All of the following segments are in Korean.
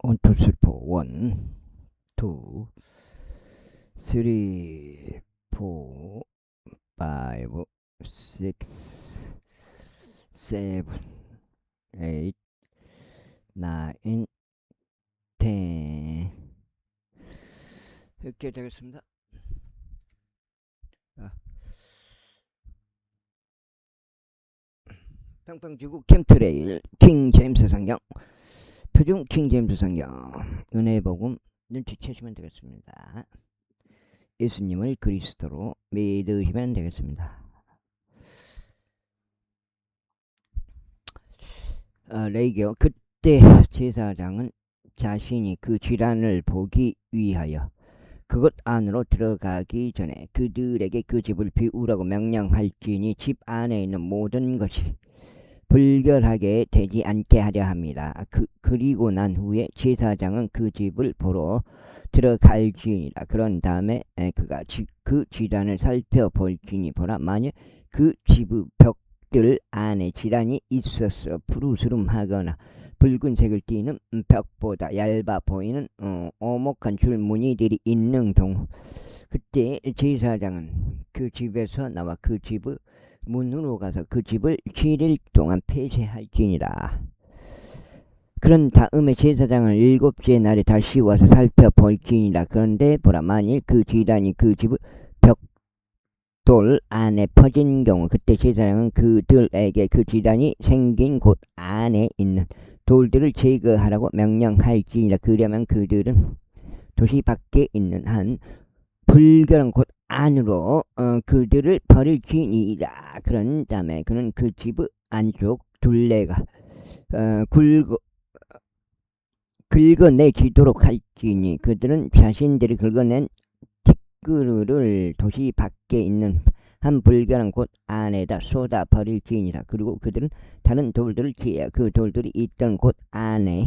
1, 2, 3, 4. 1, 2, 3, 4, 5, 6, 7, 8, 9, 10. 이렇게 되겠습니다. 평평지구 캠트레일 킹 제임스 성경, 표준 킹 제임스 성경, 은혜의 복음 눈치채시면 되겠습니다. 예수님을 그리스도로 믿으시면 되겠습니다. 레이기요. 그때 제사장은 자신이 그 쥐란을 보기 위하여 그곳 안으로 들어가기 전에 그들에게 그 집을 비우라고 명령할지니 집 안에 있는 모든 것이 불결하게 되지 않게 하려 합니다. 그리고 난 후에 제사장은 그 집을 보러 들어갈지니라. 그런 다음에 그가 그 쥐란을 살펴볼지니 보라, 만일 그 집의 벽들 안에 질환이 있었어 푸르스름하거나 붉은색을 띠는 벽보다 얇아 보이는 오목한 줄무늬들이 있는 경우, 그때 제사장은 그 집에서 나와 그 집의 문으로 가서 그 집을 7일 동안 폐쇄할지니라. 그런 다음에 제사장은 7째 날에 다시 와서 살펴볼지니라. 그런데 보라, 만일 그 질환이 그 집의 벽돌 안에 퍼진 경우, 그때 제사장은 그들에게 그 질환이 생긴 곳 안에 있는 돌들을 제거하라고 명령할지니라. 그러면 그들은 도시 밖에 있는 한 불결한 곳 안으로 그들을 버릴지니라. 그런 다음에 그는 그 집의 안쪽 둘레가 긁어내지도록 할지니 그들은 자신들이 긁어낸 티끌을 도시 밖에 있는 한 불결한 곳 안에다 쏟아 버릴지니라. 그리고 그들은 다른 돌들을 취해 그 돌들이 있던 곳 안에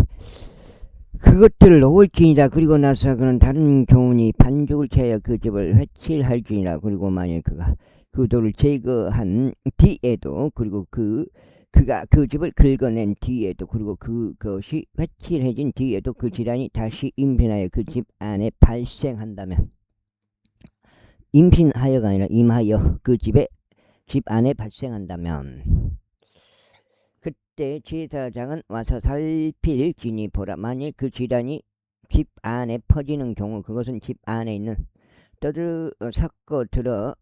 그것들을 놓을지니라. 그리고 나서 그는 다른 교훈이 반죽을 채여 그 집을 회칠할지니라. 그리고 만일 그가 그 돌을 제거한 뒤에도, 그리고 그가 그 집을 긁어낸 뒤에도, 그리고 그것이 회칠해진 뒤에도 그 질환이 다시 임신하여 그 집 안에 발생한다면, 임신하여가 아니라 임하여 그 집 안에 발생한다면, 그때 제사장은 와서 살필지니 보라, 만일 그 질환이 집 안에 퍼지는 경우 그것은 집 안에 있는 썩어 들어가는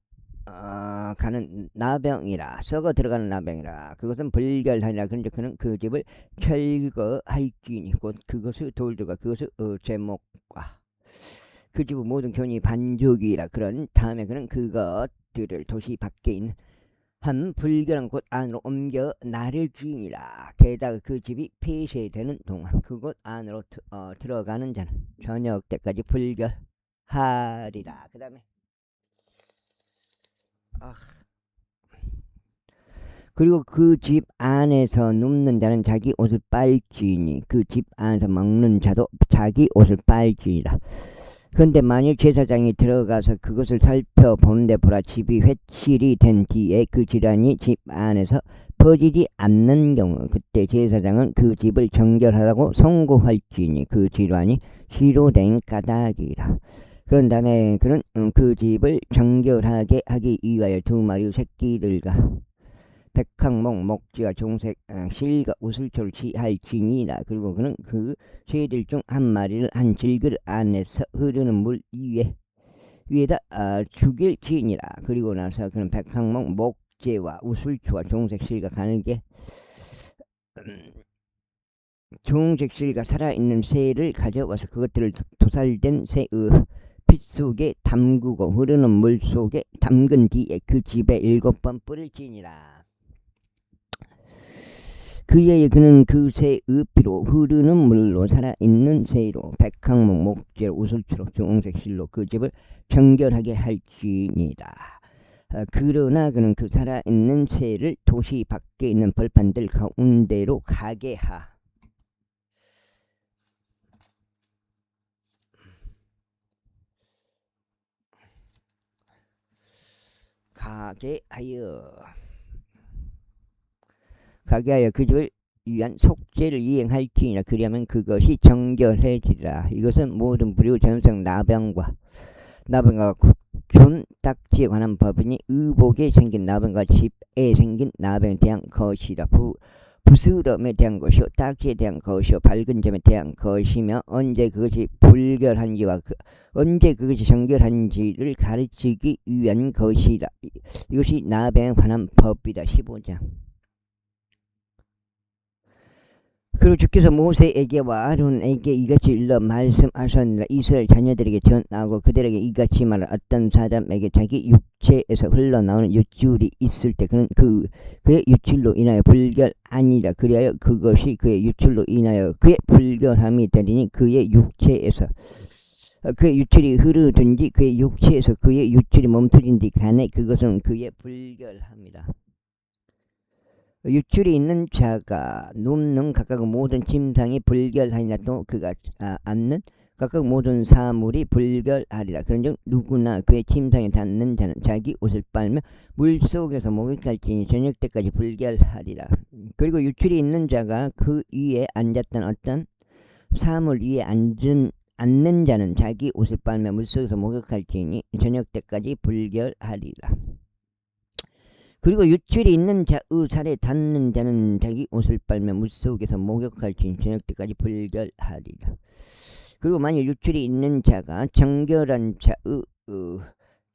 나병이라, 썩어 들어가는 나병이라. 그것은 불결하니라. 그런데 그는 그 집을 철거할지니 곧 그것의 돌들과 그것의 제목과 그 집의 모든 견이 반죽이라. 그런 다음에 그는 그것들을 도시 밖에 있는 한 불결한 곳 안으로 옮겨 나를지니라. 게다가 그 집이 폐쇄되는 동안 그곳 안으로 들어가는 자는 저녁 때까지 불결하리라. 그 다음에 그리고 그 집 안에서 눕는 자는 자기 옷을 빨지니 그 집 안에서 먹는 자도 자기 옷을 빨지니라. 그런데 만일 제사장이 들어가서 그것을 살펴보는데 보라, 집이 회칠이 된 뒤에 그 질환이 집 안에서 퍼지지 않는 경우, 그때 제사장은 그 집을 정결하라고 선고할지니 그 질환이 희로된 까닭이라. 그런 다음에 그는 그 집을 정결하게 하기 위하여 2마리 새끼들과 백항목, 목지와 종색, 실과 우슬초를 취할지니라. 그리고 그는 그 새들 중 한 마리를 한 질그릇 안에서 흐르는 물 위에다 죽일지니라. 그리고 나서 그는 백항목, 목재와 우슬초와 종색, 실과 가늘게 종색, 실과 살아있는 새를 가져와서 그것들을 도살된 새의 피 속에 담그고 흐르는 물 속에 담근 뒤에 그 집에 7번 뿌릴지니라. 그의 그는 그 새의 피로 흐르는 물로 살아있는 새로 백항목, 목재로 우슬초로 종색, 실로 그 집을 정결하게 할지니라. 그러나 그는 그 살아있는 새를 도시 밖에 있는 벌판들 가운데로 가게 하여 그 집을 위한 속죄를 이행할지니라. 그리하면 그것이 정결해지리라. 이것은 모든 불이요 전성 나병과 균 딱지에 관한 법이니 의복에 생긴 나병과 집에 생긴 나병에 대한 것이라. 부스럼에 대한 것이요 딱지에 대한 것이요 밝은 점에 대한 것이며 언제 그것이 불결한지와 언제 그것이 정결한지를 가르치기 위한 것이라. 이것이 나병에 관한 법이다. 15장. 그리고 주께서 모세에게와 아론에게 이같이 일러 말씀하셨느라. 이스라엘 자녀들에게 전하고 그들에게 이같이 말하라. 어떤 사람에게 자기 육체에서 흘러나오는 유출이 있을 때 그는 그의 유출로 인하여 불결 아니라. 그리하여 그것이 그의 유출로 인하여 그의 불결함이 되리니 그의 육체에서 그의 유출이 흐르든지 그의 육체에서 그의 유출이 멈춰진지 간에 그것은 그의 불결함이라. 유출이 있는 자가 눕는 각각 모든 침상이 불결하니라. 또 그가 앉는 각각 모든 사물이 불결하리라. 그런즉 누구나 그의 침상에 닿는 자는 자기 옷을 빨며 물속에서 목욕할지니 저녁 때까지 불결하리라. 그리고 유출이 있는 자가 그 위에 앉았던 어떤 사물 위에 앉는 자는 자기 옷을 빨며 물속에서 목욕할지니 저녁 때까지 불결하리라. 그리고 유출이 있는 자의 살에 닿는 자는 자기 옷을 빨며 물속에서 목욕할지니 저녁 때까지 불결하리라. 그리고 만일 유출이 있는 자가 정결한 자의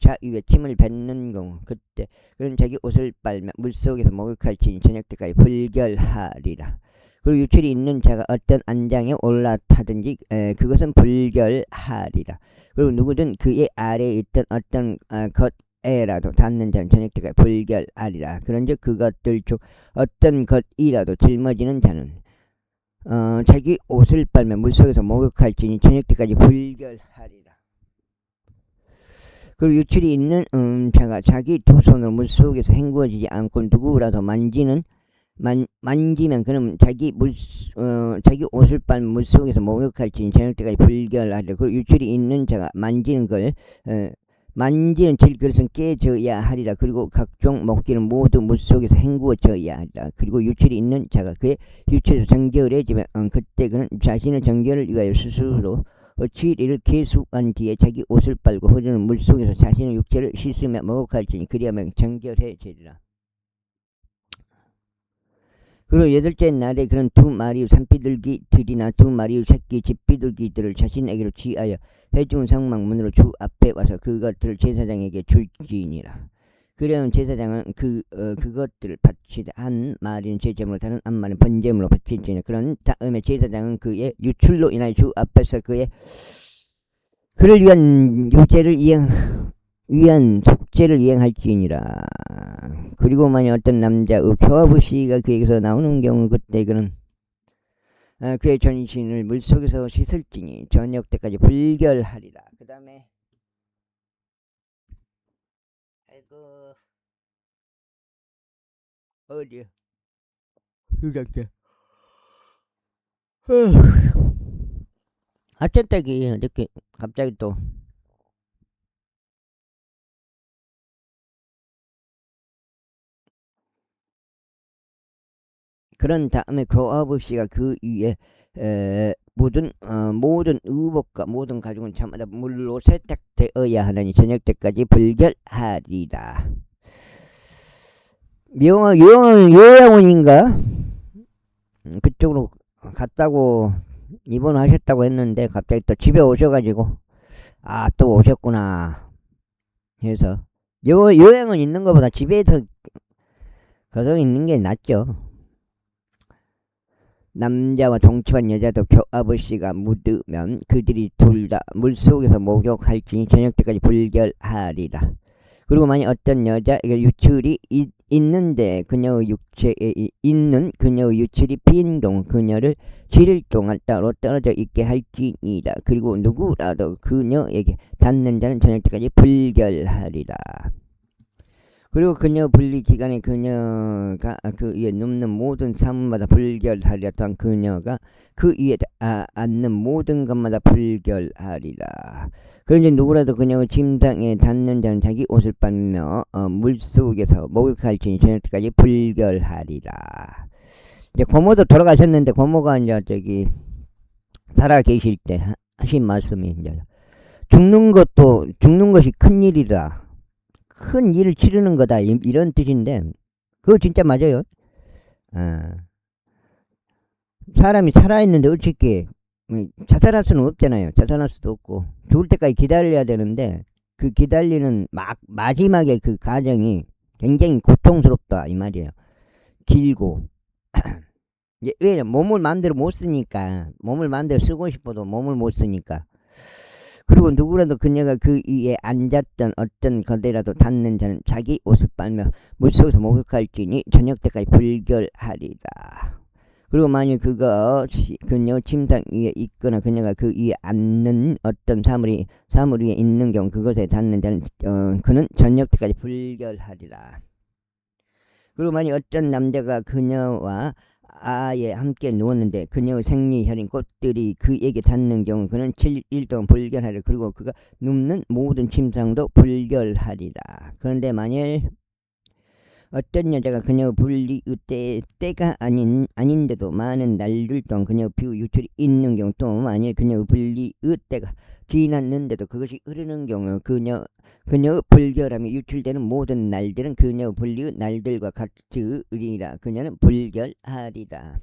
자 위에 침을 뱉는 경우 그때 그런 자기 옷을 빨며 물속에서 목욕할지니 저녁 때까지 불결하리라. 그리고 유출이 있는 자가 어떤 안장에 올라타든지 그것은 불결하리라. 그리고 누구든 그의 아래에 있던 어떤 것에라도 닿는 자는 저녁 때까지 불결하리라. 그런즉 그것들 중 어떤 것이라도 짊어지는 자는 자기 옷을 빨며 물속에서 목욕할지니 저녁 때까지 불결하리라. 그리고 유출이 있는 자가 자기 두 손으로 물속에서 헹구어지지 않고 누구라도 만지면 그는 자기 옷을 빨며 물속에서 목욕할지니 저녁 때까지 불결하리라. 그리고 유출이 있는 자가 만지는 질그릇은 깨져야 하리라. 그리고 각종 먹기는 모두 물속에서 헹구어져야 하리라. 그리고 유출이 있는 자가 그의 유출에서 정결해지면 그때 그는 자신의 정결을 위하여 스스로 7일을 계수한 뒤에 자기 옷을 빨고 흐르는 물속에서 자신의 육체를 씻으며 목욕할지니 그리하면 정결해지리라. 그리고 여덟째 날에 그는 두 마리의 산비둘기들이나 두 마리의 새끼 집비둘기들을 자신에게로 취하여 회중 성막문으로 주 앞에 와서 그것들을 제사장에게 줄지니라. 그러면 제사장은 그것들을 바치되 한 마리는 제제물로 다른 한 마리는 번제물로 바칠지니라. 그런 다음에 제사장은 그의 유출로 인하여 주 앞에서 그를 위한 속죄를 이행할지니라. 그리고 만약 어떤 남자의 교화부시가 그에게서 나오는 경우 그때 그는 그의 전신을 물속에서 씻을지니 저녁 때까지 불결하리라. 그 다음에 어디야? 유작자. 어쨌다기 이렇게 갑자기 또 그런 다음에 교화부시가 그 위에 모든 의복과 모든 가죽은 저마다 물로 세탁되어야 하느니 저녁 때까지 불결하리라. 요양원인가? 그쪽으로 갔다고 입원하셨다고 했는데 갑자기 또 집에 오셔가지고 또 오셨구나 해서 요양원 있는 것보다 집에서 가서 있는 게 낫죠. 남자와 동침한 여자도 교화부시가 묻으면 그들이 둘 다 물속에서 목욕할지니 저녁 때까지 불결하리라. 그리고 만약 어떤 여자에게 유출이 있는데 그녀의 육체에 있는 그녀의 유출이 빈 경우 그녀를 7일 동안 따로 떨어져 있게 할지니라. 그리고 누구라도 그녀에게 닿는 자는 저녁 때까지 불결하리라. 그리고 그녀 분리 기간에 그녀가 그 위에 눕는 모든 사물마다 불결하리라. 또한 그녀가 그 위에 앉는 모든 것마다 불결하리라. 그런데 누구라도 그녀의 침상에 닿는 자는 자기 옷을 빨며 물속에서 목욕할지니 저녁 때까지 불결하리라. 이제 고모도 돌아가셨는데 고모가 이제 저기 살아 계실 때 하신 말씀이 이제 죽는 것이 큰 일이다. 큰 일을 치르는 거다. 이런 뜻인데 그거 진짜 맞아요. 아, 사람이 살아있는데 어떻게 자살할 수는 없잖아요. 자살할 수도 없고 죽을 때까지 기다려야 되는데 그 기다리는 마지막에 그 과정이 굉장히 고통스럽다 이 말이에요. 길고 왜냐면 몸을 마음대로 못 쓰니까 몸을 마음대로 쓰고 싶어도 몸을 못 쓰니까 그리고 누구라도 그녀가 그 위에 앉았던 어떤 것이라도 닿는 자는 자기 옷을 빨며 물속에서 목욕할지니 저녁 때까지 불결하리라. 그리고 만약 그녀 침상 위에 있거나 그녀가 그 위에 앉는 어떤 사물 위에 있는 경우 그것에 닿는 자는 그는 저녁 때까지 불결하리라. 그리고 만약 어떤 남자가 그녀와 아예 함께 누웠는데 그녀의 생리혈인 꽃들이 그에게 닿는 경우 그는 7일 동안 불결하리라. 그리고 그가 눕는 모든 침상도 불결하리라. 그런데 만일 어떤 여자가 그녀의 분리의 때가 아닌데도 많은 날들 동안 그녀의 피부 유출이 있는 경우 또 만일 그녀의 분리의 때가 지났는데도 그것이 흐르는 경우 그녀의 불결함이 유출되는 모든 날들은 그녀의 분리의 날들과 같으리라. 그녀는 불결하리라.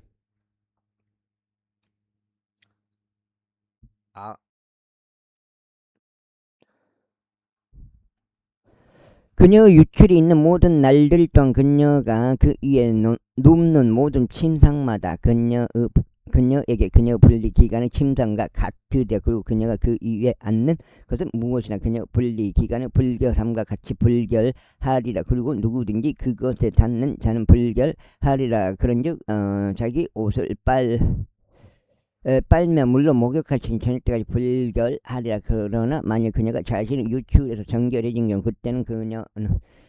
그녀의 유출이 있는 모든 날들 동안 그녀가 그 위에 눕는 모든 침상마다 그녀에게 그녀의 분리 기간의 침상과 같으되 그리고 그녀가 그 위에 앉는 것은 무엇이나 그녀의 분리 기간의 불결함과 같이 불결하리라. 그리고 누구든지 그것에 닿는 자는 불결하리라. 그런즉 자기 옷을 빨면 물론 목욕하신 저녁 때까지 불결하리라. 그러나 만약 그녀가 자신을 유출해서 정결해진 경우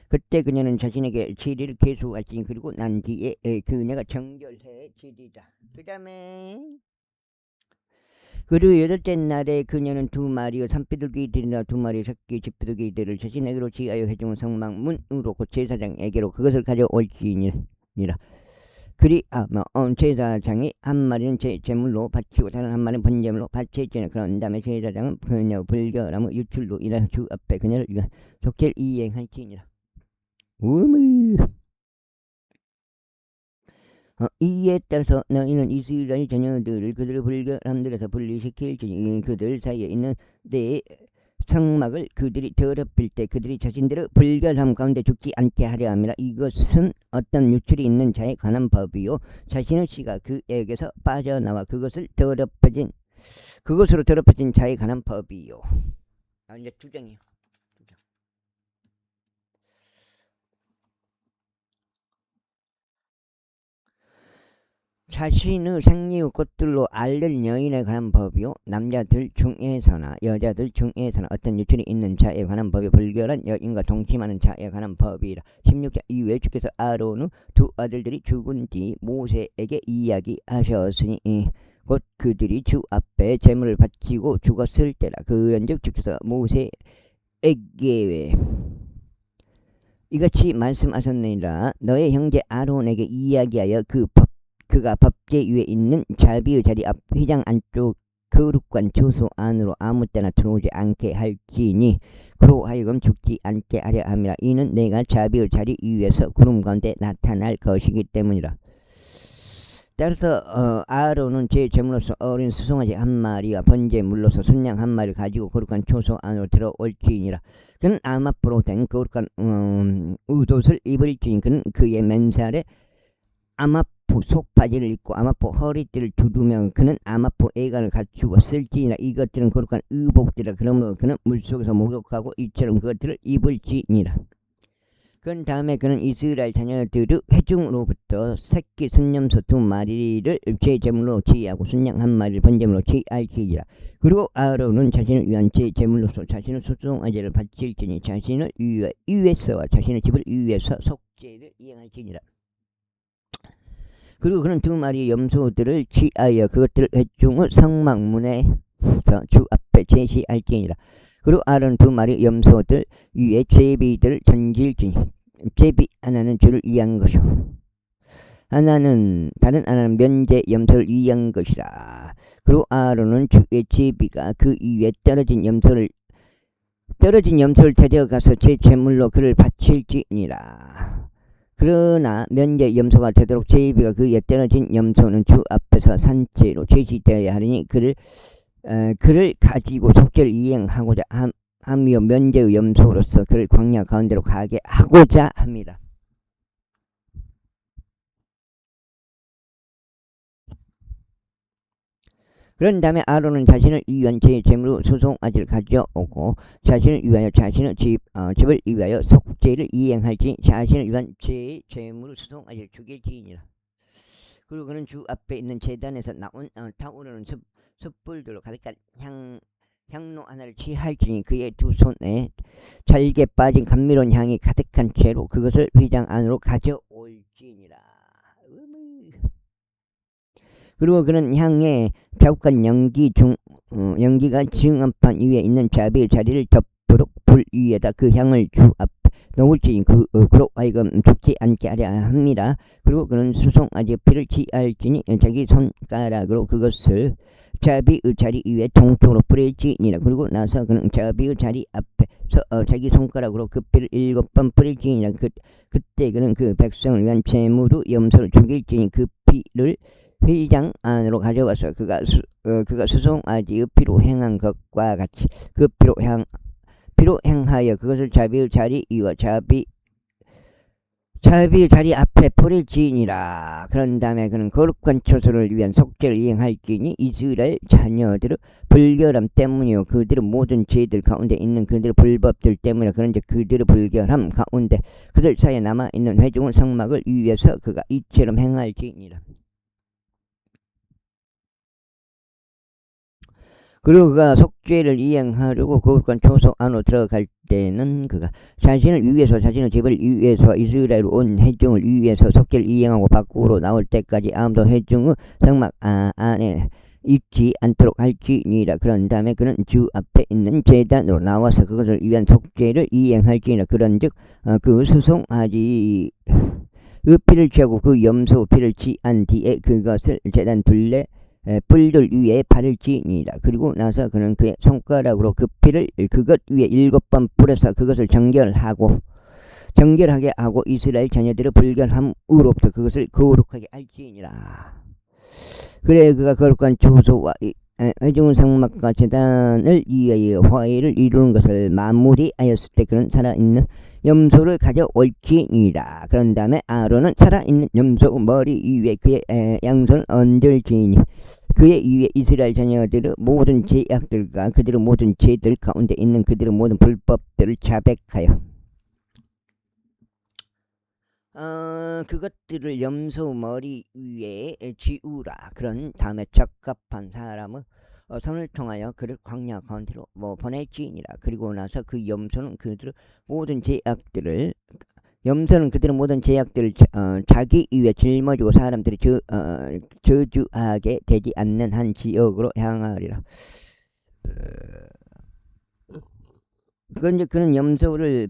그때 그녀는 자신에게 7일을 계속할지니 그리고 난 뒤에 그녀가 정결해지리라. 그 다음에 그리고 여덟째 날에 그녀는 2마리의 산비둘기들이나 2마리의 새끼 집비둘기들을 자신에게로 지하여 해준 성막문으로 곧 제사장에게로 그것을 가져올지니라. 제사장이 한 마리는 제물로 바치고 다른 한 마리는 번제물로 바칠지니 그런 다음에 제사장은 그녀 불결함의 유출로 인하여 주 앞에 그녀를 속죄를 이행할지니라. 이에 따라서 너희는 이스라엘 자녀들을 그들의 불결함들에서 분리시킬지니 그들 사이에 있는 내 성막을 그들이 더럽힐 때 그들이 자신들의 불결함 가운데 죽지 않게 하려 함이라. 이것은 어떤 유출이 있는 자에 관한 법이요 자신의 씨가 그에게서 빠져나와 그것으로 더럽혀진 자에 관한 법이요. 이제 2장이요. 자신의 생리의 꽃들로 앓는 여인에 관한 법이요 남자들 중에서나 여자들 중에서나 어떤 유출이 있는 자에 관한 법이 불결한 여인과 동침하는 자에 관한 법이라. 16장 이후에 주께서 아론의 2 아들들이 죽은 뒤 모세에게 이야기하셨으니 곧 그들이 주 앞에 제물을 바치고 죽었을 때라. 그런즉 주께서 모세에게 이같이 말씀하셨느니라. 너의 형제 아론에게 이야기하여 그가 법궤 위에 있는 자비의 자리 앞 휘장 안쪽 거룩한 초소 안으로 아무 때나 들어오지 않게 할지니 그로 하여금 죽지 않게 하려 함이라. 이는 내가 자비의 자리 위에서 구름 가운데 나타날 것이기 때문이라. 따라서 아론은 제 제물로서 어린 수송아지 1마리와 번제물로서 순양 1마리를 가지고 거룩한 초소 안으로 들어올지니라. 그는 암압으로 된 거룩한 의옷을 입을지니 그는 그의 맨살에 암압포 속바지를 입고 암압포 허리띠를 두르며 그는 암압포 애간을 갖추고 쓸지니라. 이것들은 거룩한 의복들이라. 그러므로 그는 물속에서 목욕하고 이처럼 그것들을 입을지니라. 그 다음에 그는 이스라엘 자녀들의 회중으로부터 새끼 순념소 2마리를 제제물로 취하고 순양 1마리를 번제물로 취할지니라. 그리고 아론은 자신을 위한 제제물로서 자신의 수송아지를 바칠지니 자신을 위해서와 자신의 집을 위해서 속죄를 이행할지니라. 그리고 그는 2마리의 염소들을 취하여 그것들을 회중의 성막문에서 주 앞에 제시할지니라. 그리고 아론 2마리 염소들 위에 제비들을 던질지니 제비 하나는 주를 위한 것이요 다른 하나는 면제 염소를 이해한 것이라. 그리고 아론은 주의 제비가 그 위에 떨어진 염소를 데려가서 제 제물로 그를 바칠지니라. 그러나 면제 염소가 되도록 제비가 그 위에 떨어진 염소는 주 앞에서 산채로 제시되어야 하리니 그를 가지고 속죄를 이행하고자 함이요 면제의 염소로서 그를 광야 가운데로 가게 하고자 합니다. 그런 다음에 아론은 자신을 위한 제 제물로 수송아지를 가져오고 자신을 위하여 자신의 집을 위하여 속죄를 이행할지 자신을 위한 제 제물로 수송아지를 죽일지니라. 그리고 그는 주 앞에 있는 제단에서 나온 타오르는 숯불들로 가득한 향로 하나를 취할지니 그의 두 손에 잘게 빠진 감미로운 향이 가득한 채로 그것을 휘장 안으로 가져올지니라. 그리고 그는 향에 자욱한 연기가 증언판 위에 있는 자비의 자리를 덮도록 불 위에다 그 향을 주 앞에 놓을지니 그로 하여금 죽지 않게 하려 합니다. 그리고 그는 수송아지의 피를 취할지니 자기 손가락으로 그것을 자비의 자리 위에 동쪽으로 뿌릴지니라. 그리고 나서 그는 자비의 자리 앞에서 자기 손가락으로 그 피를 7번 뿌릴지니라. 그때 그는 그 백성을 위한 제물로 염소를 죽일지니 그 피를 회장 안으로 가져와서 그가 수송아지의 피로 행한 것과 같이 그 피로 행하여 그것을 자비의 자리 위와 자비의 자리 앞에 뿌릴지니라. 그런 다음에 그는 거룩한 처소를 위한 속죄를 이행할지니 이스라엘 자녀들의 불결함 때문이요 그들의 모든 죄들 가운데 있는 그들의 불법들 때문에 그런데 그들의 불결함 가운데 그들 사이에 남아있는 회중의 성막을 위해서 그가 이처럼 행할지니라. 그리고 그가 속죄를 이행하려고 거룩한 초소 안으로 들어갈 때는 그가 자신을 위해서 자신의 집을 위해서 이스라엘 온 회중을 위해서 속죄를 이행하고 밖으로 나올 때까지 아무도 회중의 성막 안에 있지 않도록 할지니라. 그런 다음에 그는 주 앞에 있는 제단으로 나와서 그것을 위한 속죄를 이행할지니라. 그런즉 그 수송아지 그 피를 취하고 그 염소 피를 취한 뒤에 그것을 제단 둘레 뿔들 위에 바를지니라. 그리고 나서 그는 그의 손가락으로 그 피를 그것 위에 7번 뿌려서 그것을 정결하게 하고 이스라엘 자녀들의 불결함으로부터 그것을 거룩하게 할지니라. 그래 그가 거룩한 초소와 회중 성막과 제단을 위하여 화해를 이루는 것을 마무리하였을 때 그는 살아있는 염소를 가져올지니라. 그런 다음에 아론은 살아있는 염소 머리 위에 그의 양손을 얹을지니 그의 위에 이스라엘 자녀들의 모든 죄악들과 그들의 모든 죄들 가운데 있는 그들의 모든 불법들을 자백하여 그것들을 염소 머리 위에 지우라. 그런 다음에 적합한 사람의 손을 통하여 그를 광야 가운데로 보낼지니라. 그리고 나서 그 염소는 그들의 모든 죄악들을 자기 위에 짊어지고 사람들이 저주하게 되지 않는 한 지역으로 향하리라. 그는 염소를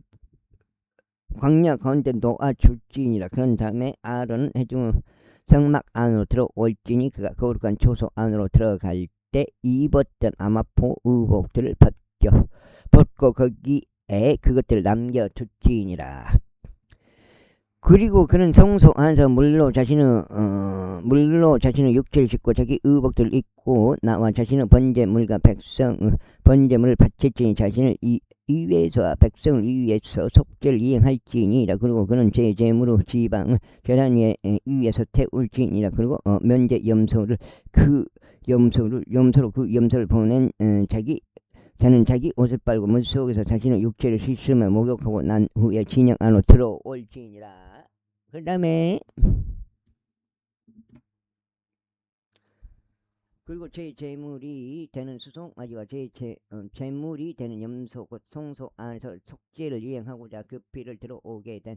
광야 가운데 놓아줄지니라. 그런 다음에 아론은 회중의 성막 안으로 들어올지니 그가 거룩한 초소 안으로 들어갈 때 입었던 아마포 의복들을 벗고 거기에 그것들을 남겨둘지니라. 그리고 그는 성소 안에서 물로 자신의 육체를 씻고 자기 의복들을 입고 나와 자신의 번제물과 백성의 번제물을 바칠지니 자신을 위에서 백성을 위해서 속죄를 이행할지니라. 그리고 그는 제 제물로 지방을 계란 위에서 태울지니라. 그리고 면제 염소로 그 염소를 보낸 자는 자기 옷을 빨고 물 속에서 자신의 육체를 씻으며 목욕하고 난 후에 진영 안으로 들어올지니라. 그 다음에 그리고 제 제물이 되는 수송아지와 제물이 되는 염소 곧 성소 안에서 속죄를 이행하고자 그 피를 들어오게 된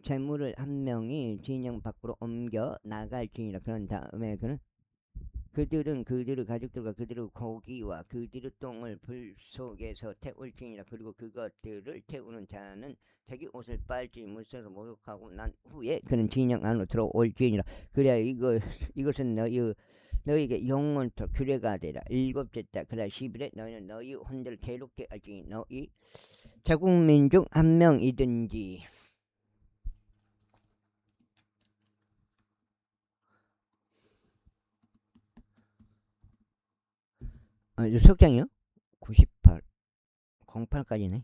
제물을 한 명이 진영 밖으로 옮겨 나갈지니라. 그런 다음에 그는 그들은 그들의 가족들과 그들의 고기와 그들의 똥을 불 속에서 태울지니라. 그리고 그것들을 태우는 자는 자기 옷을 빨지 물새로 목욕하고 난 후에 그는 진영 안으로 들어올지니라. 그래야 이것은 너희에게 영원토록 규례가 되라. 일곱째 달 그달 10일에 너희는 너희 혼들을 괴롭게 할지니 너희 자국민 중 한 명이든지 석장이요? 98 08까지네.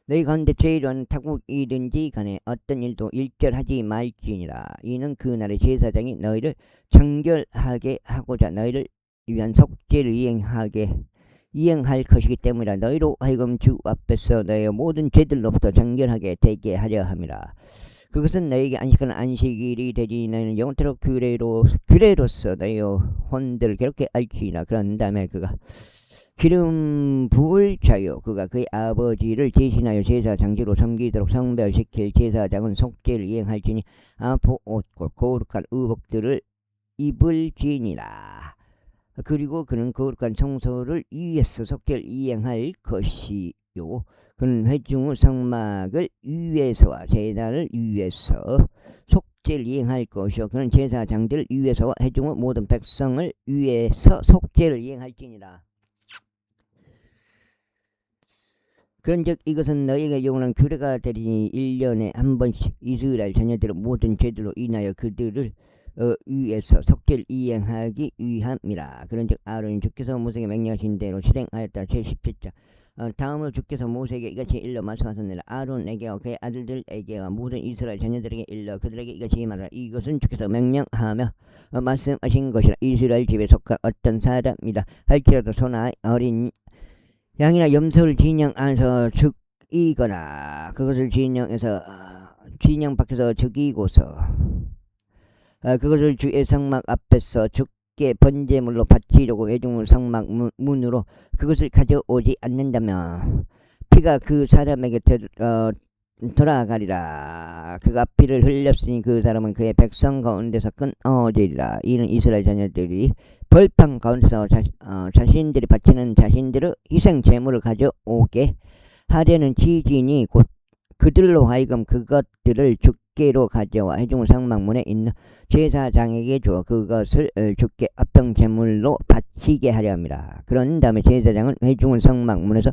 너희 가운데 제일 어린 타국이든지 간에 어떤 일도 일절하지 말지니라. 이는 그 날의 제사장이 너희를 정결하게 하고자 너희를 위한 속죄를 이행할 것이기 때문이라. 너희로 하여금 주 앞에서 너희의 모든 죄들로부터 정결하게 되게 하려 함이라. 그것은 너희에게 안식하는 안식일이 되지. 너희는 영원토록 규례로서 너희의 혼들을 괴롭게 할지니라. 그런 다음에 그가 기름 부을 자요. 그가 그의 아버지를 대신하여 제사 장지로 섬기도록 성별시킬 제사장은 속죄를 이행할지니 아포 옷과 거룩한 의복들을 입을지니라. 그리고 그는 거룩한 성소를 위에서 속죄를 이행할 것이요. 그는 회중 성막을 위에서와 제단을 위에서 속죄를 이행할 것이요. 그는 제사장들 위에서와 회중의 모든 백성을 위에서 속죄를 이행할지니라. 그런즉 이것은 너희에게 영원한 규례가 되리니 1년에 한 번씩 이스라엘 자녀들의 모든 죄들로 인하여 그들을 위에서 속죄를 이행하기 위함이라. 그런즉 아론이 주께서 모세에게 명령하신 대로 실행하였다. 제17장. 다음으로 주께서 모세에게 이같이 일러 말씀하셨느니라. 아론에게와 그의 아들들에게와 모든 이스라엘 자녀들에게 일러 그들에게 이같이 말하라. 이것은 주께서 명령하며 말씀하신 것이라. 이스라엘 집에 속한 어떤 사람이라 할지라도 소나 어린 양이나 염소를 진영 안에서 죽이거나 그것을 진영 밖에서 죽이고서 그것을 주의 성막 앞에서 죽게 번제물로 바치려고 회중을 성막 문으로 그것을 가져오지 않는다면 피가 그 사람에게 돌아가리라. 그가 피를 흘렸으니 그 사람은 그의 백성 가운데서 끊어지리라. 이는 이스라엘 자녀들이 벌판 가운데서 자신들이 바치는 자신들의 희생 제물을 가져오게 하려는 지진이 곧 그들로 하여금 그것들을 죽게로 가져와 회중 성막문에 있는 제사장에게 주어 그것을 죽게 합병 제물로 바치게 하려 합니다. 그런 다음에 제사장은 회중 성막문에서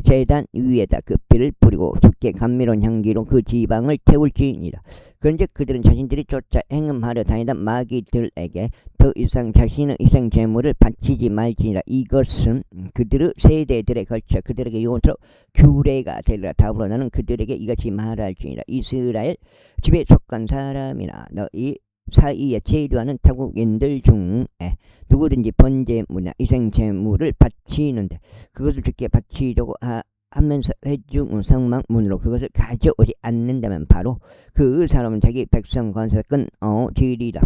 제단 위에다 그 피를 뿌리고 죽게 감미로운 향기로 그 지방을 태울지니라. 그런즉 그들은 자신들이 쫓아 행음하려 다니던 마귀들에게 더 이상 자신의 희생 제물을 바치지 말지니라. 이것은 그들의 세대들에 걸쳐 그들에게 영원토록 규례가 되리라. 다음으로 나는 그들에게 이같이 말할지니라. 이스라엘 집에 속한 사람이나 너희 사이에 제도하는 타국인들 중에 누구든지 번제물이나 희생제물을 바치는데 그것을 주께 바치려고 하면서 회중 성막 문으로 그것을 가져오지 않는다면 바로 그 사람은 자기 백성 관세에서 끊어지리라.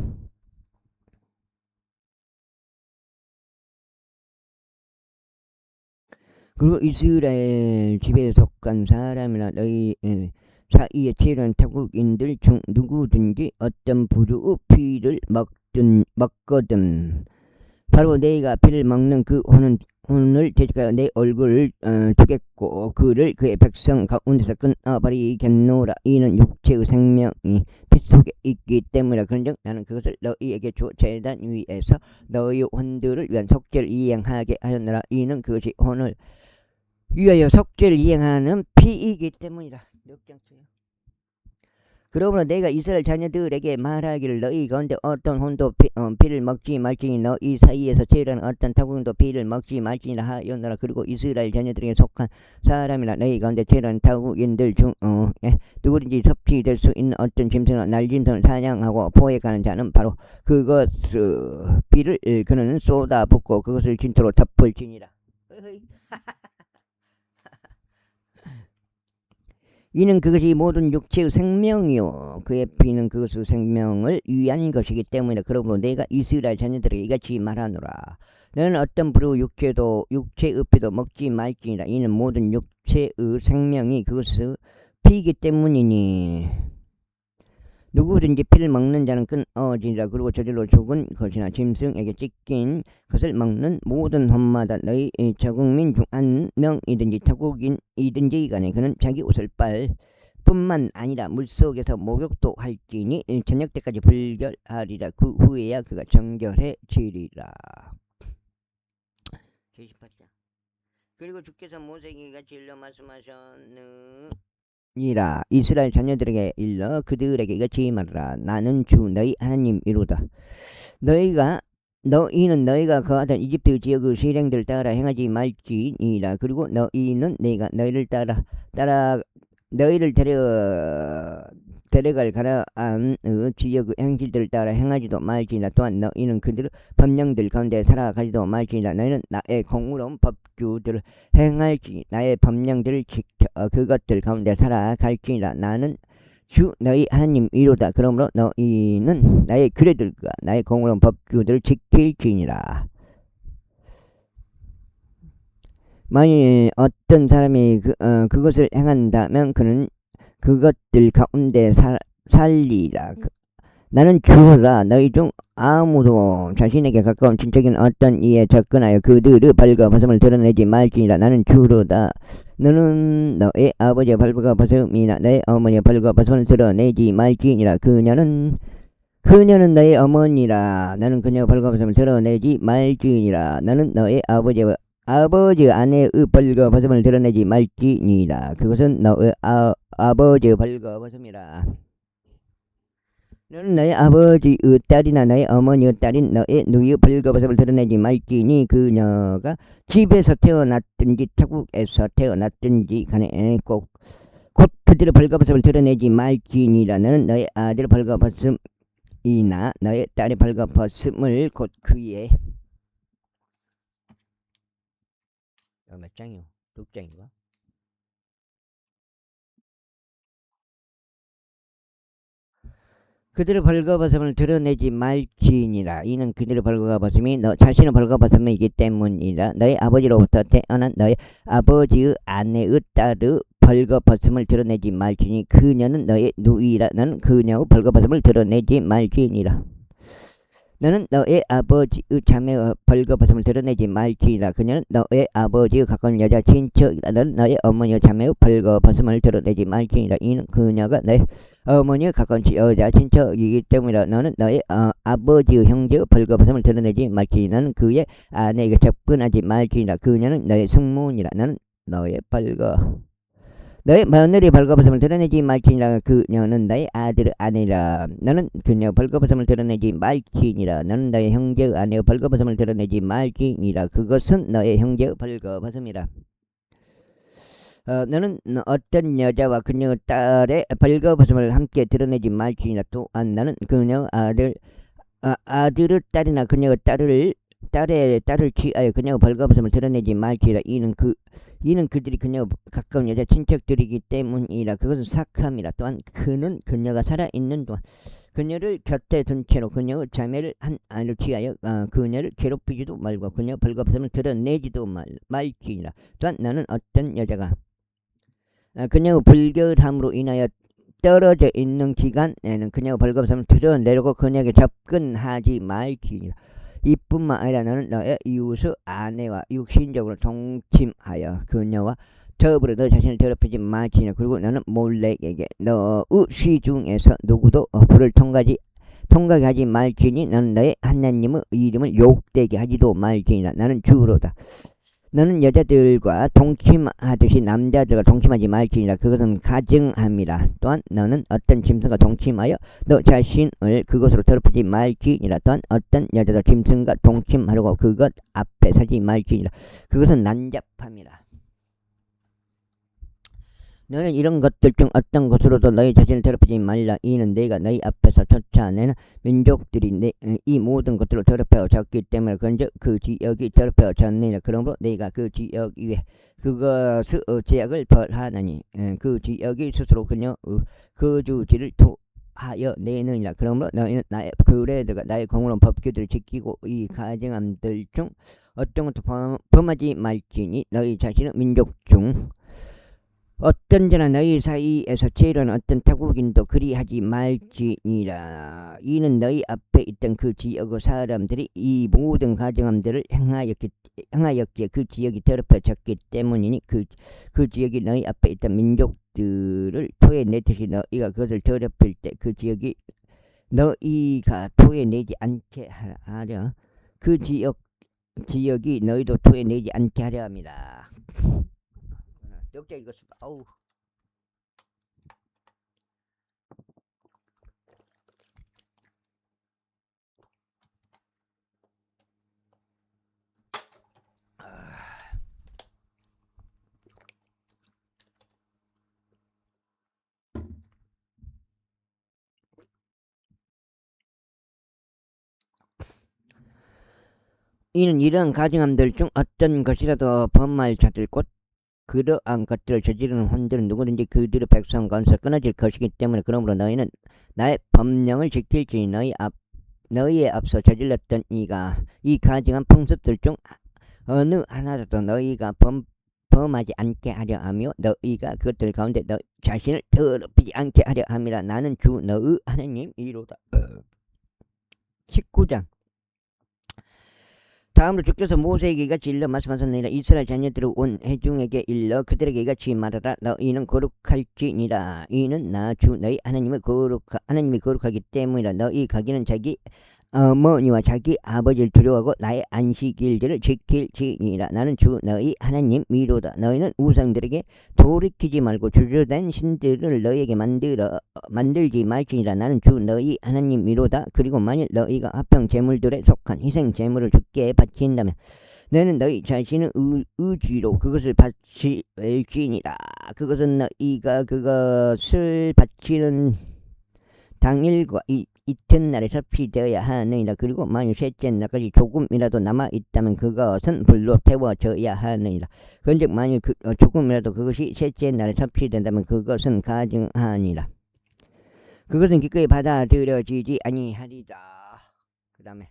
그리고 이스라엘 집에 속한 사람이나 너희 사이에 제일한 타국인들 중 누구든지 어떤 부류의 피를 먹거든 바로 너희가 피를 먹는 그 혼을 대적하여 내 얼굴을 주겠고 그를 그의 백성 가운데서 끊어버리겠노라. 이는 육체의 생명이 피 속에 있기 때문이라. 그런즉 나는 그것을 너희에게 주 제단 위에서 너희 혼들을 위한 속죄를 이행하게 하였노라. 이는 그것이 혼을 위하여 속죄를 이행하는 피이기 때문이라. 그러므로 내가 이스라엘 자녀들에게 말하기를 너희 가운데 어떤 혼도 피를 먹지 말지니 너희 사이에서 제일하는 어떤 타국인도 피를 먹지 말지니라 하였노라. 그리고 이스라엘 자녀들에게 속한 사람이나 너희 가운데 제일하는 타국인들 중 누구든지 섭취될 수 있는 어떤 짐승이나 날짐승을 사냥하고 포획하는 자는 바로 그것 피를 그는 쏟아붓고 그것을 진토로 덮을지니라. 이는 그것이 모든 육체의 생명이요 그의 피는 그것의 생명을 위한 것이기 때문이라. 그러므로 내가 이스라엘 자녀들에게 이같이 말하노라. 너는 어떤 부류 육체의 피도 먹지 말지니라. 이는 모든 육체의 생명이 그것의 피이기 때문이니 누구든지 피를 먹는 자는 끊어지리라. 그리고 저절로 죽은 것이나 짐승에게 찢긴 것을 먹는 모든 혼마다 너희 자국민 중 한 명이든지 타국인이든지 간에 그는 자기 옷을 빨 뿐만 아니라 물속에서 목욕도 할지니 저녁 때까지 불결하리라. 그 후에야 그가 정결해지리라. 제28장. 그리고 주께서 모세에게 같이 일러 말씀하셨느니라. 이스라엘 자녀들에게 일러 그들에게 이같이 말하라. 나는 주 너희 하나님이로다. 너희는 너희가 거하던 이집트 지역의 실행들을 따라 행하지 말지니라. 그리고 너희는 내가 너희를 데려갈 가나안의 지역의 행실들을 따라 행하지도 말지니라. 또한 너희는 그들 법령들 가운데 살아가지도 말지니라. 너희는 나의 공의로운 법규들을 행할지 나의 법령들을 지켜 그것들 가운데 살아갈지니라. 나는 주 너희 하나님이로다. 그러므로 너희는 나의 규례들과 나의 공의로운 법규들을 지킬지니라. 만일 어떤 사람이 그것을 행한다면 그는 그것들 가운데 살리라. 나는 주라. 너희 중 아무도 자신에게 가까운 친척인 어떤 이에 접근하여 그들의 벌거벗음을 드러내지 말지니라. 나는 주로다. 너는 너의 아버지의 벌거벗음이나 너의 어머니의 벌거벗음을 드러내지 말지니라. 그녀는 너의 어머니라. 나는 그녀의 벌거벗음을 드러내지 말지니라. 너는 너의 아버지 아내의 벌거벗음을 드러내지 말지니라. 그것은 너의 아버지의 벌거벗음이라. 너는 너의 아버지의 딸이나 너의 어머니의 딸인 너의 누이의 벌거벗음을 드러내지 말지니 그녀가 집에서 태어났든지 타국에서 태어났든지 간에 곧 그들의 벌거벗음을 드러내지 말지니라. 너는 너의 아들의 벌거벗음이나 너의 딸의 벌거벗음을 곧 그의 몇 장이요? 6장인가? 그들의 벌거벗음을 드러내지 말지니라. 이는 그들의 벌거벗음이 너 자신의 벌거벗음이기 때문이라. 너희 아버지로부터 태어난 너희 아버지의 아내의 딸의 벌거벗음을 드러내지 말지니 그녀는 너의 누이라. 너는 그녀의 벌거벗음을 드러내지 말지니라. 너는 너의 아버지의 자매의 벌거벗음을 드러내지 말지니라. 그녀는 너의 아버지의 가까운 여자 친척이라. 너는 너의 어머니의 자매의 벌거벗음을 드러내지 말지니라. 이는 그녀가 너의 어머니의 가까운 여자 친척이기 때문이라. 너는 너의 아버지의 형제의 벌거벗음을 드러내지 말지니. 너는 그의 아내에게 접근하지 말지니라. 그녀는 너의 숙모니라. 너는 너의 며느리 벌거벗음을 드러내지 말지니라. 그녀는 너의 아들의 아내라. 너는 그녀 벌거벗음을 드러내지 말지니라. 너는 너의 형제의 아내의 벌거벗음을 드러내지 말지니라. 그것은 너의 형제의 벌거벗음이라. 너는 어떤 여자와 그녀의 딸의 벌거벗음을 함께 드러내지 말지니라. 또한 너는 그녀의 아들의 딸이나 그녀의 딸의 딸을 취하여 그녀의 벌거벗음을 드러내지 말지니라. 이는 그들이 그녀의 가까운 여자 친척들이기 때문이라. 그것은 삭함이라. 또한 그녀가 살아있는 동안 그녀를 곁에 둔 채로 그녀의 자매를 한 아내를 취하여 그녀를 괴롭히지도 말고 그녀의 벌거벗음을 드러내지도 말지니라. 또한 너는 어떤 여자가 그녀의 불결함으로 인하여 떨어져 있는 기간에는 그녀의 벌거벗음을 드러내려고 그녀에게 접근하지 말지니라. 이뿐만 아니라 너는 너의 이웃의 아내와 육신적으로 동침하여 그녀와 더불어 너 자신을 더럽히지 말지니라. 그리고 너는 몰렉에게 너의 시중에서 누구도 불을 통과하게 하지 말지니. 너는 너의 하나님의 이름을 욕되게 하지도 말지니라. 나는 주로다. 너는 여자들과 동침하듯이 남자들과 동침하지 말지니라. 그것은 가증함이라. 또한 너는 어떤 짐승과 동침하여 너 자신을 그것으로 더럽히지 말지니라. 또한 어떤 여자도 짐승과 동침하려고 그것 앞에 서지 말지니라. 그것은 난잡함이라. 너는 이런 것들 중 어떤 것으로도 너희 자신을 더럽히지 말라. 이는 내가 너희 앞에서 쫓아내는 민족들이 이 모든 것들을 더럽혀졌기 때문에 그런즉 그 지역이 더럽혀졌느니라. 그러므로 내가 그 지역 위에 그것의 제약을 벌하나니 그 지역이 스스로 그녀의 거주지를 토하여 내느니라. 그러므로 너희는 나의 규례들과 나의 공의로운 법규들을 지키고 이 가증함들 중 어떤 것도 범하지 말지니. 너희 자신의 민족 중 어떤저나 너희 사이에서 제일은 어떤 타국인도 그리하지 말지니라. 이는 너희 앞에 있던 그 지역의 사람들이 이 모든 가정함들을 행하였기에 그 지역이 더럽혀졌기 때문이니 그 지역이 너희 앞에 있던 민족들을 토해내듯이 너희가 그것을 더럽힐 때 그 지역이 너희가 토해내지 않게 하려 그 지역이 너희도 토해내지 않게 하려 합니다. 역자 이거 어우. 이는 이러한 가증함들 중 어떤 것이라도 범말자들 곧 그러한 것들을 저지르는 혼들은 누구든지 그들의 백성 가운데서 끊어질 것이기 때문에 그러므로 너희는 나의 법령을 지킬지니 너희에 앞서 저질렀던 이 가증한 풍습들 중 어느 하나라도 너희가 범하지 않게 하려 하며 너희가 그것들 가운데 너 자신을 더럽히지 않게 하려 함이라. 나는 주 너의 하나님이로다. 19장. 다음으로 주께서 모세에게 이같이 일러 말씀하셨느니라. 이스라엘 자녀들을 온 회중에게 일러 그들에게 이같이 말하라. 너희는 거룩할지니라. 이는 나 주 너희 하나님이 거룩하기 때문이라. 너희 가기는 자기 어머니와 자기 아버지를 두려워하고 나의 안식일들을 지킬지니라. 나는 주 너희 하나님이로다. 너희는 우상들에게 돌이키지 말고 주저된 신들을 너희에게 만들지 말지니라. 나는 주 너희 하나님이로다. 그리고 만일 너희가 합평 제물들에 속한 희생 제물을 주께 바친다면 너는 너희 자신의 의지로 그것을 바칠지니라. 그것은 너희가 그것을 바치는 당일과 이튿날에 섭취되어야 하느니라. 그리고 만일 셋째 날까지 조금이라도 남아있다면 그것은 불로 태워져야 하느니라. 그런즉 만일 조금이라도 그것이 셋째 날에 섭취된다면 그것은 가증하니라. 그것은 기꺼이 받아들여지지 아니하리라. 그 다음에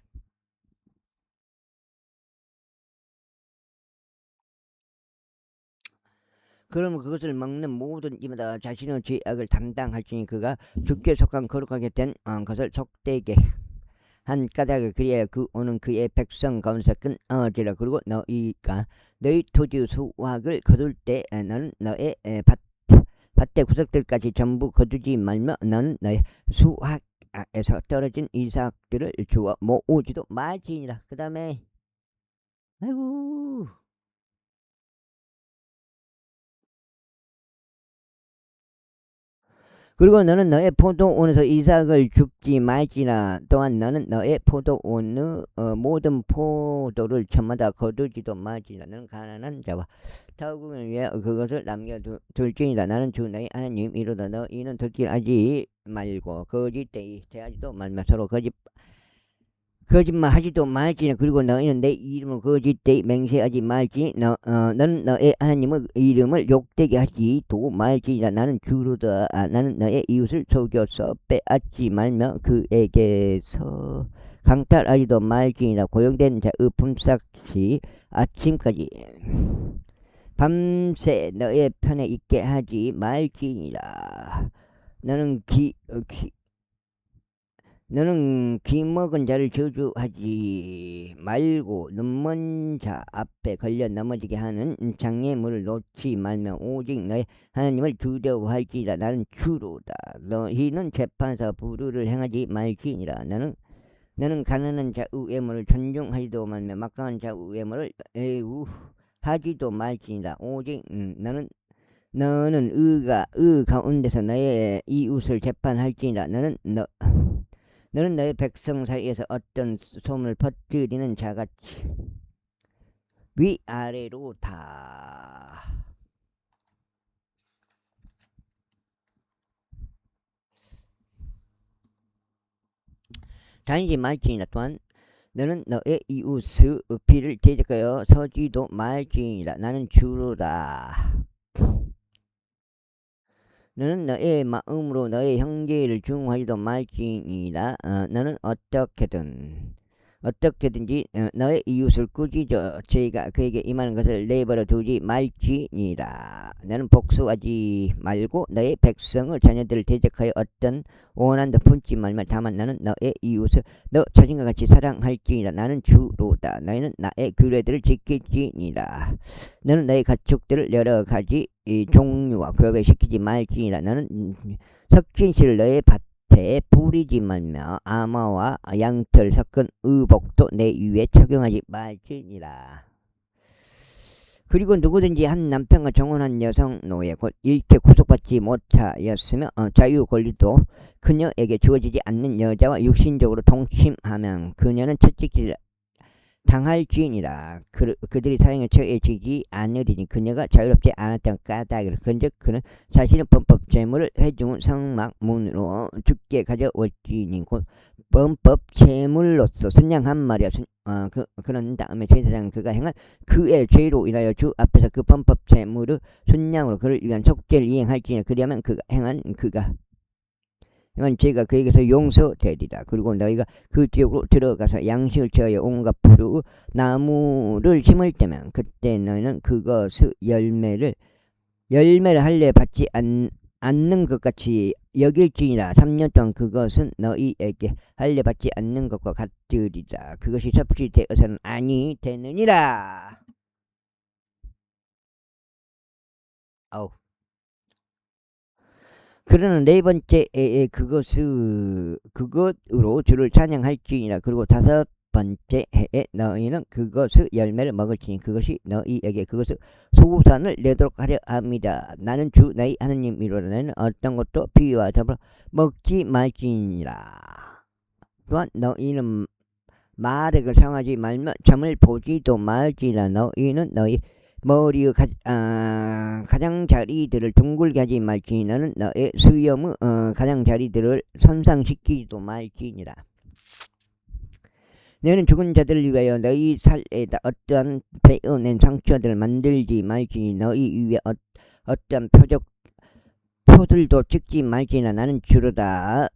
그러면 그것을 먹는 모든 이마다 자신의 죄악을 담당할지니 그가 주께 속한 거룩하게 된 것을 속되게 한 까닭을 그리하여 그 오는 그의 백성 가운데서 끊어지라. 그리고 너희가 너희 토지 수확을 거둘 때 너는 너의 밭의 구석들까지 전부 거두지 말며 너는 너의 수확에서 떨어진 이삭들을 주워 모으지도 말지니라. 그 다음에 아이고 그리고 너는 너의 포도원에서 이삭을 줍지 말지라. 또한 너는 너의 포도원의 모든 포도를 저마다 거두지도 말지라. 너는 가난한 자와 타국을 위해 그것을 남겨둘지니라. 나는 주 너희 하나님이로다. 너희는 덕질하지 말고 거짓대하지도 말며 서로 거짓말 하지도 말지니. 그리고 너희는 내 이름을 거짓되이 맹세하지 말지니. 너는 너의 하나님의 이름을 욕되게 하지도 말지니라. 나는 주로다. 나는 너의 이웃을 속여서 빼앗지 말며 그에게서 강탈하지도 말지니라. 고용된 자의 품삯이 아침까지 밤새 너의 편에 있게 하지 말지니라. 너는 귀먹은 자를 저주하지 말고 눈먼 자 앞에 걸려 넘어지게 하는 장애물을 놓지 말며 오직 너의 하나님을 두려워할지라. 나는 주로다. 너희는 재판에서 불의를 행하지 말지니라. 너는 가난한 자의 외모를 존중하지도 말며 막강한 자의 외모를 애우하지도 말지니라. 오직 너는 의 가운데서 너의 이웃을 재판할지니라. 너는 너의 백성 사이에서 어떤 소문을 퍼뜨리는 자같이 위아래로 다 다니지 말지니라. 또한 너는 너의 이웃의 피를 대적하여 서지도 말지니라. 나는 주로다. 너는 너의 마음으로 너의 형제를 중하지도 말지니라. 너는 어떻게든지 너의 이웃을 꾸짖어 죄가 그에게 임하는 것을 내버려 두지 말지니라. 너는 복수하지 말고 너의 백성을 자녀들을 대적하여 어떤 원한도 품지 말며 다만 너는 너의 이웃을 너 자신과 같이 사랑할지니라. 나는 주로다. 너희는 나의 규례들을 지킬지니라. 너는 너의 가축들을 여러 가지 종류와 교배시키지 말지니라. 너는 섞인 실을 너의 밭에 뿌리지 말며 암화와 양털 섞은 의복도 내 위에 적용하지 말지니라. 그리고 누구든지 한 남편과 정혼한 여성 노예 곧 일체 구속받지 못하였으며 자유 권리도 그녀에게 주어지지 않는 여자와 육신적으로 동침하면 그녀는 채찍질 당할지니라. 그들이 사형에 처해지지 않으리니 그녀가 자유롭지 않았던 까닭이라. 그런즉 그는 자신의 범법 재물을 회중 성막문으로 죽게 가져올지니 곧 범법 재물로서 순양 한 마리와 그런 다음에 제사장은 그가 행한 그의 죄로 인하여 주 앞에서 그 범법 재물을 순양으로 그를 위한 속죄를 이행할지니 그리하면 그가 행한 죄가 그에게서 용서되리라. 그리고 너희가 그 지역으로 들어가서 양식을 취하여 온갖 푸르 나무를 심을 때면 그때 너희는 그것의 열매를 할례 받지 않는 것 같이 여길지니라. 3년 동안 그것은 너희에게 할례 받지 않는 것과 같으리라. 그것이 섭씨 되어서는 아니 되느니라. 그러나 네 번째에 그것으로 주를 찬양할지니라. 그리고 다섯 번째 해에 너희는 그것의 열매를 먹을지니 그것이 너희에게 그것의 소산을 내도록 하려 함이라. 나는 주 너희 하나님이로라. 너희는 어떤 것도 비위와 더불어 먹지 말지니라. 또한 너희는 마렉을 상하지 말며 점을 보지도 말지니라. 너희는 너희 머리의 가장자리들을 둥글게 하지 말지니 너는 너의 수염의 가장자리들을 손상시키지도 말지니라. 너는 죽은 자들을 위하여 너희 살에다 어떠한 베어낸 상처들을 만들지 말지니 너희 위에 어떠한 표들도 찍지 말지나. 나는 주로다.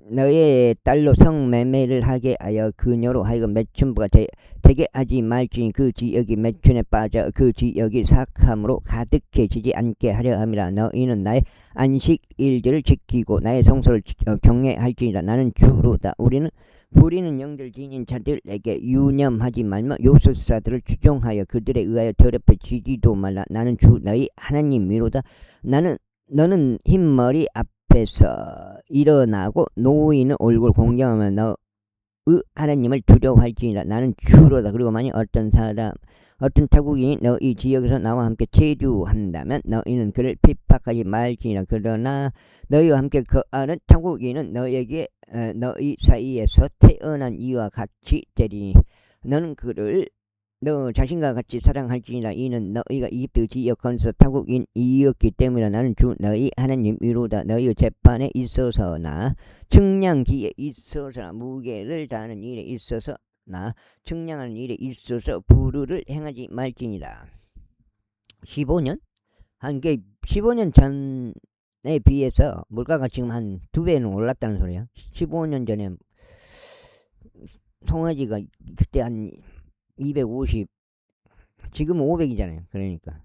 너의 딸로 성매매를 하게 하여 그녀로 하여금 매춘부가 되게 하지 말지니 그 지역이 매춘에 빠져 그 지역이 사악함으로 가득해지지 않게 하려 함이라. 너희는 나의 안식일들을 지키고 나의 성소를 경외할지니라. 나는 주로다. 우리는 부리는 영들 지닌 자들에게 유념하지 말며 요술사들을 추종하여 그들에 의하여 더럽혀지지도 말라. 나는 주 너희 하나님이로다. 너는 흰머리 앞에서 일어나고 노인의 얼굴 공경하며 너의 하나님을 두려워할지니라. 나는 주로다. 그리고 만약 어떤 타국인이 너희 지역에서 나와 함께 체류한다면 너희는 그를 핍박하지 말지니라. 그러나 너희와 함께 거하는 타국인은 너희 사이에서 태어난 이와 같이 되리니 너는 그를 너 자신과 같이 사랑할지니라. 이는 너희가 이집트 지역 건설 타국인이었기 때문이라. 나는 주 너희 하나님이로다. 너희의 재판에 있어서나 측량기에 있어서나 무게를 다하는 일에 있어서나 측량하는 일에 있어서 불의를 행하지 말지니라. 15년? 게 15년 전에 비해서 물가가 지금 한 2배는 올랐다는 소리야. 15년 전에 송아지가 그때 한 250, 지금 500이잖아요. 그러니까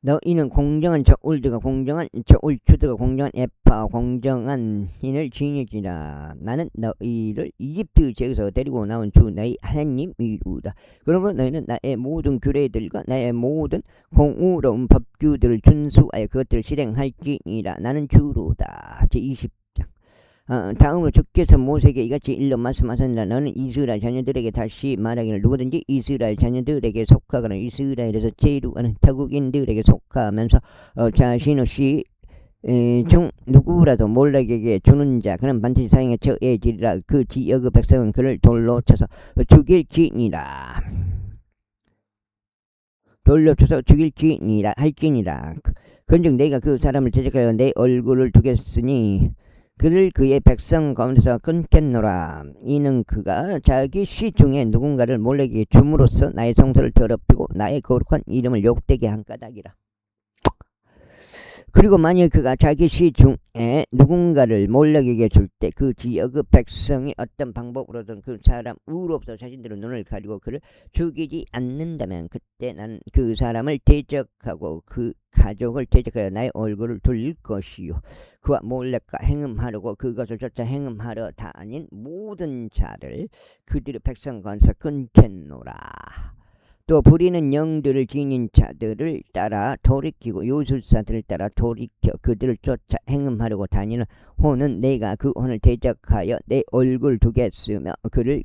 너희는 공정한 저울드가 공정한 저울추드가 공정한 에파와 공정한 흰을 지니지라. 나는 너희를 이집트 지역에서 데리고 나온 주 너희 하나님이루다. 그러므로 너희는 나의 모든 규례들과 나의 모든 공의로운 법규들을 준수하여 그것들을 실행할지니라. 나는 주로다. 제20장. 다음으로 주께서 모세에게 이같이 일러 말씀하셨느니라. 너는 이스라엘 자녀들에게 다시 말하기를 누구든지 이스라엘 자녀들에게 속하거나 이스라엘에서 제류하는 타국인들에게 속하면서 자신의 중 누구라도 몰락에게 주는 자 그는 반드시 사형에 처해지리라. 그 지역의 백성은 그를 돌로 쳐서 죽일지니라. 할지니라. 그런즉 내가 그 사람을 대적하여 내 얼굴을 두겠으니 그를 그의 백성 가운데서 끊겠노라. 이는 그가 자기 시 중에 누군가를 몰래에게 줌으로써 나의 성소를 더럽히고 나의 거룩한 이름을 욕되게 한 까닭이라. 그리고 만약 그가 자기 시 중에 누군가를 몰락에게 줄 때 그 지역 그 백성이 어떤 방법으로든 그 사람 우로부터 자신들의 눈을 가리고 그를 죽이지 않는다면 그때 나는 그 사람을 대적하고 그 가족을 대적하여 나의 얼굴을 돌릴 것이요 그와 몰락과 행음하려고 그것을 쫓아 행음하려 다닌 모든 자를 그들의 백성 건서 끊겠노라. 또 부리는 영들을 지닌 자들을 따라 돌이키고 요술사들을 따라 돌이켜 그들을 쫓아 행음하려고 다니는 혼은 내가 그 혼을 대적하여 내 얼굴 두겠으며 그를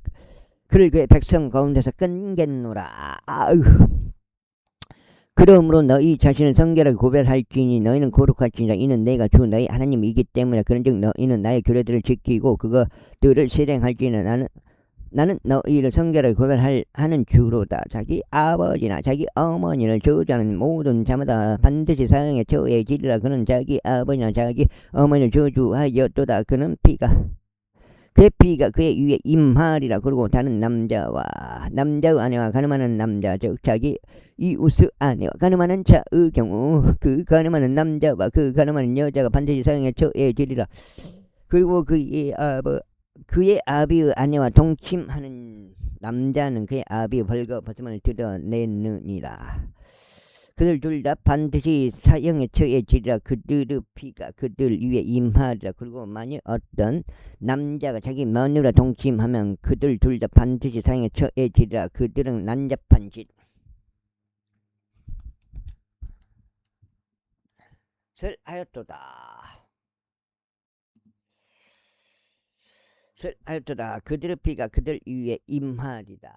그의 백성 가운데서 끊겠노라. 아유. 그러므로 너희 자신을 성결하게 구별할지니 너희는 거룩할지니라. 이는 내가 주 너희 하나님이기 때문에 그런즉 너희는 나의 규례들을 지키고 그것들을 실행할지니 나는 너희를 성결하게 구별하는 주로다. 자기 아버지나 자기 어머니를 저주하는 모든 자마다 반드시 사형에 처해지리라. 그는 자기 아버지나 자기 어머니를 저주하였도다. 그는 그의 피가 그의 위에 임하리라. 그리고 다른 남자의 아내와 가늠하는 남자 즉 자기 이웃의 아내와 가늠하는 자의 경우 그 가늠하는 남자와 그 가늠하는 여자가 반드시 사형에 처해지리라. 그리고 그의 아비의 아내와 동침하는 남자는 그의 아비의 벌거벗음을 드러내느니라. 그들 둘 다 반드시 사형에 처해지리라. 그들의 피가 그들 위에 임하리라. 그리고 만일 어떤 남자가 자기 며느리와 동침하면 그들 둘 다 반드시 사형에 처해지리라. 그들은 난잡한 짓을 하였도다. 그들의 피가 그들 위에 임하리라.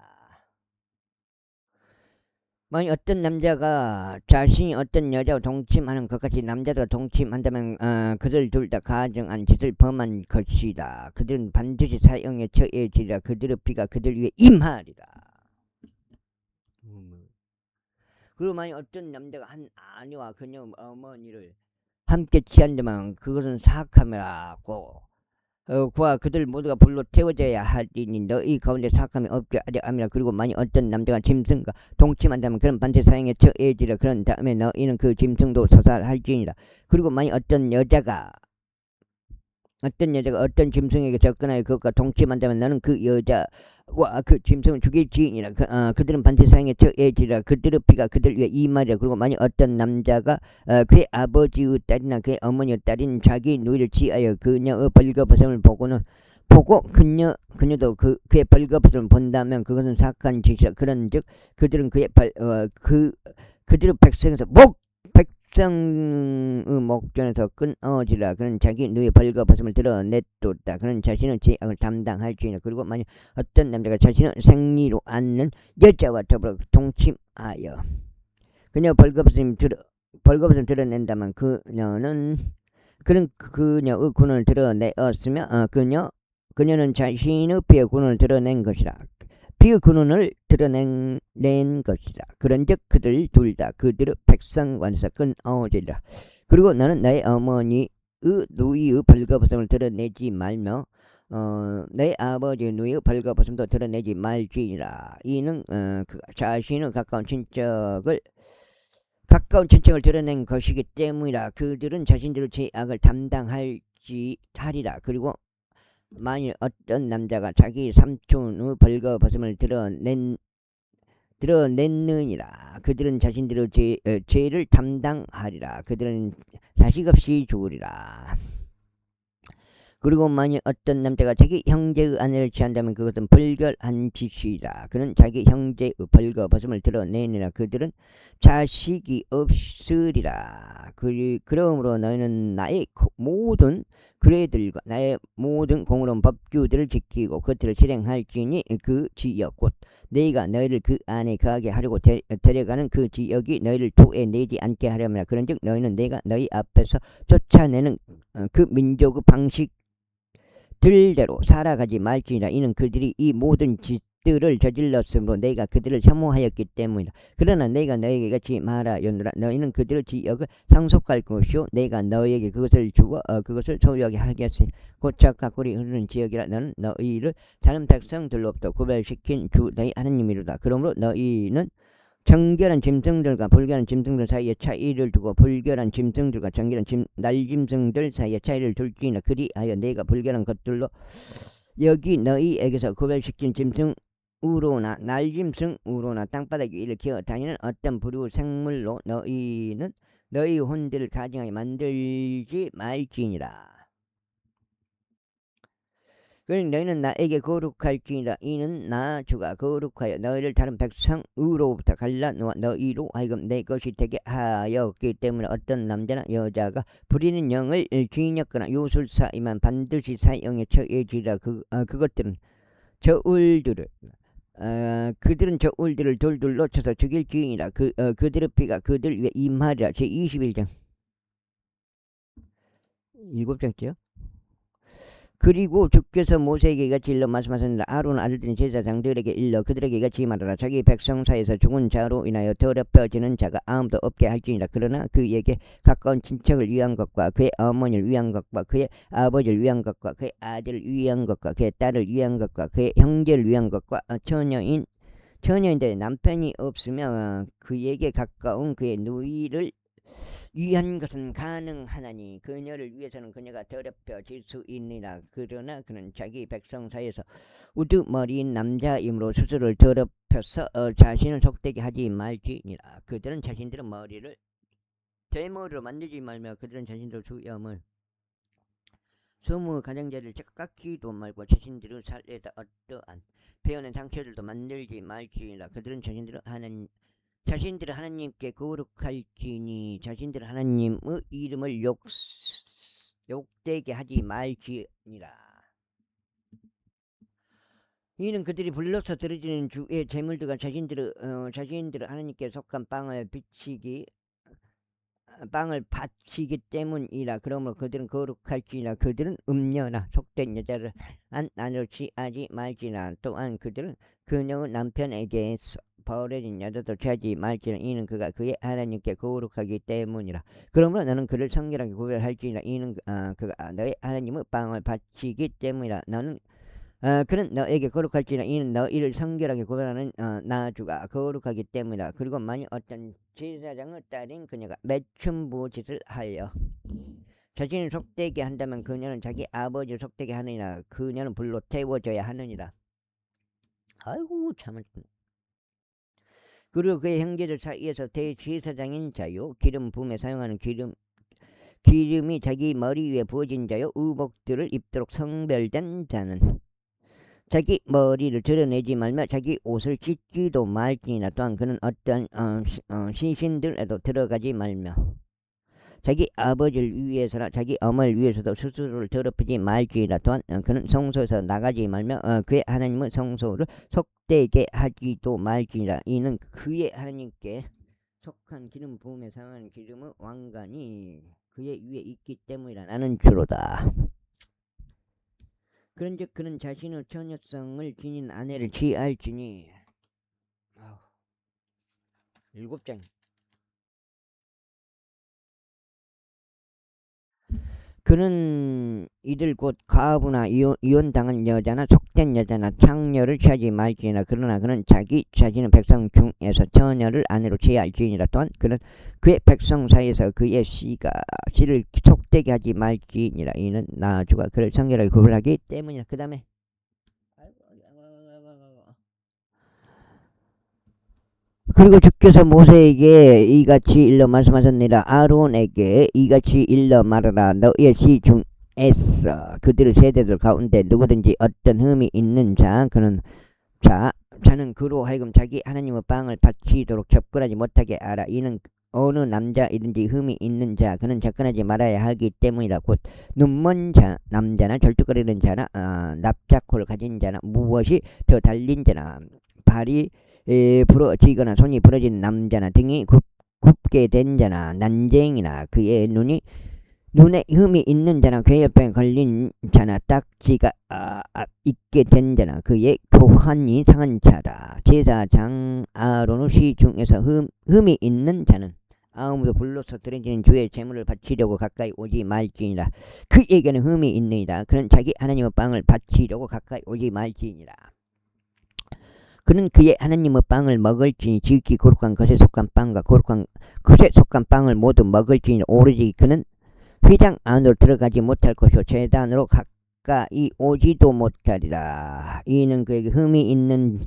만약 어떤 남자가 자신이 어떤 여자와 동침하는 것 같이 남자도 동침한다면 그들 둘 다 가정한 짓을 범한 것이다. 그들은 반드시 사형에 처해지리라. 그들의 피가 그들 위에 임하리라. 그리고 만약 어떤 남자가 한 아내와 그녀 어머니를 함께 취한다면 그것은 사악함이라고 그와 그들 모두가 불로 태워져야 하리니 너희 가운데 사악함이 없게 하려 함이라. 그리고 만약 어떤 남자가 짐승과 동침한다면 그런 반드시 사형에 처해지리라. 그런 다음에 너희는 그 짐승도 소살할지니라. 그리고 만약 어떤 여자가 어떤 짐승에게 접근하여 그것과 동침한다면 너는 그 여자와 그 짐승을 죽일지니라. 그들은 반드시 사형에 처해지리라. 그들의 피가 그들 위에 임하리라. 그리고 만약 어떤 남자가 그의 아버지의 딸이나 그의 어머니의 딸인 자기 누이를 취하여 그녀의 벌거벗음을 보고 그녀도 그의 벌거벗음을 본다면 그것은 사악한 짓이라. 그런즉 그들은 그들의 백성에서 백성의 목전에서 끊어지라. 그는 자기 누이의 벌거벗음을 드러냈도다. 그는 자신의 죄악을 담당할지니라. 그리고 만약 어떤 남자가 자신의 생리로 앉는 여자와 더불어 동침하여 그녀 벌거벗음을 드러낸다면 그녀의 군을 드러내었으며 그녀는 자신의 피의 군을 드러낸 것이라. 피의 근원을 드러낸 것이다. 그런즉 그들 둘 다 그들의 백성관에서 끊어지리라. 그리고 너는 나의 어머니의 누이의 벌거벗음을 드러내지 말며 내 아버지의 누이의 벌거벗음도 드러내지 말지니라. 이는 자신의 가까운 친척을 드러낸 것이기 때문이라. 그들은 자신들의 죄악을 담당할지 하리라. 그리고 만일 어떤 남자가 자기 삼촌의 벌거벗음을 드러냈느니라. 그들은 자신들의 죄를 담당하리라. 그들은 자식 없이 죽으리라. 그리고 만일 어떤 남자가 자기 형제의 아내를 취한다면 그것은 불결한 짓이라. 그는 자기 형제의 벌거벗음을 드러내니라. 그들은 자식이 없으리라. 그러므로 너희는 나의 모든 규례들과 나의 모든 공의로운 법규들을 지키고 그것들을 실행할지니 그 지역 곧 너희가 너희를 그 안에 거하게 하려고 데려가는 그 지역이 너희를 토해내지 않게 하려면 그런즉 너희는 내가 너희 앞에서 쫓아내는 그 민족의 방식들대로 살아가지 말지니라. 이는 그들이 이 모든 짓들을 저질렀으므로 내가 그들을 혐오하였기 때문이다. 그러나 내가 너희에게 같이 말하였노라. 너희는 그들의 지역을 상속할 것이요 내가 너희에게 그것을 주어 그것을 소유하게 하겠으니 곧 젖과 꿀이 흐르는 지역이라. 너는 너희를 다른 백성들로부터 구별시킨 주 너희 하나님이로다. 그러므로 너희는 정결한 짐승들과 불결한 짐승들 사이에 차이를 두고 불결한 짐승들과 정결한 날짐승들 사이에 차이를 둘지니라. 그리하여 내가 불결한 것들로 여기 너희에게서 구별시킨 짐승으로나 날짐승으로나 땅바닥 위를 기어 다니는 어떤 부류 생물로 너희는 너희 혼들을 가증하게 만들지 말지니라. 그러니 너희는 나에게 거룩할지니라. 이는 나 주가 거룩하여 너희를 다른 백성으로부터 갈라놓아 너희로 하여금 내 것이 되게 하였기 때문에 어떤 남자나 여자가 부리는 영을 쥐녔거나 요술사이만 반드시 사형에 처해지라. 그것들은 저울들을 그들은 저울들을 돌돌로 쳐서 죽일지니라. 그들의 피가 그들 위에 임하리라. 제21장 7장째요. 그리고 주께서 모세에게 이같이 일러 말씀하셨느니라. 아론 아들들인 제사장들에게 일러 그들에게 이같이 말하라. 자기 백성 사이에서 죽은 자로 인하여 더럽혀지는 자가 아무도 없게 할지니라. 그러나 그에게 가까운 친척을 위한 것과 그의 어머니를 위한 것과 그의 아버지를 위한 것과 그의 아들을 위한 것과 그의 딸을 위한 것과 그의 형제를 위한 것과 처녀인데 남편이 없으며 그에게 가까운 그의 누이를 위한 것은 가능하나니 그녀를 위해서는 그녀가 더럽혀질 수 있느니라. 그러나 그는 자기 백성 사이에서 우두머리인 남자이므로 스스로를 더럽혀서 자신을 속되게 하지 말지니라. 그들은 자신들의 머리를 대머리로 만들지 말며 그들은 자신들 수염을 소무 가장자를 깎기도 말고 자신들의 살에다 어떠한 베어낸 상처들도 만들지 말지니라. 그들은 자신들은 하나님께 거룩할지니 자신들 하나님의 이름을 욕되게 하지 말지니라. 이는 그들이 불러서 드려지는 주의 제물들과 자신들의 하나님께 속한 빵을 바치기 때문이라. 그러므로 그들은 거룩할지니라. 그들은 음녀나 속된 여자를 안으로 취하지 말지니라. 또한 그들은 그녀의 남편에게 버려진 여자도 취하지 말지니라. 이는 그가 그의 하나님께 거룩하기 때문이라. 그러므로 너는 그를 성결하게 구별할지니라. 이는 그가 너의 하나님의 빵을 바치기 때문이라. 그는 너에게 거룩할지니라. 이는 너희를 성결하게 구별하는 나 주가 거룩하기 때문이라. 그리고 만일 어떤 제사장의 딸인 그녀가 매춘부 짓을 하여 자신을 속되게 한다면 그녀는 자기 아버지를 속되게 하느니라. 그녀는 불로 태워져야 하느니라. 아이고 참을. 그리고 그의 형제들 사이에서 대제사장인 자요 기름 부음에 사용하는 기름이 자기 머리 위에 부어진 자요 의복들을 입도록 성별된 자는 자기 머리를 드러내지 말며 자기 옷을 찢지도 말지니라. 또한 그는 어떠한 신신들에도 들어가지 말며 자기 아버지를 위해서나 자기 어머니를 위해서도 스스로를 더럽히지 말지니라. 또한 그는 성소에서 나가지 말며 그의 하나님의 성소를 속되게 하지도 말지니라. 이는 그의 하나님께 속한 기름 부음에 상한 기름의 왕관이 그의 위에 있기 때문이라. 나는 주로다. 그런즉 그는 자신의 처녀성을 지닌 아내를 취할지니 7장 그는 이들 곧 가부나 이혼당한 여자나 속된 여자나 창녀를 취하지 말지니라. 그러나 그는 자기 자신의 백성 중에서 처녀를 아내로 취할지니라. 또한 그는 그의 백성 사이에서 그의 씨를 속되게 하지 말지니라. 이는 나 주가 그를 성결하게 구별하기 때문이라. 그 다음에 그리고 주께서 모세에게 이같이 일러 말씀하셨느니라. 아론에게 이같이 일러 말하라. 너희의 씨 중에서 그들의 세대들 가운데 누구든지 어떤 흠이 있는 자는 그로 하여금 자기 하나님의 빵을 바치도록 접근하지 못하게 하라. 이는 어느 남자이든지 흠이 있는 자 그는 접근하지 말아야 하기 때문이라. 곧 눈먼 남자나 절뚝거리는 자나 납작코를 가진 자나 무엇이 더 달린 자나 발이 부러지거나 손이 부러진 남자나 등이 굽게 된 자나 난쟁이나 그의 눈에 흠이 있는 자나 괴혈병에 걸린 자나 딱지가 있게 된 자나 그의 교환이 상한 자라. 제사장 아론의 씨 중에서 흠이 있는 자는 아무도 불로서 드려지는 주의 제물을 바치려고 가까이 오지 말지니라. 그에게는 흠이 있느니라. 그는 자기 하나님의 빵을 바치려고 가까이 오지 말지니라. 그는 그의 하나님의 빵을 먹을지니 지극히 거룩한 것에 속한 빵과 거룩한 것에 속한 빵을 모두 먹을지니 오로지 그는 휘장 안으로 들어가지 못할 것이요 제단으로 가까이 오지도 못하리라. 이는 그에게 흠이 있는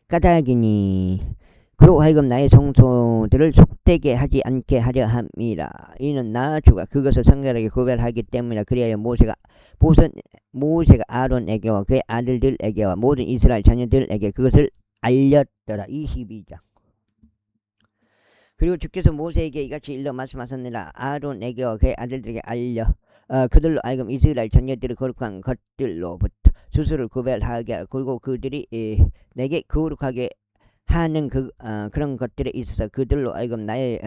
까닭이니 그로 하여금 나의 성소들을 속되게 하지 않게 하려 함이라. 이는 나 주가 그것을 성결하게 구별하기 때문이라. 그리하여 모세가 아론에게와 그의 아들들에게와 모든 이스라엘 자녀들에게 그것을 알렸더라. 22장. 그리고 주께서 모세에게 이같이 일러 말씀하셨느니라. 아론에게와 그의 아들들에게 알려 그들로 하여금 이스라엘 자녀들의 거룩한 것들로부터 스스로를 구별하게 하라. 그리고 그들이 내게 거룩하게 하는 그런 것들에 있어서 그들로 하여금 나의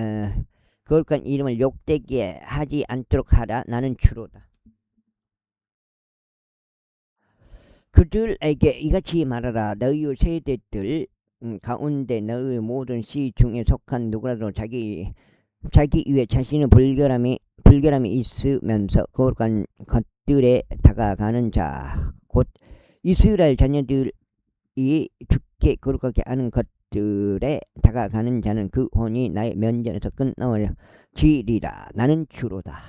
거룩한 이름을 욕되게 하지 않도록 하라. 나는 주로다. 그들에게 이같이 말하라. 너희 세대들 가운데 너희 모든 씨 중에 속한 누구라도 자기 위에 자신의 불결함이 있으면서 거룩한 것들에 다가가는 자 곧 이스라엘 자녀들이 죽게 거룩하게 하는 것들에 다가가는 자는 그 혼이 나의 면전에서 끊어지리라. 나는 주로다.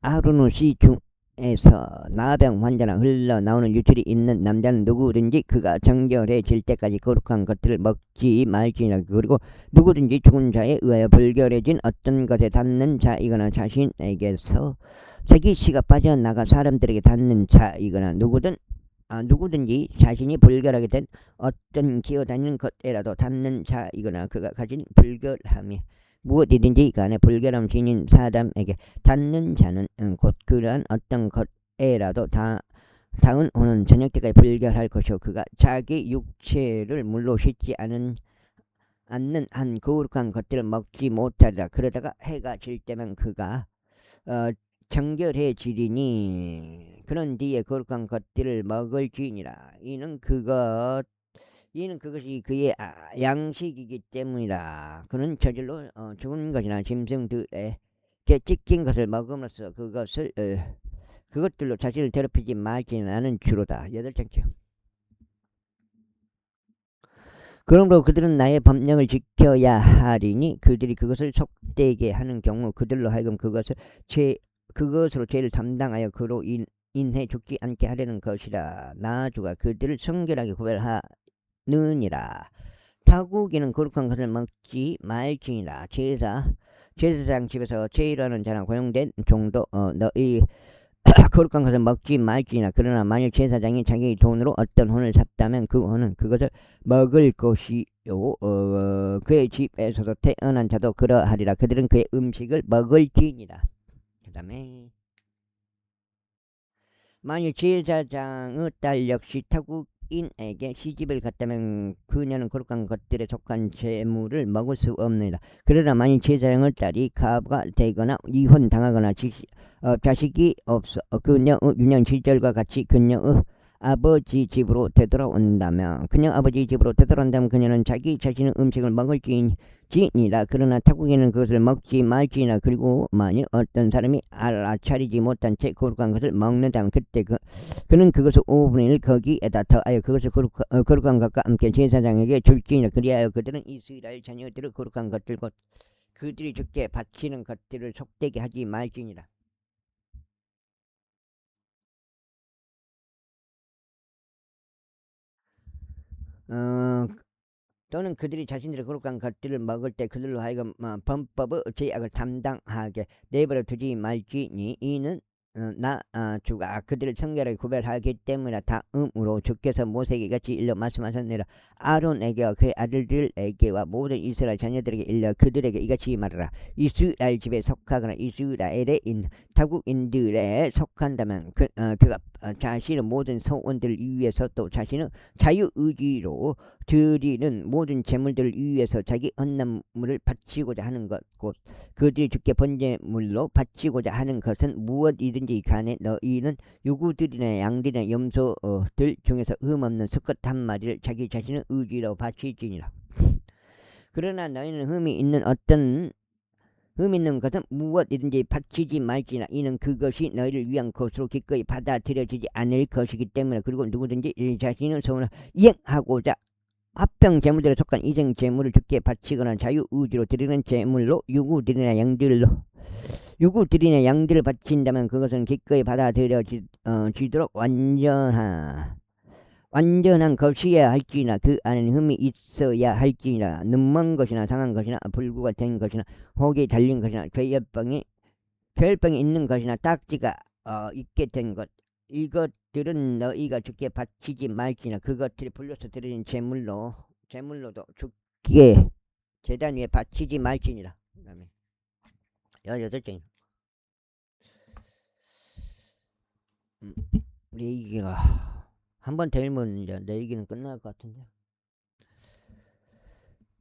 아론의 씨 중에서 나병 환자나 흘러나오는 유출이 있는 남자는 누구든지 그가 정결해질 때까지 거룩한 것들을 먹지 말지니라. 그리고 누구든지 죽은 자에 의하여 불결해진 어떤 것에 닿는 자이거나 자신에게서 자기 씨가 빠져나가 사람들에게 닿는 자이거나 누구든지 자신이 불결하게 된 어떤 기어다니는 것에라도 닿는 자이거나 그가 가진 불결함이 무엇이든지 간에 불결함 지닌 사람에게 닿는 자는 곧 그러한 어떤 것에라도 닿은 혼은 저녁 때까지 불결할 것이요 그가 자기 육체를 물로 씻지 않는 한 거룩한 것들을 먹지 못하리라. 그러다가 해가 질 때면 그가 정결해지리니 그런 뒤에 거룩한 것들을 먹을지니라. 이는 그것이 그의 양식이기 때문이라. 그는 저절로 죽은 것이나 짐승들에게 찢긴 것을 먹음으로써 그것들로 자신을 더럽히지 말지. 나는 주로다. 8장째. 그러므로 그들은 나의 법령을 지켜야 하리니 그들이 그것을 속되게 하는 경우 그들로 하여금 그것으로 죄를 담당하여 그로 인해 죽지 않게 하려는 것이라. 나 주가 그들을 성결하게 구별하느니라. 타국이는 거룩한 것을 먹지 말지니라. 제사장 집에서 제일하는 자나 고용된 종도 너희 거룩한 것을 먹지 말지니라. 그러나 만일 제사장이 자기 돈으로 어떤 혼을 샀다면 그 혼은 그것을 먹을 것이요 그의 집에서도 태어난 자도 그러하리라. 그들은 그의 음식을 먹을지니라. 그 다음에 만일 제사장의 딸 역시 타국인에게 시집을 갔다면 그녀는 거룩한 것들에 속한 재물을 먹을 수 없느니라. 그러나 만일 제사장의 딸이 가부가 되거나 이혼당하거나 자식이 없어 그녀의 유년 시절과 같이 그녀의 아버지 집으로 되돌아온다면 그녀는 자기 자신의 음식을 먹을지니라. 그러나 타국에는 그것을 먹지 말지니라. 그리고 만일 어떤 사람이 알아차리지 못한 채 거룩한 것을 먹는다면 그때 그는 그것을 5분의 1 거기에다 더하여 그것을 거룩한 것과 함께 제사장에게 줄지니라. 그리하여 그들은 이스라엘 자녀들의 거룩한 것들 곧 그들이 주께 바치는 것들을 속되게 하지 말지니라. 또는 그들이 자신들의 거룩한 것들을 먹을 때 그들로 하여금 범법의 죄악을 담당하게 내버려 두지 말지니 이는 나 주가 그들을 성결하게 구별하기 때문이라. 다음으로 주께서 모세에게 같이 일러 말씀하셨느니라. 아론에게와 그의 아들들에게와 모든 이스라엘 자녀들에게 일러 그들에게 이같이 말하라. 이스라엘 집에 속하거나 이스라엘에 있는 타국인들에 속한다면 그가 자신의 모든 소원들을 위해서 또 자신의 자유의지로 드리는 모든 재물들을 위해서 자기 헌납물을 바치고자 하는 것 곧 그들이 주께 번제물로 바치고자 하는 것은 무엇이든지 간에 너희는 유구들이나 양들이나 염소들 중에서 흠없는 수컷 한 마리를 자기 자신의 의지로 바칠지니라. 그러나 너희는 흠이 있는 어떤 흠 있는 것은 무엇이든지 바치지 말지나 이는 그것이 너희를 위한 것으로 기꺼이 받아들여지지 않을 것이기 때문에. 그리고 누구든지 이 자신의 소원을 이행하고자 합병 제물들에 속한 이생 제물을 주께 바치거나 자유의지로 드리는 제물로 유구드리나 양들로 유구드리나 양들을 바친다면 그것은 기꺼이 받아들여지도록 완전한 것이어야 할지나 그 안에는 흠이 있어야 할지나 눈먼 것이나 상한 것이나 불구가 된 것이나 혹이 달린 것이나 괴혈병이 있는 것이나 딱지가 있게 된 것, 이것들은 너희가 주께 바치지 말지나 그것들이 불려서 드리는 제물로도 주께 제단 위에 바치지 말지니라. 그 다음에 18장. 내 얘기가 한 번 더 읽으면 이제 내 얘기는 끝날 것 같은데.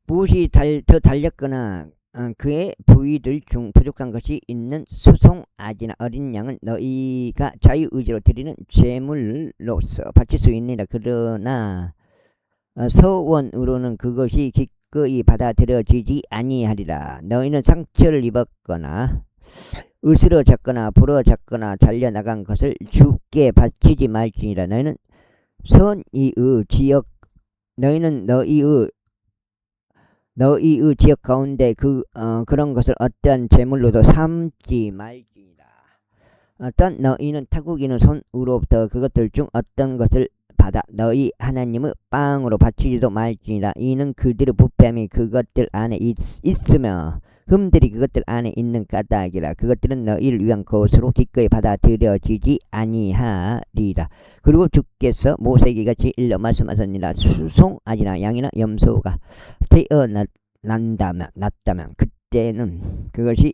무엇이 더 달렸거나 그의 부위들 중 부족한 것이 있는 수송아지나 어린 양은 너희가 자유의지로 드리는 제물로서 바칠 수 있느니라. 그러나 서원으로는 그것이 기꺼이 받아들여지지 아니하리라. 너희는 상처를 입었거나 으스러졌거나 부러졌거나 잘려나간 것을 주께 바치지 말지니라. 너희는 너희의 지역 가운데 그런 것을 어떠한 제물로도 삼지 말지니라. 어떤 너희는 타국이는 손으로부터 그것들 중 어떤 것을 받아 너희 하나님의 빵으로 바치지도 말지니라. 이는 그들의 부패함이 그것들 안에 있으며 흠들이 그것들 안에 있는 까닭이라. 그것들은 너희를 위한 것으로 기꺼이 받아들여지지 아니하리라. 그리고 주께서 모세에게 같이 일러 말씀하셨느니라. 수송아지나 양이나 염소가 태어났다면 그때는 그것이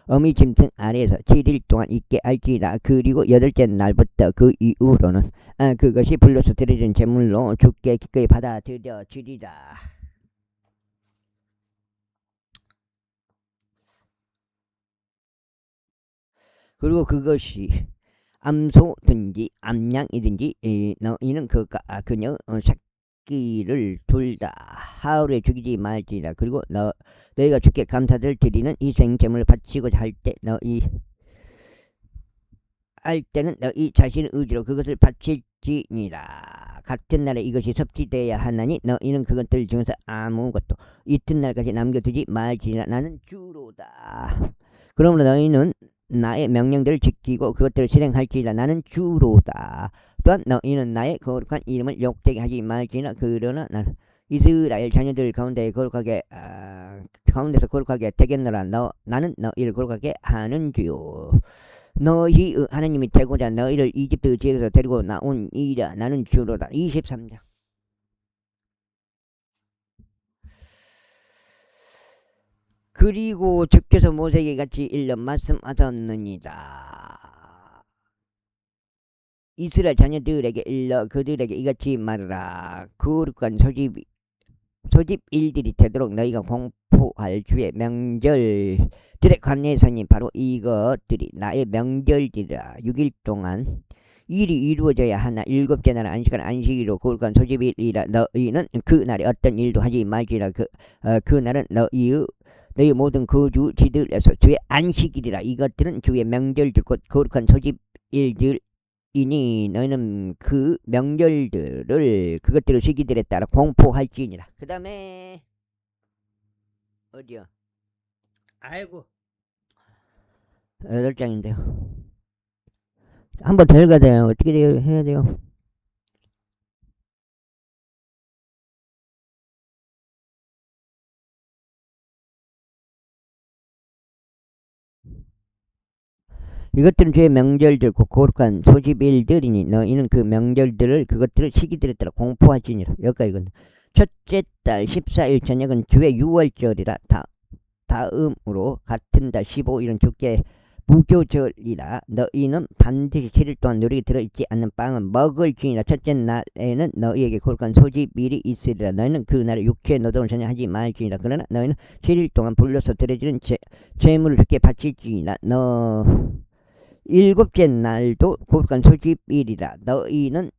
어미 짐승 아래에서 7일 동안 있게 할지라. 그리고 8째 날부터 그 이후로는 그것이 불로서 드려진 제물로 주께 기꺼이 받아들여지리라. 그리고 그것이 암소든지 암양이든지 너희는 그녀 새끼를 둘 다 하루에 죽이지 말지라. 그리고 너희가 주께 감사를 드리는 희생제물을 바치고자 할 때는 너희 자신의 의지로 그것을 바칠지니라. 같은 날에 이것이 섭지되어야 하나니 너희는 그것들 중에서 아무것도 이튿날까지 남겨두지 말지니라. 나는 주로다. 그러므로 너희는 나의 명령들을 지키고 그것들을 실행할지라. 나는 주로다. 또한 너희는 나의 거룩한 이름을 욕되게 하지 말지니라. 그러나 나는 이스라엘 자녀들 가운데서 거룩하게 되겠노라. 나는 너희를 거룩하게 하는 주요 너희 하나님이 되고자 너희를 이집트 지역에서 데리고 나온 이라. 나는 주로다. 23장. 그리고 주께서 모세에게 같이 일러 말씀하셨느니라. 이스라엘 자녀들에게 일러 그들에게 이같이 말하라. 거룩한 소집일들이 되도록 너희가 공포할 주의 명절들의 관례선이 바로 이것들이 나의 명절들이라. 6일 동안 일이 이루어져야 하나. 7째 날은 안식한 안식일로 거룩한 소집일이라. 너희는 그 날에 어떤 일도 하지 말지라. 그 날은 너희 모든 거주지들에서 주의 안식일이라. 이것들은 주의 명절들 곧 거룩한 소집일들 이니 너희는 그 명절들을 그것들의 시기들에 따라 공포할지니라. 그 다음에 어디요? 아이고 8장인데요. 한번 더 읽어야 돼요. 어떻게 해야 돼요? 이것들은 주의 명절들 곧 거룩한 소집일들이니 너희는 그 명절들을 그것들을 시기들에 따라 공포할지니라. 여기까지 이건 첫째 달 14일 저녁은 주의 유월절이라. 다음으로 같은 달 15일은 주께 무교절이라. 너희는 반드시 7일 동안 누리게 들어있지 않는 빵은 먹을지니라. 첫째 날에는 너희에게 거룩한 소집일이 있으리라. 너희는 그 날에 육체의 노동을 전혀 하지 말지니라. 그러나 너희는 7일 동안 불려서 드려지는 제물을 주께 바칠지니라. 7째 날도 거룩한 소집일이라. 너희는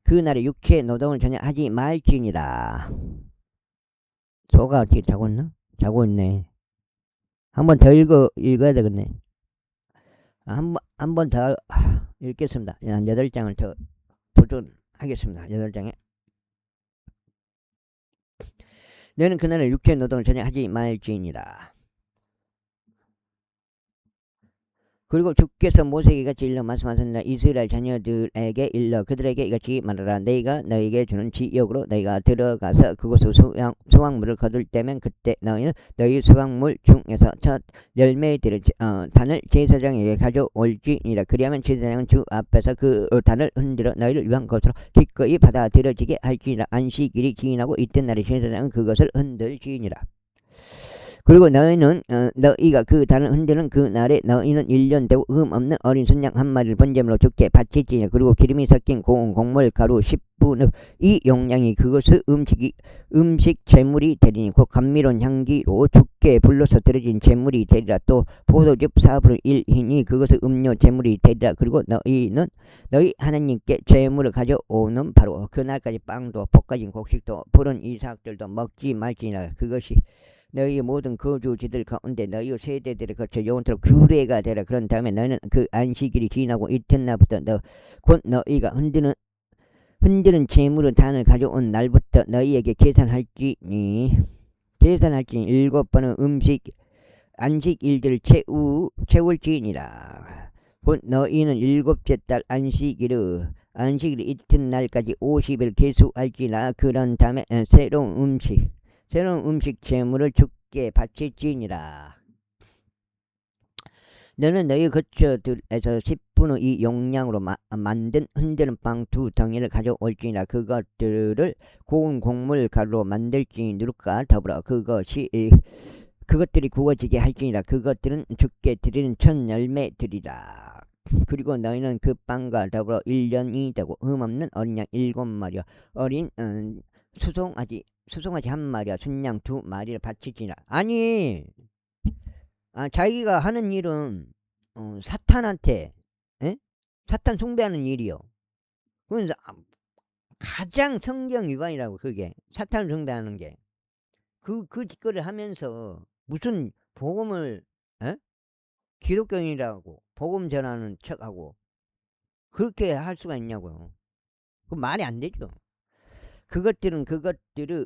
그 날에 육체의 노동을 전혀 하지 말지니라. 소가 어떻게 자고 있나? 자고 있네. 한 번 더 읽어야 되겠네. 한 번 더 읽겠습니다. 한 8장을 더 도전하겠습니다. 8장에. 너는 그날을 육체 노동을 전혀 하지 말지니라. 그리고 주께서 모세에게 같이 일러 말씀하셨느니라. 이스라엘 자녀들에게 일러 그들에게 이같이 말하라. 내가 너에게 주는 지역으로 너희가 들어가서 그곳에 수확물을 거둘 때면 그때 너희는 너희 수확물 중에서 첫 열매들을 단을 제사장에게 가져올지니라. 그리하면 제사장은 주 앞에서 그 단을 흔들어 너희를 위한 것으로 기꺼이 받아들여지게 할지니라. 안식일이 지나고 이튿날에 제사장은 그것을 흔들지니라. 그리고 너희는 너희가 그 단을 흔드는 그 날에 너희는 1년 되고 흠 없는 어린 순양 한 마리를 번제물로 주께 바칠지니. 그리고 기름이 섞인 고운 곡물 가루 10분의 이 용량이 그것의 음식 제물이 되리니 곧 감미로운 향기로 주께 불러서 드려진 제물이 되리라. 또 포도즙 4분의 1이니 그것의 음료 제물이 되리라. 그리고 너희는 너희 하나님께 제물을 가져오는 바로 그날까지 빵도 볶아진 곡식도 푸른 이삭들도 먹지 말지니라. 그것이 너희 모든 거주지들 가운데 너희 세대들을 거쳐 영원토록 규례가 되라. 그런 다음에 너는 그 안식일이 지나고 이튿날부터 곧 너희가 흔드는 재물의 단을 가져온 날부터 너희에게 계산할지니 7번의 안식일들을 채울지니라. 곧 너희는 7째 달 안식일 이튿날까지 50일 계수할지라. 그런 다음에 새로운 음식 제물을 주께 바칠지니라. 너는 너희 거처들에서 10분의 2 용량으로 만든 흔드는 빵 2덩이를 가져올지니라. 그것들을 고운 곡물 가루로 만들지니 누룩과 더불어 그것들이 구워지게 할지니라. 그것들은 주께 드리는 첫 열매들이라. 그리고 너희는 그 빵과 더불어 1년이 되고 흠없는 어린 양 7마리와 어린 수송아지 1마리와 순양 2마리를 바칠지니라. 아니 자기가 하는 일은 사탄한테 사탄 숭배하는 일이요. 그건 가장 성경 위반이라고. 그게 사탄을 숭배하는 게 그 짓거리를 하면서 무슨 복음을 기독교인이라고 복음 전하는 척하고 그렇게 할 수가 있냐고요. 그 말이 안 되죠. 그것들을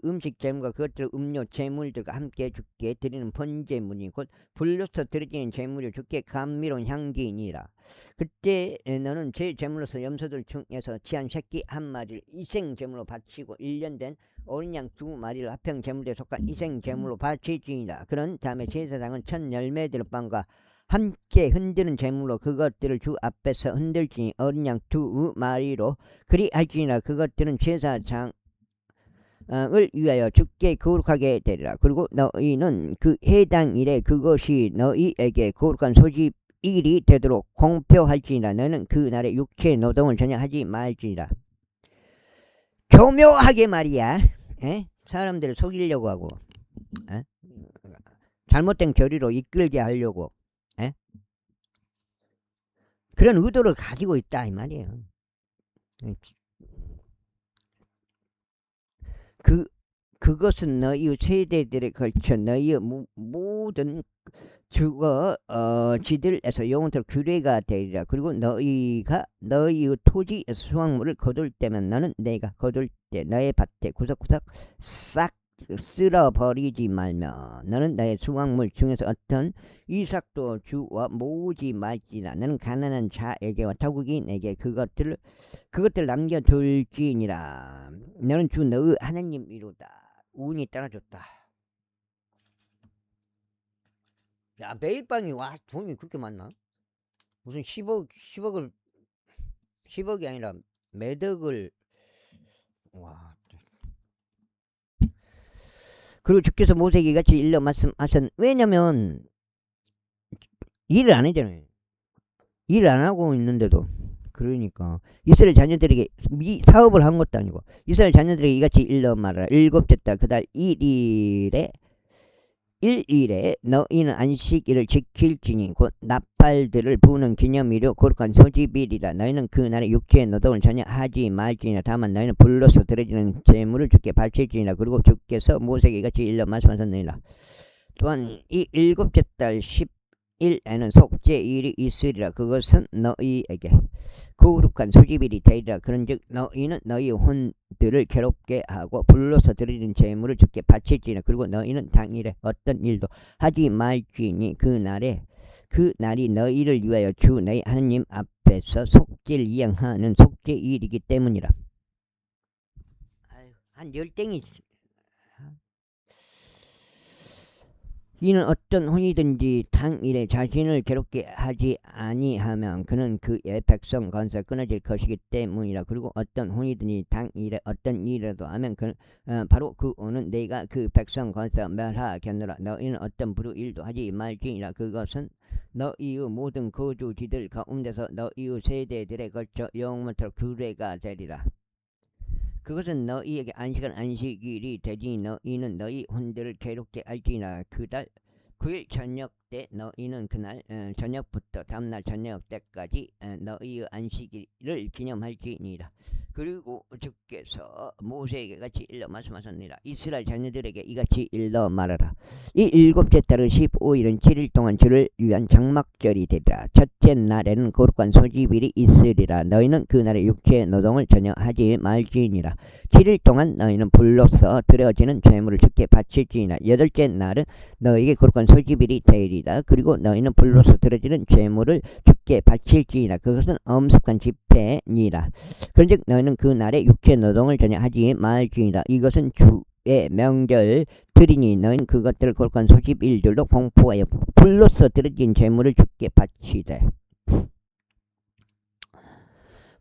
음식 제물과 그것들을 음료 제물들과 함께 주께 드리는 번제물이 곧 불로서 드려지는 제물이 주께 감미로운 향기니라. 그때 너는 제 제물로서 염소들 중에서 취한 새끼 1마리를 이생 제물로 바치고 1년 된 어린 양 2마리를 합평 제물에 속한 이생 제물로 바칠지니라. 그런 다음에 제사장은 첫 열매들 빵과 함께 흔드는 제물로 그것들을 주 앞에서 흔들지니 어린 양 2마리로 그리할지니라. 그것들은 제사장 을 위하여 주께 거룩하게 되리라. 그리고 너희는 그 해당 일에 그것이 너희에게 거룩한 소집일이 되도록 공표할지니라. 너는 그 날에 육체 노동을 전혀 하지 말지니라. 교묘하게 말이야. 사람들을 속이려고 하고 잘못된 교리로 이끌게 하려고 그런 의도를 가지고 있다 이 말이에요. 그것은 너희 세대들에 걸쳐 너희 모든 주거지들에서 영원토록 규례가 되리라. 그리고 너희가 너희의 토지에서 수확물을 거둘 때면 너는 내가 거둘 때 너의 밭에 구석구석 싹 쓸어버리지 말며 너는 나의 수확물 중에서 어떤 이삭도 주워 모으지 말지라. 너는 가난한 자에게와 타국인에게 그것들을 남겨둘지니라. 너는 주 너의 하나님이로다. 운이 따라줬다. 야, 매일빵이 와 돈이 그렇게 많나? 무슨 10억이 아니라 매덕을 와. 그리고 주께서 모세에게 같이 일러 말씀하셨. 왜냐면 일을 안 하잖아요. 일을 안 하고 있는데도. 그러니까 이스라엘 자녀들에게 사업을 한 것도 아니고 이스라엘 자녀들에게 이같이 일러 말하라. 7째 달 그달 1일에 너희는 안식일을 지킬지니 곧 나팔들을 부는 기념일이요 거룩한 소집일이라. 너희는 그 날에 육체의 노동을 전혀 하지 말지니라. 다만 너희는 불로서 드려지는 제물을 주께 바칠지니라. 그리고 주께서 모세에게 같이 일러 말씀하셨느니라. 또한 이 일곱째 달 10일에는 속죄일이 있으리라. 그것은 너희에게 거룩한 소집일이 되리라. 그런즉 너희는 너희 혼들을 괴롭게 하고 불로서 드리는 제물을 주께 바칠지니라. 그리고 너희는 당일에 어떤 일도 하지 말지니 그 날이 너희를 위하여 주 너희 하나님 앞에서 속죄를 이행하는 속죄일이기 때문이라. 한 열땡이. 이는 어떤 혼이든지 당일에 자신을 괴롭게 하지 아니하면 그는 그의 백성 건설 끊어질 것이기 때문이라. 그리고 어떤 혼이든지 당일에 어떤 일이라도 하면 그는 바로 그 혼은 내가 그 백성 건설 멸하겠노라. 너희는 어떤 불의일도 하지 말지니라. 그것은 너희의 모든 거주지들 가운데서 너희의 세대들에 걸쳐 영원토록 규례가 되리라. 그것은 너희에게 안식은 안식일이 되지. 너희는 너희 혼들을 괴롭게 할지니라. 그달 9일 저녁 때 너희는 그날 저녁부터 다음날 저녁 때까지 너희의 안식일을 기념할지니라. 그리고 주께서 모세에게 같이 일러 말씀하셨느니라. 이스라엘 자녀들에게 이같이 일러 말하라. 이 일곱째 달의 15일은 7일 동안 주를 위한 장막절이 되리라. 첫째 날에는 거룩한 소집일이 있으리라. 너희는 그날의 육체 노동을 전혀 하지 말지니라. 7일 동안 너희는 불로서 드려지는 제물을 주께 바칠지니라. 여덟째 날은 너희에게 거룩한 소집일이 되리라. 그리고 너희는 불로서 드려지는 제물을 주께 바칠지니라. 그것은 엄숙한 집회니라. 그런즉 너희는 그 날에 육체 노동을 전혀 하지 말지니라. 이것은 주의 명절들이니 너희는 그것들을 거룩한 소집일들로 공포하여 불로서 드려진 제물을 주께 바치되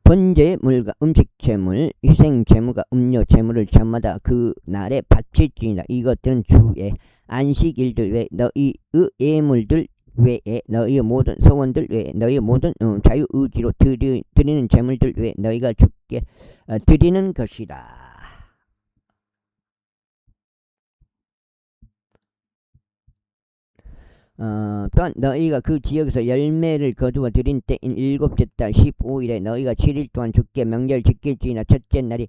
번제물과 음식제물, 희생제물과 음료제물을 저마다 그 날에 바칠지니라. 이것들은 주의 안식일들 외에 너희의 예물들 외에 너희의 모든 소원들 외에 너희의 모든 자유의지로 드리는 제물들 외에 너희가 주께 드리는 것이라. 또한 너희가 그 지역에서 열매를 거두어 드린 때인 일곱째 달 15일에 너희가 7일 동안 주께 명절 지킬지니라. 첫째 날이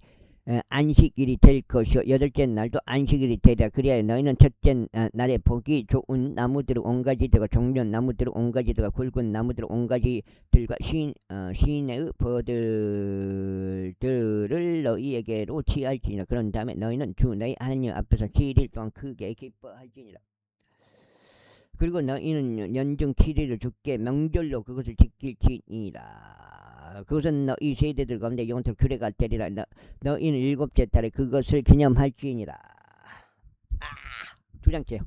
안식일이 될 것이요 여덟째 날도 안식일이 되리라. 그리하여 너희는 첫째 날에 보기 좋은 나무들 온가지들과 종전 나무들 온가지들과 굵은 나무들 온가지들과 시내의 버들들을 너희에게로 취할지니라. 그런 다음에 너희는 주 너희 하나님 앞에서 7일 동안 크게 기뻐할지니라. 그리고 너희는 연중 7일을 주께 명절로 그것을 지킬지니라. 그것은 너희 세대들 가운데 영원토록 규례가 되리라. 너희는 일곱째 달에 그것을 기념할지니라. 두 장째요.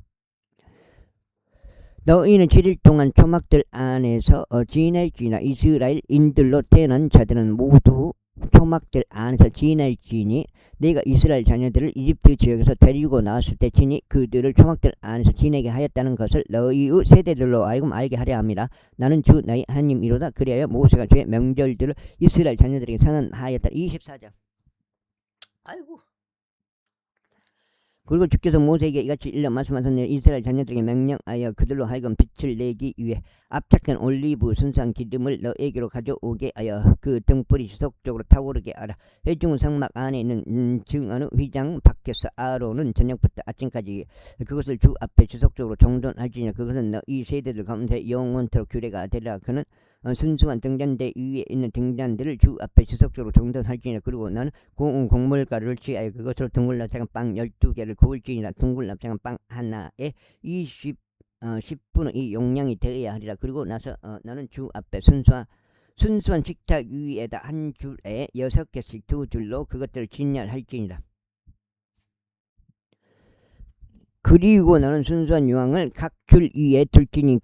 너희는 7일 동안 초막들 안에서 지낼지니라. 이스라엘인들로 태어난 자들은 모두 초막들 안에서 지낼지니 내가 이스라엘 자녀들을 이집트 지역에서 데리고 나왔을 때 친히 그들을 초막들 안에서 지내게 하였다는 것을 너희의 세대들로 하여금 알게 하려 함이라. 나는 주 너희 하나님이로다. 그리하여 모세가 주의 명절들을 이스라엘 자녀들에게 선언하였다. 24장. 아이고. 그리고 주께서 모세에게 이같이 일러 말씀하셨느니라. 이스라엘 자녀들에게 명령하여 그들로 하여금 빛을 내기 위해 압착한 올리브 순수한 기름을 너에게로 가져오게 하여 그 등불이 지속적으로 타오르게 하라. 회중 성막 안에 있는 증언의 휘장 밖에서 아론은 저녁부터 아침까지 그것을 주 앞에 지속적으로 정돈할지니라. 그것은 너희 세대들 가운데 영원토록 규례가 되리라. 그는 순수한 등잔대 위에 있는 등잔들을 주 앞에 지속적으로 정돈할지니라. 그리고 나는 곡물가루를 취하여 그것으로 둥글 납작한 빵 12개를 구울지니라. 둥글 납작한 빵 하나에 10분의 2 용량이 되어야 하리라. 그리고 나서 나는 주 앞에 순수한 식탁 위에다 한 줄에 6개씩 2줄로 그것들을 진열할지니라. 그리고 나는 순수한 유황을 각 줄 위에 둘지니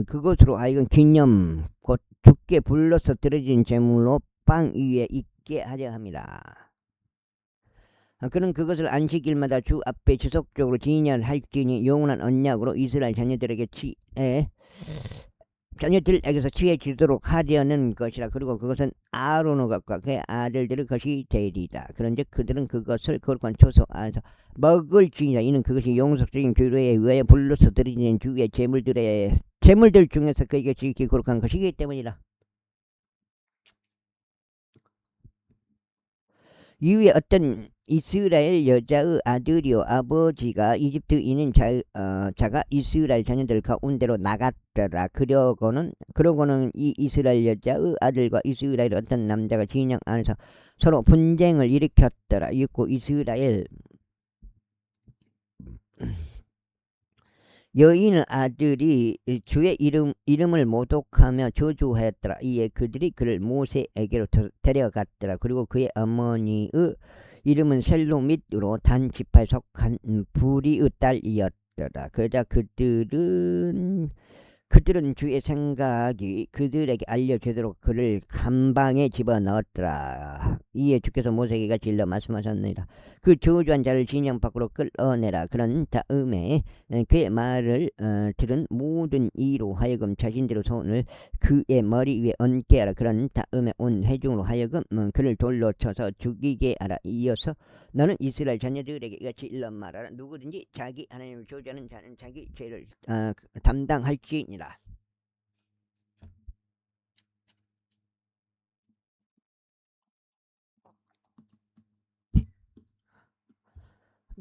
그것으로 하여금 기념 곧 주께 불로서 드려진 제물로 빵 위에 있게 하려 함이라. 그는 그것을 안식일마다 주 앞에 지속적으로 진열할지니 영원한 언약으로 이스라엘 자녀들에게서 취해지도록 하려는 것이라. 그리고 그것은 아론의 것과 그의 아들들의 것이 되리라. 그런즉 그들은 그것을 거룩한 초소 안에서 먹을지니라. 이는 그것이 영속적인 규례에 의하여 불로서 드리는 주의 제물들 중에서 그에게 지극히 거룩한 것이기 때문이라. 이후에 어떤 이스라엘 여자의 아들이요 아버지가 이집트인인 자가 이스라엘 자녀들 가운데로 나갔더라. 그러고는 이 이스라엘 여자의 아들과 이스라엘 어떤 남자가 진영 안에서 서로 분쟁을 일으켰더라. 이윽고 이스라엘 여인의 아들이 주의 이름을 모독하며 저주하였더라. 이에 그들이 그를 모세에게로 데려갔더라. 그리고 그의 어머니의 이름은 셀로밋으로 단 지파에 속한 부리의 딸이었더라. 그러자 그들은 주의 생각이 그들에게 알려지도록 그를 감방에 집어넣었더라. 이에 주께서 모세에게 질러 말씀하셨느니라. 그 저주한 자를 진영 밖으로 끌어내라. 그런 다음에 그의 말을 들은 모든 이로 하여금 자신들의 손을 그의 머리 위에 얹게 하라. 그런 다음에 온 회중으로 하여금 그를 돌로 쳐서 죽이게 하라. 이어서 너는 이스라엘 자녀들에게 이같이 일러 말하라. 누구든지 자기 하나님을 저주하는 자는 자기 죄를 담당할지니라.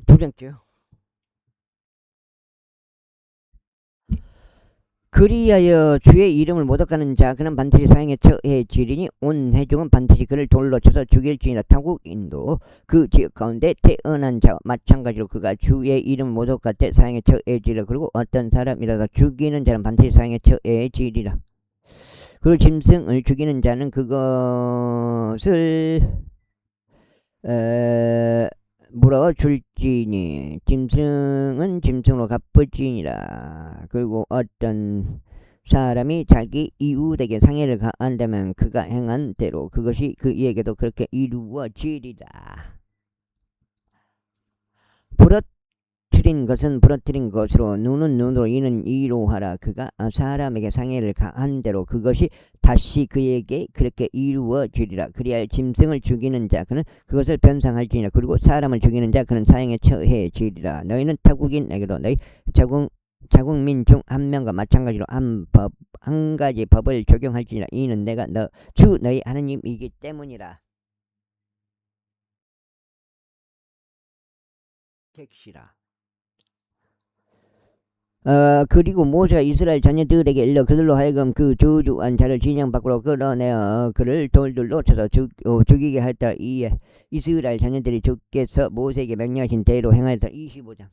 두 번째요. 그리하여 주의 이름을 모독하는 자 그는 반드시 사형에 처해지리니 온 회중은 반드시 그를 돌로 쳐서 죽일지니라. 타국인도 그 지역 가운데 태어난 자와 마찬가지로 그가 주의 이름을 모독할 때 사형에 처해지리라. 그리고 어떤 사람이라도 죽이는 자는 반드시 사형에 처해지리라. 그 짐승을 죽이는 자는 그것을 물어줄지니 짐승은 짐승으로 갚을지니라. 그리고 어떤 사람이 자기 이웃에게 상해를 가한다면 그가 행한 대로 그것이 그에게도 그렇게 이루어지리라. 부러뜨린 것은 부러뜨린 것으로 눈은 눈으로 이는 이로 하라. 그가 사람에게 상해를 가한 대로 그것이 다시 그에게 그렇게 이루어지리라. 그리하여 짐승을 죽이는 자 그는 그것을 변상할지니라. 그리고 사람을 죽이는 자 그는 사형에 처해지리라. 너희는 타국인에게도 너희 자국민 중 한 명과 마찬가지로 한 가지 법을 적용할지니라. 이는 내가 너희 하나님이기 때문이라. 택시라. 그리고 모세가 이스라엘 자녀들에게 일러 그들로 하여금 그 저주한 자를 진영 밖으로 끌어내어 그를 돌들로 쳐서 죽이게 하였다. 이에 이스라엘 자녀들이 주께서 모세에게 명령하신 대로 행하였다. 25장.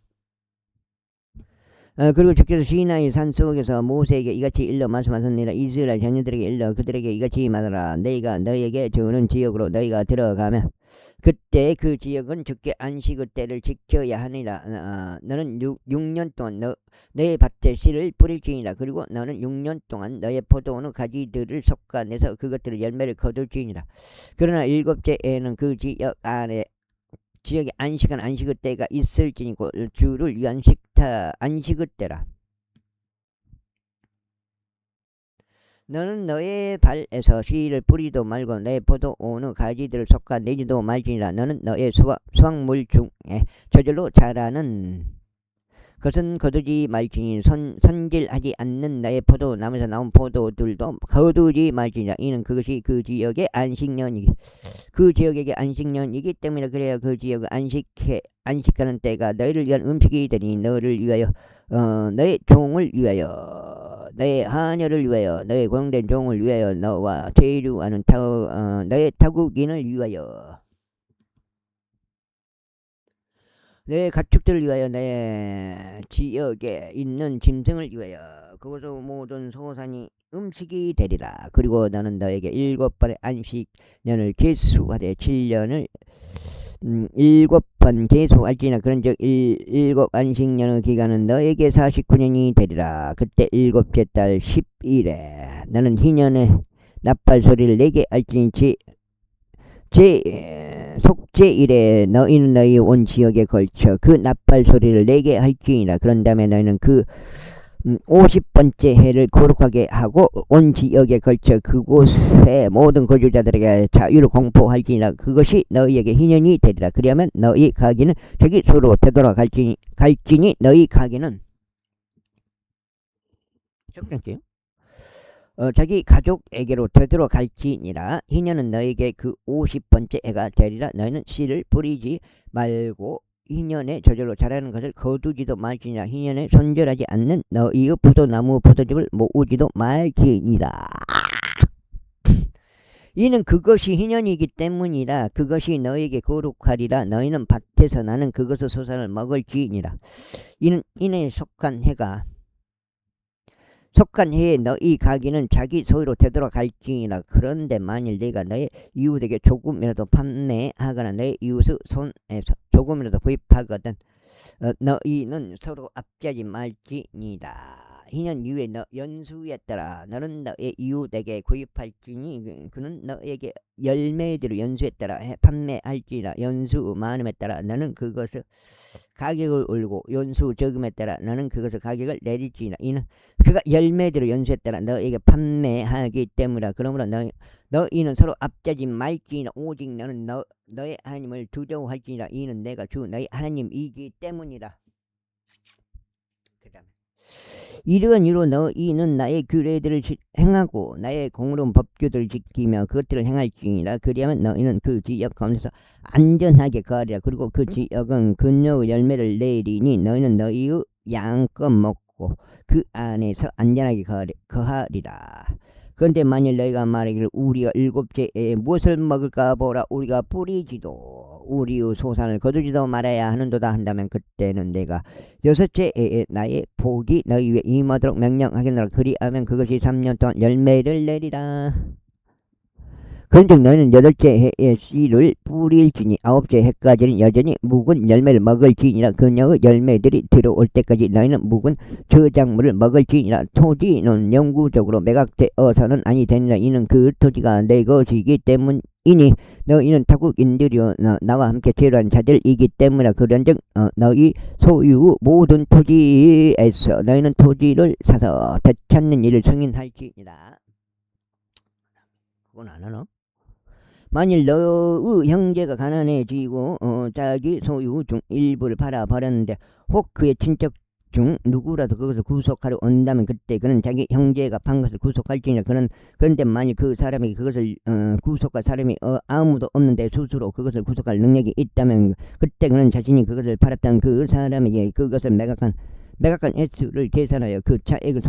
그리고 주께서 시나이 산 속에서 모세에게 이같이 일러 말씀하셨느니라. 이스라엘 자녀들에게 일러 그들에게 이같이 말하라. 내가 너희에게 주는 지역으로 너희가 들어가면 그때 그 지역은 주께 안식의 때를 지켜야 하니라. 너는 6년 동안 너의 밭에 씨를 뿌릴지니라. 그리고 너는 6년 동안 너의 포도원의 가지들을 솎아내서 그것들을 열매를 거둘지니라. 그러나 7째에는 그 지역에 안식한 안식의 때가 있을지니고 주를 위한 안식의 때라. 너는 너의 발에서 씨를 뿌리도 말고 내 포도원의 가지들을 솎아내지도 말지니라. 너는 너의 수확물 중에 저절로 자라는 것은 거두지 말지니 손질하지 않는 나의 포도나무에서 나온 포도들도 거두지 말지니라. 이는 그것이 그 지역의 그 지역에게 안식년이기 때문에 그래야 그 지역을 안식하는 때가 너희를 위한 음식이 되니 너를 위하여 너의 종을 위하여 너의 하녀를 위하여 너의 고용된 종을 위하여 너와 제류하는 너의 타국인을 위하여 내 가축들을 위하여 내 지역에 있는 짐승을 위하여 그것도 모든 소산이 음식이 되리라. 그리고 나는 너에게 7번의 안식년을 계수하되 7년을 7번 계수할지나 그런즉 7 안식년의 기간은 너에게 49년이 되리라. 그때 7째 달 10일에 너는 희년의 나팔 소리를 내게 할지니 속죄일에 너희는 너희 온 지역에 걸쳐 그 나팔 소리를 내게 할지니라. 그런 다음에 너희는 그 50번째 해를 거룩하게 하고 온 지역에 걸쳐 그곳의 모든 거주자들에게 자유를 공포할지니라. 그것이 너희에게 희년이 되리라. 그리하면 너희 가기는 자기 수로 되돌아갈지니 너희 가기는 첫 번째요. 자기 가족에게로 되돌아갈지니라. 희년은 너에게 그 50번째 해가 되리라. 너희는 씨를 뿌리지 말고 희년의 저절로 자라는 것을 거두지도 말지니라. 희년에 손절하지 않는 너희의 포도나무 포도즙을 모으지도 말지니라. 이는 그것이 희년이기 때문이라. 그것이 너에게 거룩하리라. 너희는 밭에서 나는 그것의 소산을 먹을지니라. 이는 인에 속한 해에 너희 가기는 자기 소유로 되돌아갈지니라. 그런데 만일 네가 너의 이웃에게 조금이라도 판매하거나 너의 이웃의 손에서 조금이라도 구입하거든 너희는 서로 압제하지 말지니라. 희년 이후에 너 연수에 따라 너는 너의 이웃에게 구입할지니 그는 너에게 열매대로 연수에 따라 판매할지라. 연수 많음에 따라 너는 그것을 가격을 올리고 연수 적음에 따라 너는 그것을 가격을 내릴지니라. 이는 그가 열매대로 연수에 따라 너에게 판매하기 때문이라. 그러므로 너희는 서로 압제하지 말지니라. 오직 너는 너의 하나님을 두려워할지니라. 이는 내가 주 너희 하나님이기 때문이라. 그 다음에 이러한 이유로 너희는 나의 규례들을 행하고 나의 공의로운 법규들을 지키며 그것들을 행할지니라. 그리하면 너희는 그 지역 가운데서 안전하게 거하리라. 그리고 그 지역은 근녀의 열매를 내리니 너희는 너희의 양껏 먹고 그 안에서 안전하게 거하리라. 그런데 만일 너희가 말하기를 우리가 일곱째 해에 무엇을 먹을까 보라. 우리가 뿌리지도 우리의 소산을 거두지도 말아야 하는도다 한다면 그때는 내가 여섯째 해에 나의 복이 너희 위에 임하도록 명령하겠노라. 그리하면 그것이 3년 동안 열매를 내리라. 그런즉 너희는 여덟째 해에 씨를 뿌릴지니 아홉째 해까지는 여전히 묵은 열매를 먹을지니라. 그녀의 열매들이 들어올 때까지 너희는 묵은 저작물을 먹을지니라. 토지는 영구적으로 매각되어서는 아니 되니라. 이는 그 토지가 내 것이기 때문이니 너희는 타국인들이여 나와 함께 제로한 자들이기 때문이라. 그런즉 너희 소유 모든 토지에서 너희는 토지를 사서 되찾는 일을 승인할지니라. 그건 안 하나? 만일 너의 형제가 가난해지고 자기 소유 중 일부를 팔아버렸는데 혹 그의 친척 중 누구라도 그것을 구속하러 온다면 그때 그는 자기 형제가 판 것을 구속할지니라. 그런데 만일 그 사람이 그것을 구속할 사람이 아무도 없는데 스스로 그것을 구속할 능력이 있다면 그때 그는 자신이 그것을 팔았던 그 사람에게 그것을 매각한 횟수를 계산하여 그 차액을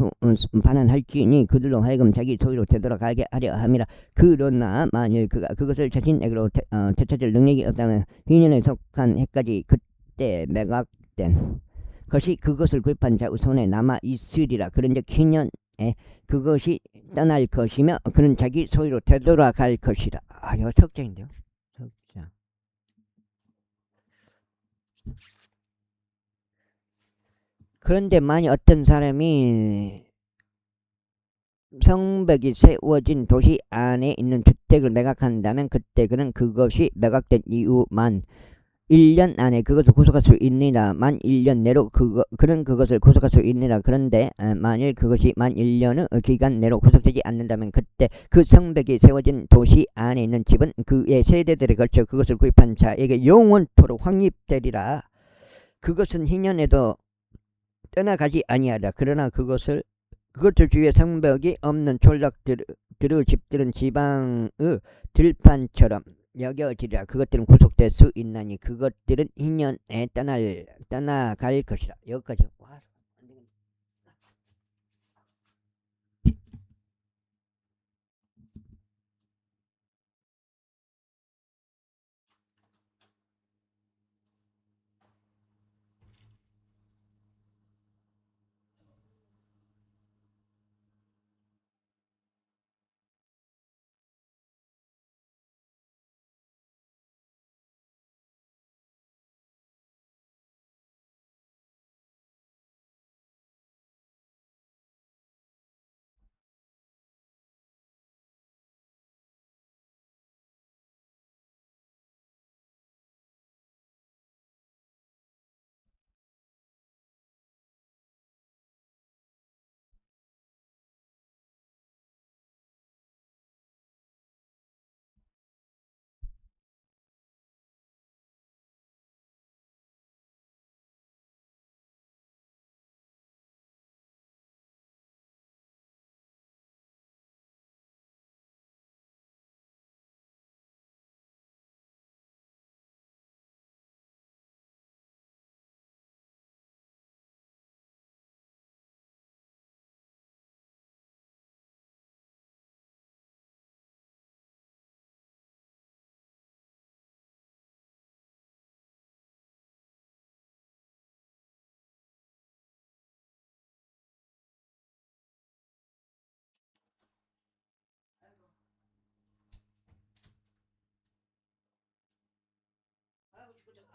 반환할지니 그들로 하여금 자기 소유로 되돌아가게 하려 함이라. 그러나 만일 그가 그것을 자신에게로 되찾을 능력이 없다면 희년에 속한 해까지 그때 매각된 것이 그것을 구입한 자의 손에 남아 있으리라. 그런즉 희년에 그것이 떠날 것이며 그는 자기 소유로 되돌아갈 것이라. 이거 석장인데요. 석장. 그런데 만약 어떤 사람이 성벽이 세워진 도시 안에 있는 주택을 매각한다면 그때 그는 그것이 매각된 이후만 1년 안에 그것을 구속할 수 있느니라. 만 1년 내로 그는 그것을 구속할 수 있느니라. 그런데 만일 그것이 만 1년의 기간 내로 구속되지 않는다면 그때 그 성벽이 세워진 도시 안에 있는 집은 그의 세대들에 걸쳐 그것을 구입한 자에게 영원토록 확립되리라. 그것은 희년에도 떠나가지 아니하라. 그러나 그것을 주위에 성벽이 없는 촌락들의 집들은 지방의 들판처럼 여겨지리라. 그것들은 구속될 수 있나니 그것들은 희년에 떠나갈 것이라. 여기까지.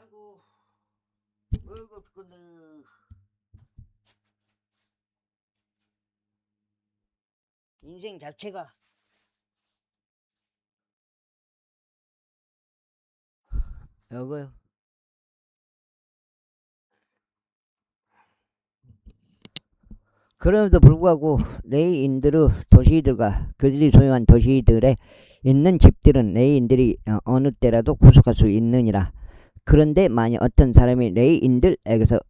아이고 아이고 근데 인생 자체가 여거요. 그럼에도 불구하고 레이인들의 도시들과 그들이 소유한 도시들에 있는 집들은 레이인들이 어느 때라도 구속할 수 있느니라. 그런데 만약 어떤 사람이 레이인들에게서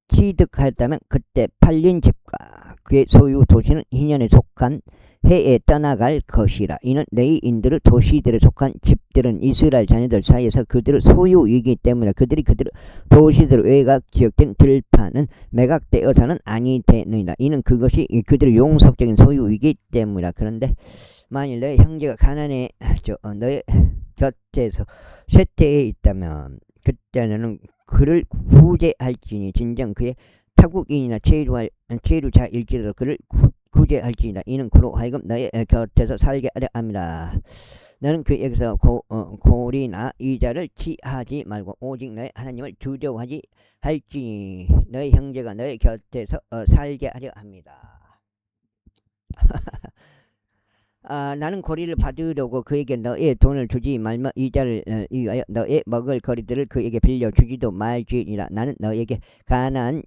취득하였다면 그때 팔린 집과 그의 소유 도시는 희년에 속한 해에 떠나갈 것이라. 이는 레이인들의 도시들에 속한 집들은 이스라엘 자녀들 사이에서 그들의 소유이기 때문에 그들이 그들의 도시들 외곽 지역된 들판은 매각되어서는 아니 되느니라. 이는 그것이 그들의 용속적인 소유이기 때문이라. 그런데 만일 너의 형제가 가난해 너의 곁에서 쇠퇴해 있다면 그때 너는 그를 구제할지니 진정 그의 타국인이나 체류자일지라도 그를 구제할지니라. 이는 그로 하여금 너의 곁에서 살게 하려 함이라. 너는 그에게서 고리나 이자를 취하지 말고 오직 너의 하나님을 두려워하지 할지니 너의 형제가 너의 곁에서 살게 하려 합니다. 나는 고리를 받으려고 그에게 너의 돈을 주지 말며 이자를 위하여 너의 먹을 거리들을 그에게 빌려주지도 말지니라. 나는 너에게 가나안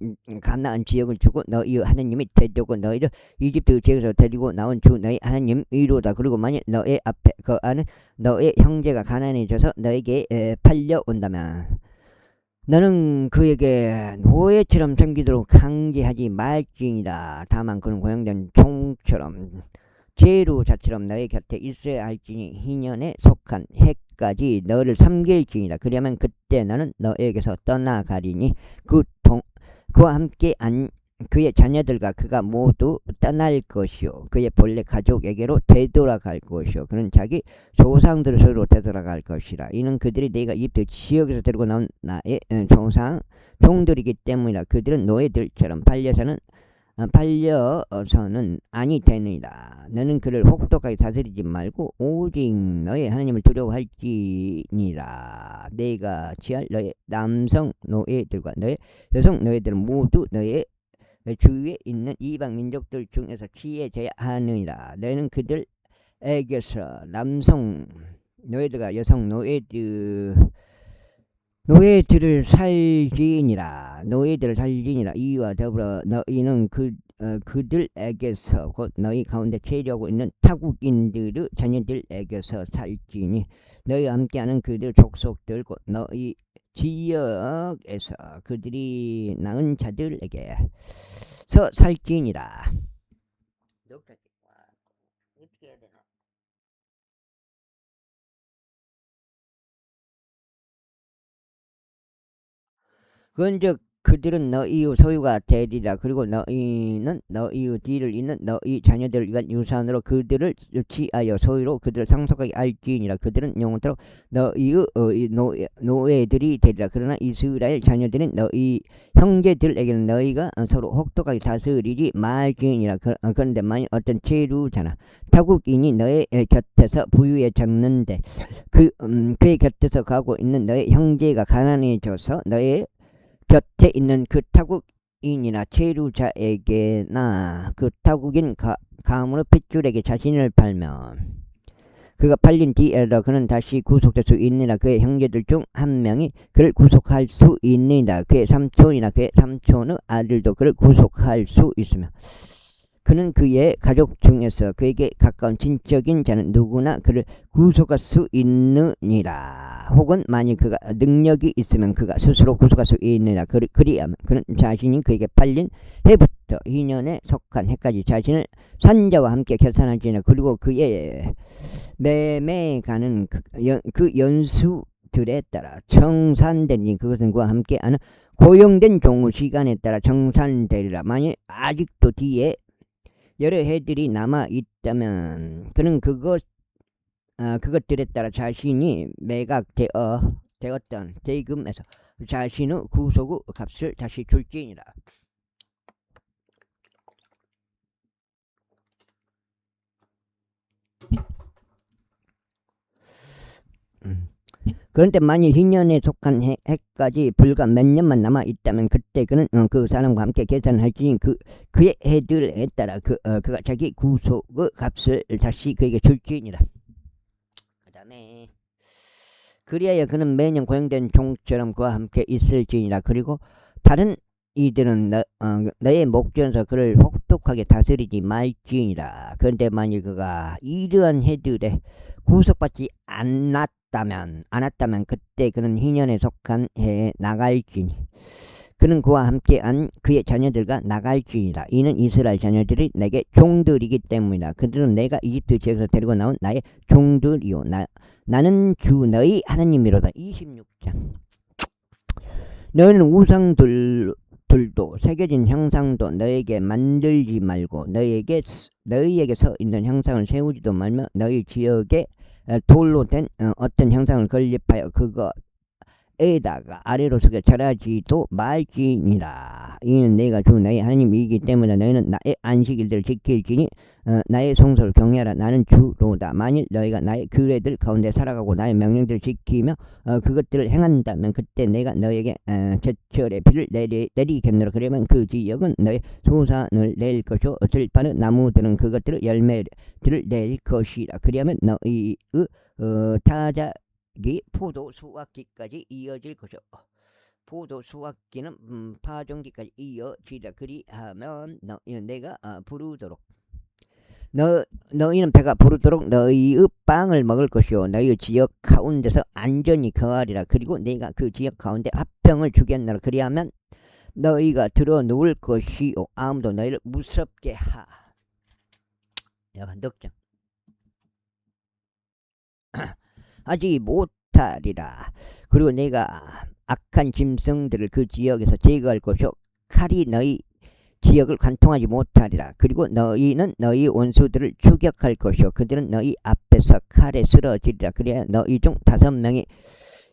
지역을 주고 너희 하나님이 되려고 너희를 이집트 지역에서 데리고 나온 주 너희 하나님 이로다. 그리고 만약 너의 앞에 거하는 너의 형제가 가난해져서 너에게 팔려온다면 너는 그에게 노예처럼 섬기도록 강제하지 말지니라. 다만 그는 고용된 총처럼 제루자처럼 너의 곁에 있어야 할지니 희년에 속한 해까지 너를 섬길지니라. 그러면 그때 너는 너에게서 떠나가리니 그와 함께 그의 자녀들과 그가 모두 떠날 것이요 그의 본래 가족에게로 되돌아갈 것이요 그는 자기 조상들의 소유로 되돌아갈 것이라. 이는 그들이 네가 이집트 지역에서 데리고 나온 나의 종들이기 때문이라. 그들은 노예들처럼 팔려서는 아니 되느니라. 너는 그를 혹독하게 다스리지 말고 오직 너의 하나님을 두려워할지니라. 내가 취할 너의 남성 노예들과 너의 여성 노예들은 모두 너의 주위에 있는 이방 민족들 중에서 취해져야 하느니라. 너는 그들에게서 남성 노예들과 여성 노예들을 살리니라. 이와 더불어 너희는 그들에게서 곧 너희 가운데 체류하고 있는 타국인들의 자녀들에게서 살지니 너희와 함께하는 그들 족속들 곧 너희 지역에서 그들이 낳은 자들에게서 살지니라. 어떻게 해야 되나? 그런즉 그들은 너희의 소유가 되리라. 그리고 너희는 너희의 뒤를 잇는 너희 자녀들을 위한 유산으로 그들을 취하여 소유로 그들을 상속하게 할지니라. 그들은 영원토록 너희의 노예들이 되리라. 그러나 이스라엘 자녀들은 너희 형제들에게는 너희가 서로 혹독하게 다스리지 말지니라. 그런데 만일 어떤 체류자나 타국인이 너의 곁에서 부유해졌는데 그의 곁에서 가고 있는 너의 형제가 가난해져서 너의 곁에 있는 그 타국인이나 체류자에게나 그 타국인 가문의 핏줄에게 자신을 팔면 그가 팔린 뒤에라도 그는 다시 구속될 수 있느니라. 그의 형제들 중 한 명이 그를 구속할 수 있느니라. 그의 삼촌이나 그의 삼촌의 아들도 그를 구속할 수 있으며 그는 그의 가족 중에서 그에게 가까운 친척인 자는 누구나 그를 구속할 수 있느니라. 혹은 만일 그가 능력이 있으면 그가 스스로 구속할 수 있느니라. 그리하면 그는 자신이 그에게 팔린 해부터 2년에 속한 해까지 자신을 산자와 함께 결산할지니라. 그리고 그의 매매가는 그 연수들에 따라 정산되니 그것은 그와 함께하는 고용된 종의 시간에 따라 정산되리라. 만일 아직도 뒤에 여러 해들이 남아 있다면 그는 그것들에 따라 자신이 매각되었던 대금에서 자신의 구속의 값을 다시 줄지니라. 그런데 만일 희년에 속한 해까지 불과 몇 년만 남아 있다면 그때 그는 그 사람과 함께 계산을 할지니 그의 해들에 따라 그가 자기 구속의 값을 다시 그에게 줄지니라. 그 다음에 그리하여 그는 매년 고용된 종처럼 그와 함께 있을지니라. 그리고 다른 이들은 너의 목전에서 그를 혹독하게 다스리지 말지니라. 그런데 만일 그가 이러한 해들에 구속받지 않았다면 그때 그는 희년에 속한 해에 나갈지니 그는 그와 함께한 그의 자녀들과 나갈지니라. 이는 이스라엘 자녀들이 내게 종들이기 때문이라. 그들은 내가 이집트 지역에서 데리고 나온 나의 종들이요 나는 주 너희 하나님이로다. 26장. 너희는 우상들도 새겨진 형상도 너에게 만들지 말고 너희에게 서 있는 형상을 세우지도 말며 너희 지역에 돌로 된 어떤 형상을 건립하여 그거에다가 아래로 서게 절하지도 말지니라. 이는 내가 주 너희 하나님이기 때문에 너희는 나의 안식일들을 지킬지니 나의 성소를 경외하라. 나는 주로다. 만일 너희가 나의 규례들 가운데 살아가고 나의 명령들을 지키며 그것들을 행한다면 그때 내가 너에게 제철에 비를 내리겠노라. 그러면 그 지역은 너의 소산을 낼 것이요 들판의 나무들은 그것들의 열매들을 낼 것이라. 그리하면 너희의 타작이 포도 수확기까지 이어질 것이요 포도 수확기는 파종기까지 이어지라. 그리하면 너희는 내가 부르도록 너희는 배가 부르도록 너희의 빵을 먹을 것이요 너희의 지역 가운데서 안전히 거하리라. 그리고 내가 그 지역 가운데 화평을 주겠노라. 그리하면 너희가 들어 누울 것이요 아무도 너희를 무섭게 하지 못하리라. 그리고 내가 악한 짐승들을 그 지역에서 제거할 것이요 칼이 너희 지역을 관통하지 못하리라. 그리고 너희는 너희 원수들을 추격할 것이요 그들은 너희 앞에서 칼에 쓰러지리라. 그래야 너희 중 5명이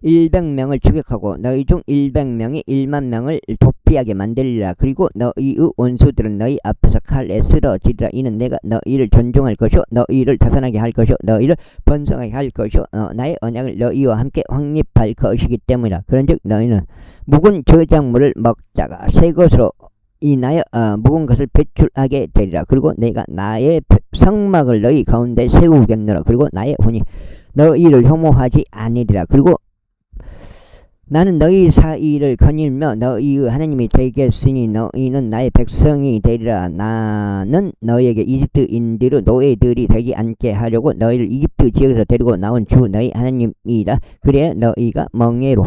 100명을 추격하고 너희 중 100명이 1만 명을 도피하게 만들리라. 그리고 너희의 원수들은 너희 앞에서 칼에 쓰러지리라. 이는 내가 너희를 존중할 것이요 너희를 다산하게 할 것이요 너희를 번성하게 할 것이요 나의 언약을 너희와 함께 확립할 것이기 때문이라. 그런즉 너희는 묵은 저작물을 먹다가 새 것으로 인하여 묵은 것을 배출하게 되리라. 그리고 내가 나의 성막을 너희 가운데 세우겠노라. 그리고 나의 혼이 너희를 혐오하지 아니리라. 그리고 나는 너희 사이를 거닐며 너희의 하나님이 되겠으니 너희는 나의 백성이 되리라. 나는 너희에게 이집트인들의 노예들이 되지 않게 하려고 너희를 이집트 지역에서 데리고 나온 주 너희 하나님이라. 그래야 너희가 멍에로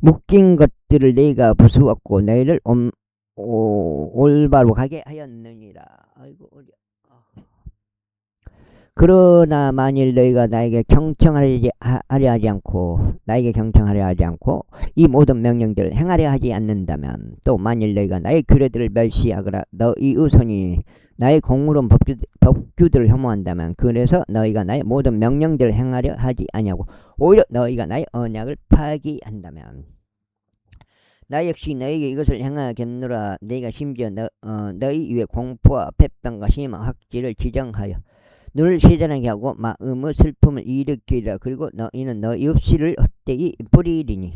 묶인 것들을 내가 부수었고 너희를 올바로 가게 하였느니라. 아이고 어려. 그러나 만일 너희가 나에게 경청하려 하지 않고 이 모든 명령들을 행하려 하지 않는다면 또 만일 너희가 나의 규례들을 멸시하거나 너희의 손이 나의 공의로운 법규들을 혐오한다면 그래서 너희가 나의 모든 명령들을 행하려 하지 아니하고 오히려 너희가 나의 언약을 파기한다면 나 역시 너희에게 이것을 행하겠노라. 내가 심지어 너희 위에 공포와 패병과 심한 학질을 지정하여 눈을 세잔하게 하고 마음의 슬픔을 일으키리라. 그리고 너희는 너희 읍시를 헛되이 뿌리리니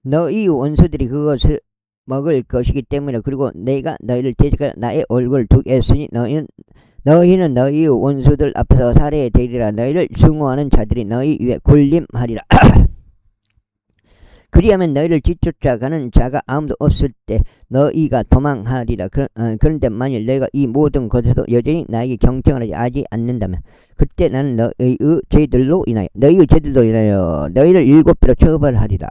너희 원수들이 그것을 먹을 것이기 때문이라. 그리고 내가 너희를 대적하여 나의 얼굴을 두겠으니 너희는 너희 원수들 앞에서 살해되리라. 너희를 증오하는 자들이 너희 위에 군림하리라. 그리하면 너희를 뒤쫓아가는 자가 아무도 없을 때 너희가 도망하리라. 그런데 만일 너희가 이 모든 것에서 여전히 나에게 경청을 하지 않는다면 그때 나는 너희의 죄들로 인하여 너희를 7배로 처벌하리라.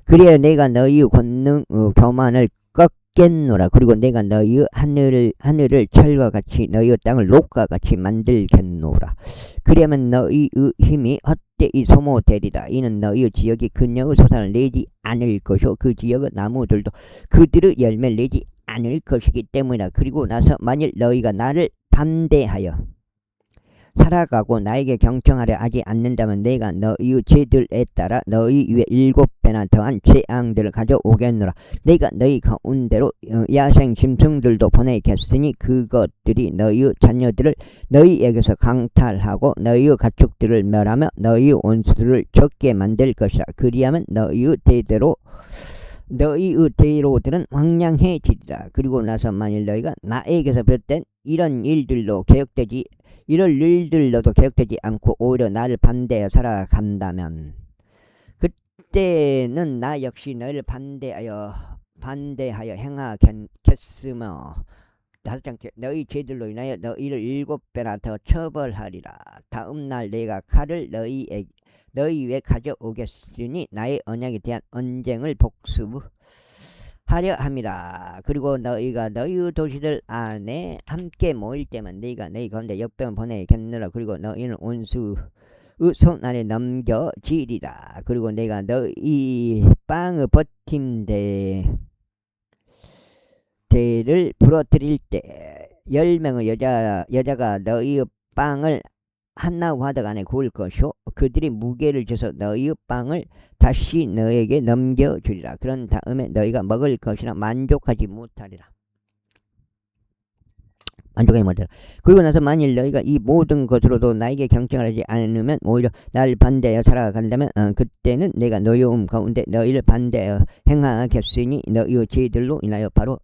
그래야 내가 너희의 권능 교만을 꺾겠노라. 그리고 내가 너희의 하늘을 철과 같이 너희의 땅을 녹과 같이 만들겠노라. 그러면 너희의 힘이 헛되이 소모되리라. 이는 너희의 지역이 그녀의 소산을 내지 않을 것이요 그 지역의 나무들도 그들의 열매를 내지 않을 것이기 때문이라. 그리고 나서 만일 너희가 나를 반대하여 살아가고 나에게 경청하려 하지 않는다면 내가 너희 죄들에 따라 너희 위에 7배나 더한 재앙들을 가져오겠노라. 내가 너희 가운데로 야생 짐승들도 보내겠으니 그것들이 너희 자녀들을 너희에게서 강탈하고 너희 가축들을 멸하며 너희 원수들을 적게 만들 것이라. 그리하면 너희 대로들은 황량해지리라. 그리고 나서 만일 너희가 나에게서 비롯된 이런 일들로도 개혁되지 않고 오히려 나를 반대하여 살아간다면 그때는 나 역시 너희를 반대하여 행하겠으며 너희 죄들로 인하여 너희를 7배나 더 처벌하리라. 다음 날 내가 칼을 너희 위에 가져오겠으니 나의 언약에 대한 언쟁을 복수하려 함이라. 그리고 너희가 너희 도시들 안에 함께 모일 때만 너희가 너희 가운데 역병을 보내겠느라. 그리고 너희는 원수의 손 안에 넘겨지리라. 그리고 내가 너희 빵의 버팀대를 부러뜨릴 때 10명의 여자가 너희 빵을 한나무 화덕 안에 구울 것이요 그들이 무게를 줘서 너희 빵을 다시 너에게 넘겨주리라. 그런 다음에 너희가 먹을 것이나 만족하지 못하리라. 그리고 나서 만일 너희가 이 모든 것으로도 나에게 경청하지 않으면 오히려 나를 반대하여 살아간다면 그때는 내가 노여움 가운데 너희를 반대하여 행하겠으니 너희의 죄들로 인하여 바로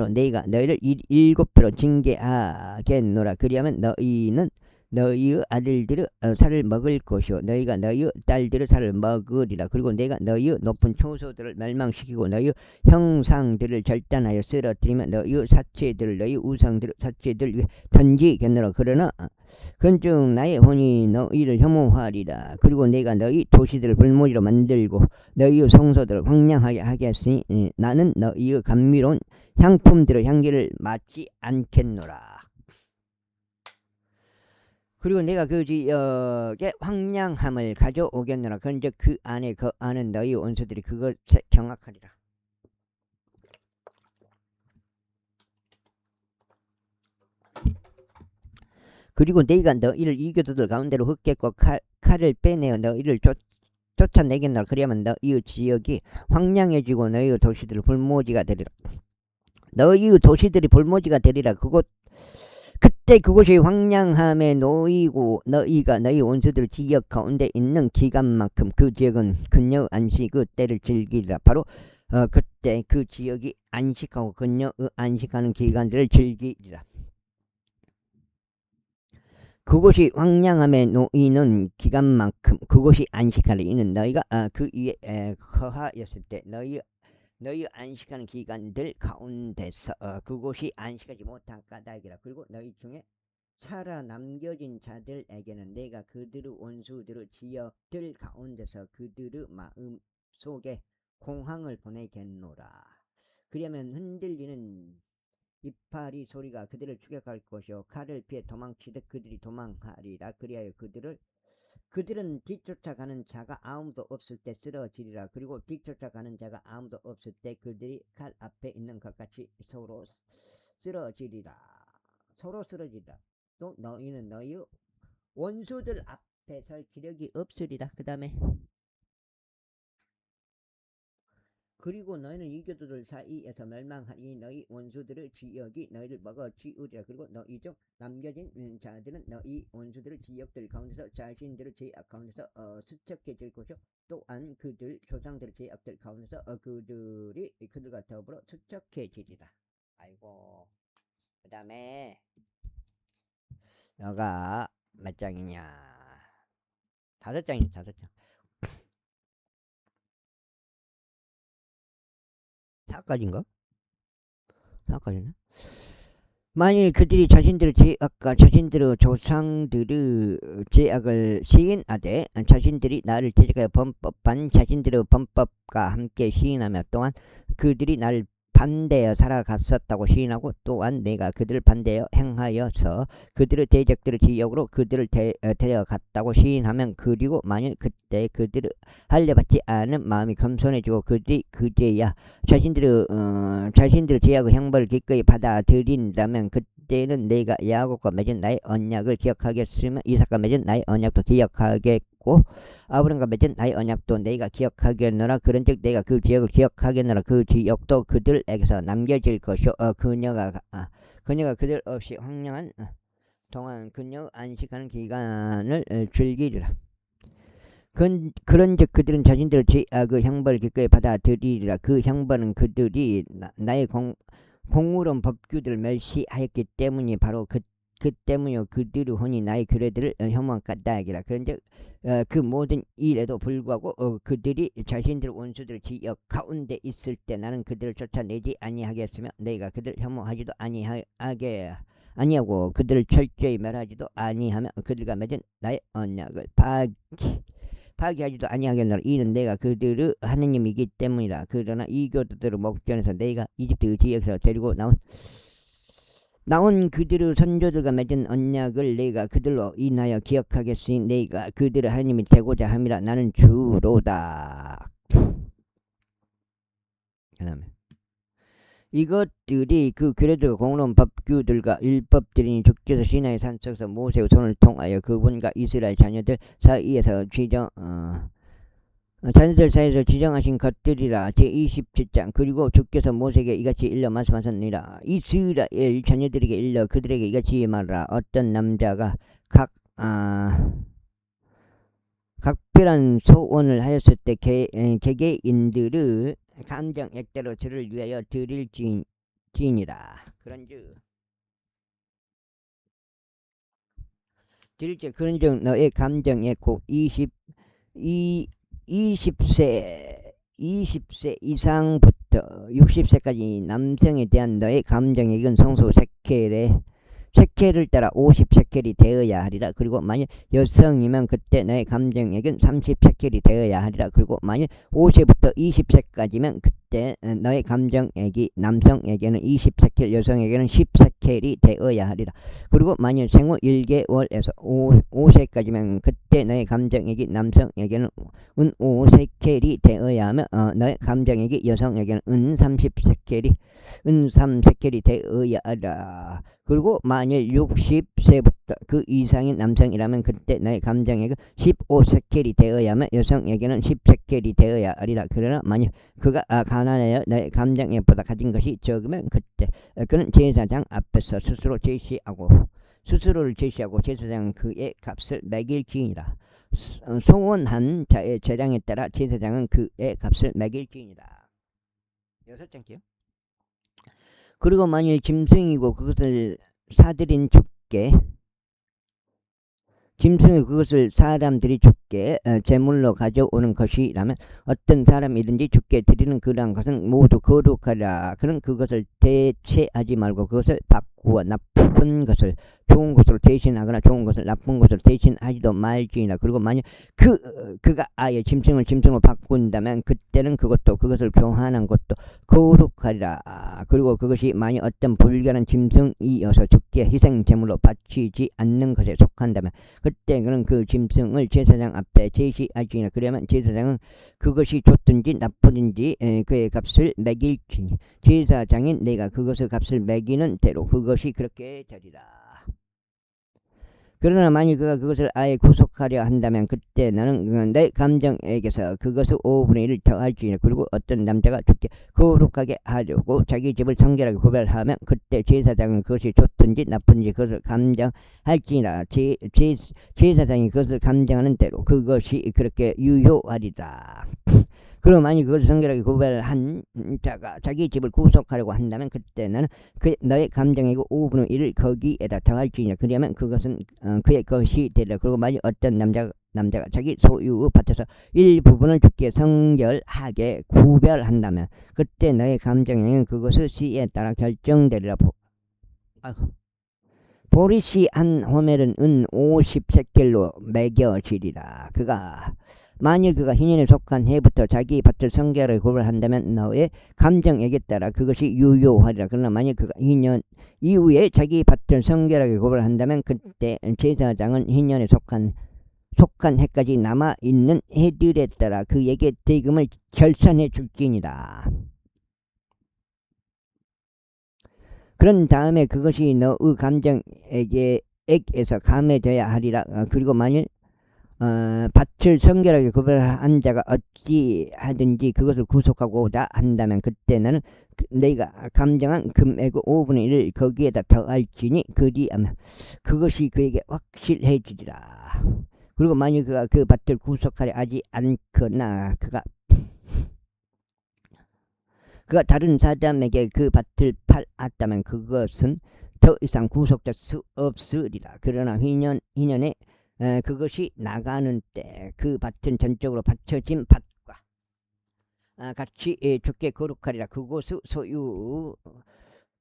내가 너희를 7배로 징계하겠노라. 그리하면 너희는 너희의 아들들의 살을 먹을 것이요 너희가 너희의 딸들의 살을 먹으리라. 그리고 내가 너희의 높은 초소들을 멸망시키고 너희의 형상들을 절단하여 쓰러뜨리며 너희의 사체들을 너희 우상들의 사체들 위에 던지겠노라. 그러나 그런즉 나의 혼이 너희를 혐오하리라. 그리고 내가 너희 도시들을 불모지로 만들고 너희의 성소들을 황량하게 하겠으니 나는 너희의 감미로운 향품들의 향기를 맡지 않겠노라. 그리고 내가 그 지역에 황량함을 가져오겠노라. 그런즉 그 안에 거하는 너희 원수들이 그것에 경악하리라. 그리고 너희가 너희를 이교도들 가운데로 흩겠고 칼을 빼내어 너희를 쫓아내겠노라. 그리하면 너희의 지역이 황량해지고 너희의 도시들이 불모지가 되리라. 너희의 도시들이 불모지가 되리라. 그때 그곳이 황량함에 놓이고 너희가 너희 원수들 지역 가운데 있는 기간만큼 그 지역은 그녀의 안식의 때를 즐기리라. 바로 그때 그 지역이 안식하고 그녀의 안식하는 기간들을 즐기리라. 그곳이 황량함에 놓이는 기간만큼 그곳이 안식하리. 이는 너희가 그 위에 거하였을 때 너희 안식하는 기간들 가운데서 그곳이 안식하지 못한 까닭이라. 그리고 너희 중에 살아남겨진 자들에게는 내가 그들의 원수들의 지역들 가운데서 그들의 마음 속에 공황을 보내겠노라. 그러면 흔들리는 이파리 소리가 그들을 추격할 것이요 칼을 피해 도망치듯 그들이 도망하리라. 그리하여 그들은 뒤쫓아가는 자가 아무도 없을 때 쓰러지리라. 그리고 뒤쫓아가는 자가 아무도 없을 때 그들이 칼 앞에 있는 것 같이 서로 쓰러지리라. 또 너희는 너희 원수들 앞에 설 기력이 없으리라. 그 다음에 그리고 너희는 이교도들 사이에서 멸망하니 너희 원수들의 지역이 너희를 먹어치우리라. 그리고 너희 중 남겨진 자들은 너희 원수들의 지역들 가운데서 자신들의 죄악 가운데서 수척해질 것이요 또한 그들 조상들의 죄악들 가운데서 그들이 그들과 더불어 수척해지리라. 아이고. 그 다음에 너가 몇 장이냐? 5장이지. 5장. 4까지인가? 4까지네. 만일 그들이 자신들의 죄악과 자신들의 조상들의 죄악을 시인하되 자신들이 나를 대적하여 범법한 자신들의 범법과 함께 시인하며 또한 그들이 나를 반대하여 살아갔었다고 시인하고 또한 내가 그들을 반대하여 행하여서 그들의 대적들의 지역으로 그들을 데려갔다고 시인하면 그리고 만일 그때 그들을 할례받지 않은 마음이 겸손해지고 그들이 그제야 자신들의 죄악의 형벌을 기꺼이 받아들인다면 그때는 내가 야곱과 맺은 나의 언약을 기억하겠으며 이삭과 맺은 나의 언약도 기억하겠고 아브람과 맺은 나의 언약도 내가 기억하겠노라. 그런즉 내가 그 지역을 기억하겠노라. 그 지역도 그들에게서 남겨질 것이요 그녀가 그들 없이 황량한 동안 그녀 안식하는 기간을 즐기리라. 그런즉 그들은 자신들의 죄악의 형벌을 기꺼이 받아들이리라. 그 형벌은 그들이 나의 공의로운 법규들을 멸시하였기 때문이 바로 그 때문이요 그들의 혼이 나의 규례들을 혐오하였다. 그런즉 그 모든 일에도 불구하고 그들이 자신들의 원수들의 지역 가운데 있을 때 나는 그들을 쫓아내지 아니하겠으며 내가 그들을 혐오하지도 아니하고 그들을 철저히 멸하지도 아니하며 그들과 맺은 나의 언약을 파기하지도 아니하겠노라. 이는 내가 그들의 하느님이기 때문이라. 그러나 이 교도들의 목전에서 내가 이집트 지역에서 데리고 나온 그들의 선조들과 맺은 언약을 내가 그들로 인하여 기억하겠으니 내가 그들의 하느님이 되고자 함이라. 나는 주로다. 그 다음에 이것들이 그 규례들과 공로운 법규들과 율법들이니 주께서 시나이 산속에서 모세의 손을 통하여 그분과 이스라엘 자녀들 사이에서 지정하신 것들이라. 제27장. 그리고 주께서 모세에게 이같이 일러 말씀하셨느니라. 이스라엘 자녀들에게 일러 그들에게 이같이 말하라. 어떤 남자가 각별한 소원을 하였을 때 개개인들의 감정액대로 저를 위하여 드릴지니라. 그런즉 너의 감정에 곧 20세 이상부터 60세까지 남성에 대한 너의 감정액은 성소 세켈을 따라 50세켈이 되어야 하리라. 그리고 만일 여성이면 그때 너의 감정액은 30세켈이 되어야 하리라. 그리고 만일 5세부터 20세까지면 그때 너의 감정액이 남성에게는 20세켈 여성에게는 10세켈이 되어야 하리라. 그리고 만일 생후 1개월에서 5세까지면 그때 너의 감정액이 남성에게는 은 5세켈이 되어야 하며 너의 감정액이 여성에게는 은 3세켈이 되어야 하라. 그리고 만일 60세부터 그 이상인 남성이라면 그때 너의 감정액은 15세켈이 되어야 하며 여성에게는 10세켈이 되어야 하리라. 그러나 만일 그가 가난하여 너의 감정액보다 가진 것이 적으면 그때 그는 제사장 앞에서 스스로를 제시하고 제사장은 그의 값을 매길지니라. 소원한 자의 재량에 따라 제사장은 그의 값을 매길지니라. 6장째요. 그리고 만일 짐승이고 그것을 사들인 주께 짐승이 그것을 사람들이 주께 제물로 가져오는 것이라면 어떤 사람이든지 주께 드리는 그러한 것은 모두 거룩하라. 그는 그것을 대체하지 말고 그것을 바꾸어 나쁜 것을 좋은 것으로 대신하거나 좋은 것을 나쁜 것으로 대신하지도 말지니라. 그리고 만약 그가 아예 짐승을 짐승으로 바꾼다면 그때는 그것을 교환한 것도 거룩하리라. 그리고 그것이 만약 어떤 불결한 짐승이어서 주께 희생 제물로 바치지 않는 것에 속한다면 그때 그는 그 짐승을 제사장 앞에 제시하지니라. 그러면 제사장은 그것이 좋든지 나쁘든지 그의 값을 매길지니 제사장인 내가 그것의 값을 매기는 대로 그것이 그렇게 되리라. 그러나 만일 그가 그것을 아예 구속하려 한다면 그때 나는 내 감정에게서 그것을 5분의 1을 더할지니라. 그리고 어떤 남자가 주께 거룩하게 하려고 자기 집을 성결하게 구별하면 그때 제사장은 그것이 좋든지 나쁜지 그것을 감정할지니라. 제사장이 그것을 감정하는 대로 그것이 그렇게 유효하리라. 그럼 만일 그것을 성결하게 구별한 자가 자기 집을 구속하려고 한다면 그때 나는 너의 감정이고 5분의 1을 거기에다 더할지니라. 그러면 그것은 그의 것이 되리라. 그리고 만일 어떤 남자가 자기 소유의 밭에서 일부분을 주께 성결하게 구별한다면 그때 너의 감정에는 그것의 시에 따라 결정되리라. 보리씨 한 호멜은 은 50세켈로 매겨지리라. 만일 그가 희년에 속한 해부터 자기 밭을 성결하게 구별한다면 너의 감정액에 따라 그것이 유효하리라. 그러나 만일 그가 희년 이후에 자기 밭을 성결하게 구별한다면 그때 제사장은 희년에 속한 해까지 남아있는 해들에 따라 그에게 대금을 결산해 줄지니라. 그런 다음에 그것이 너의 감정에게 액에서 감해져야 하리라. 그리고 만일 밭을 성결하게 구별한 자가 어찌 하든지 그것을 구속하고자 한다면 그때 나는 너희가 감정한 금액의 5분의 1을 거기에다 더할지니 그리하면 그것이 그에게 확실해지리라. 그리고 만일 그가 그 밭을 구속하려 하지 않거나 그가 다른 사람에게 그 밭을 팔았다면 그것은 더 이상 구속될 수 없으리라. 그러나 희년에 그것이 나가는 때 그 밭은 전적으로 바쳐진 밭과 같이 주께 거룩하리라. 그곳의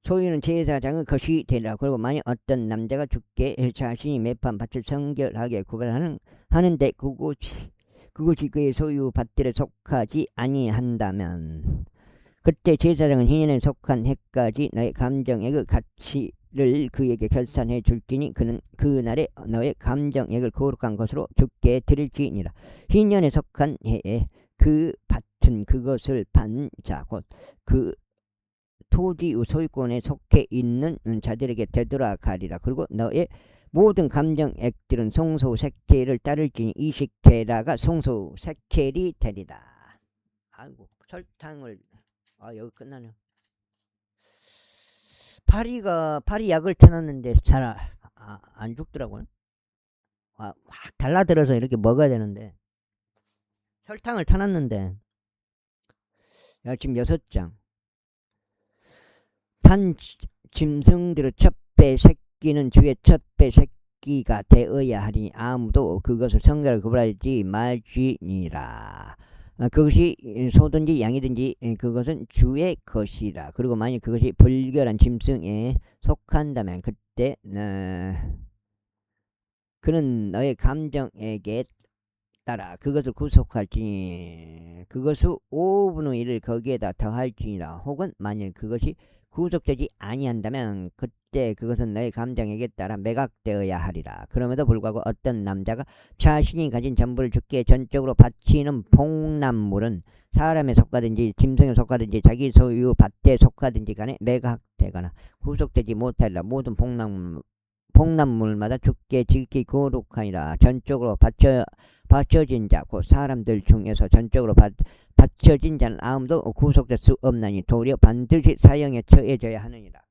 소유는 제사장의 것이 되리라. 그리고 만약 어떤 남자가 주께 자신이 매판 밭을 성결하게 구별하는데 그곳이 그의 소유 밭들에 속하지 아니한다면 그때 제사장은 희년에 속한 해까지 너의 감정액의 가치를 그에게 결산해 줄지니 그는 그날에 너의 감정액을 거룩한 것으로 주께 드릴지니라. 희년에 속한 해에 그 밭은 그것을 판 자 곧 그 토지의 소유권에 속해 있는 자들에게 되돌아가리라. 그리고 너의 모든 감정액들은 송소세켈을 따를지니 이 시켈라가 송소세켈이 되리라. 아이고 설탕을 여기 끝나네요. 파리 약을 타놨는데 잘 안 죽더라고요. 확 달라들어서 이렇게 먹어야 되는데 설탕을 타놨는데 지금 6장 단 짐승들의 첫배 새끼는 주의 첫배 새끼가 되어야 하리니 아무도 그것을 성결하게 구별하지 말지니라. 그것이 소든지 양이든지 그것은 주의 것이라. 그리고 만약 그것이 불결한 짐승에 속한다면 그때 그는 너의 감정에게 따라 그것을 구속할지니 그것의 5분의 1을 거기에다 더할지니라. 혹은 만일 그것이 구속되지 아니한다면 그때 그것은 너의 감정에게 따라 매각되어야 하리라. 그럼에도 불구하고 어떤 남자가 자신이 가진 전부를 주께 전적으로 바치는 복납물은 사람에 속하든지 짐승에 속하든지 자기 소유 밭에 속하든지 간에 매각되거나 구속되지 못하리라. 모든 복납물마다 주께 지극히 거룩하니라. 전적으로 바쳐진 자 곧 사람들 중에서 전적으로 바쳐진 자는 아무도 구속될 수 없나니 도리어 반드시 사형에 처해져야 하느니라.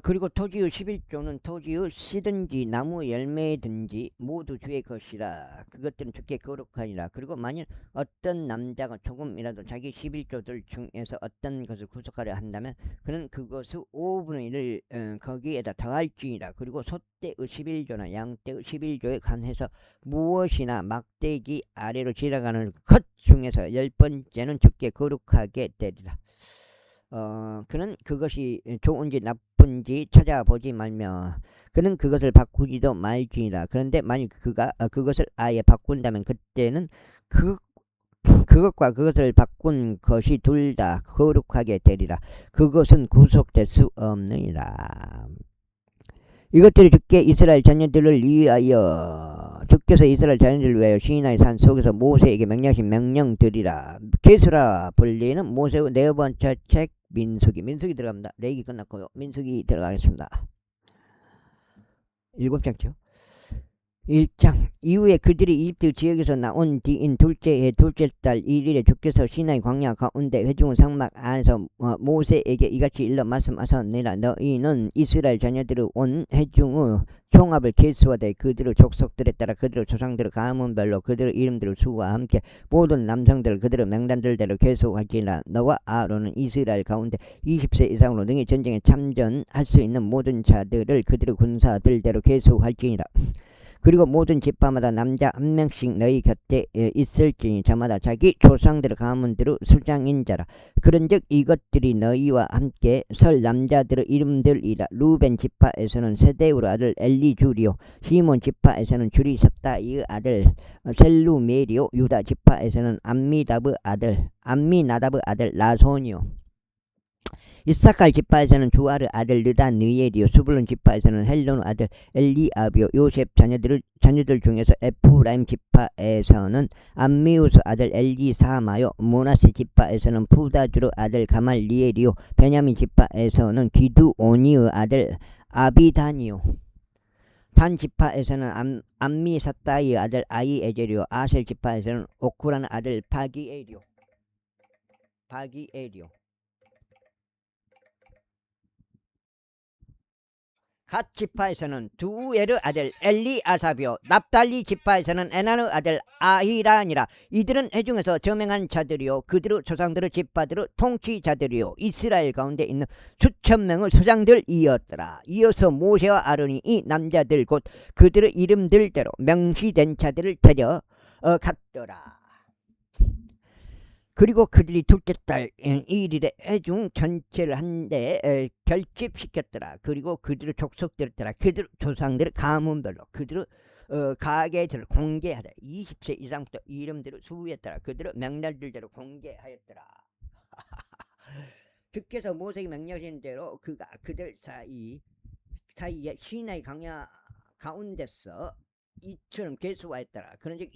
그리고 토지의 11조는 토지의 씨든지 나무 열매든지 모두 주의 것이라. 그것들은 주께 거룩하니라. 그리고 만일 어떤 남자가 조금이라도 자기 11조들 중에서 어떤 것을 구속하려 한다면 그는 그것의 5분의 1을 거기에다 더할지니라. 그리고 소떼의 11조나 양떼의 11조에 관해서 무엇이나 막대기 아래로 지나가는 것 중에서 10번째는 주께 거룩하게 되리라. 그는 그것이 좋은지 나쁜지 찾아보지 말며 그는 그것을 바꾸지도 말지니라. 그런데 만일 그가 그것을 아예 바꾼다면 그때는 그것과 그것을 바꾼 것이 둘 다 거룩하게 되리라. 그것은 구속될 수 없느니라. 이것들이 주께 이스라엘 자녀들을 위하여 주께서 이스라엘 자녀들을 위하여 시나이 산 속에서 모세에게 명령하신 명령들이라. 게스라 불리는 모세의 4번째 책 민수기 들어갑니다. 레기 끝났고요. 민수기 들어가겠습니다. 7장죠. 1장 이후에 그들이 이집트 지역에서 나온 뒤인 둘째 해 둘째 달 1일에 주께서 시나이 광야 가운데 회중의 상막 안에서 모세에게 이같이 일러 말씀하셨느니라. 너희는 이스라엘 자녀들의 온 회중의 총합을 계수하되 그들의 족속들에 따라 그들의 조상들의 가문별로 그들의 이름들의 수와 함께 모든 남성들 그들의 명단들대로 계수할지니라. 너와 아론은 이스라엘 가운데 20세 이상으로 능히 전쟁에 참전할 수 있는 모든 자들을 그들의 군사들대로 계수할지니라. 그리고 모든 지파마다 남자 1명씩 너희 곁에 있을지니 저마다 자기 조상들의 가문대로 수장인 자라. 그런즉 이것들이 너희와 함께 설 남자들의 이름들이라. 루벤 지파에서는 세데우의 아들 엘리주리오, 시몬 지파에서는 주리삽다이의 아들 셀루메리오, 유다 지파에서는 암미나답의 아들 나손이요, 이사칼 지파에서는 주아르 아들 느단 느에리오, 수불론 지파에서는 헬론 아들 엘리아비오, 요셉 자녀들 중에서 에프라임 지파에서는 암미우스 아들 엘리사마요, 모나세 지파에서는 푸다주르 아들 가말리엘이요, 베냐민 지파에서는 기드오니의 아들 아비다니요, 단 지파에서는 암미사따이의 아들 아이에젤이요, 아셀 지파에서는 오쿠란 아들 바기엘이요. 갓 지파에서는 두에르 아들 엘리아사비오, 납달리 지파에서는 에나르 아들 아히란이라. 이들은 회중에서 저명한 자들이요, 그들의 조상들의 지파들의 통치자들이요, 이스라엘 가운데 있는 수천 명의 수장들이었더라. 이어서 모세와 아론이 이 남자들 곧 그들의 이름들대로 명시된 자들을 데려갔더라. 그리고 그들이 둘째 달 1일에 회중 전체를 한데 결집시켰더라. 그리고 그들의 족속들을 따라 그들 조상들의 가문별로 그들의 가계들을 공개하라. 20세 이상부터 이름대로 수후했더라. 그들의 명날들대로 공개하였더라. 주께서 모세에게 명령하신 대로 그가 그들 사이에 시나이 강야 가운데서 이처럼 계수하였더라. 그런즉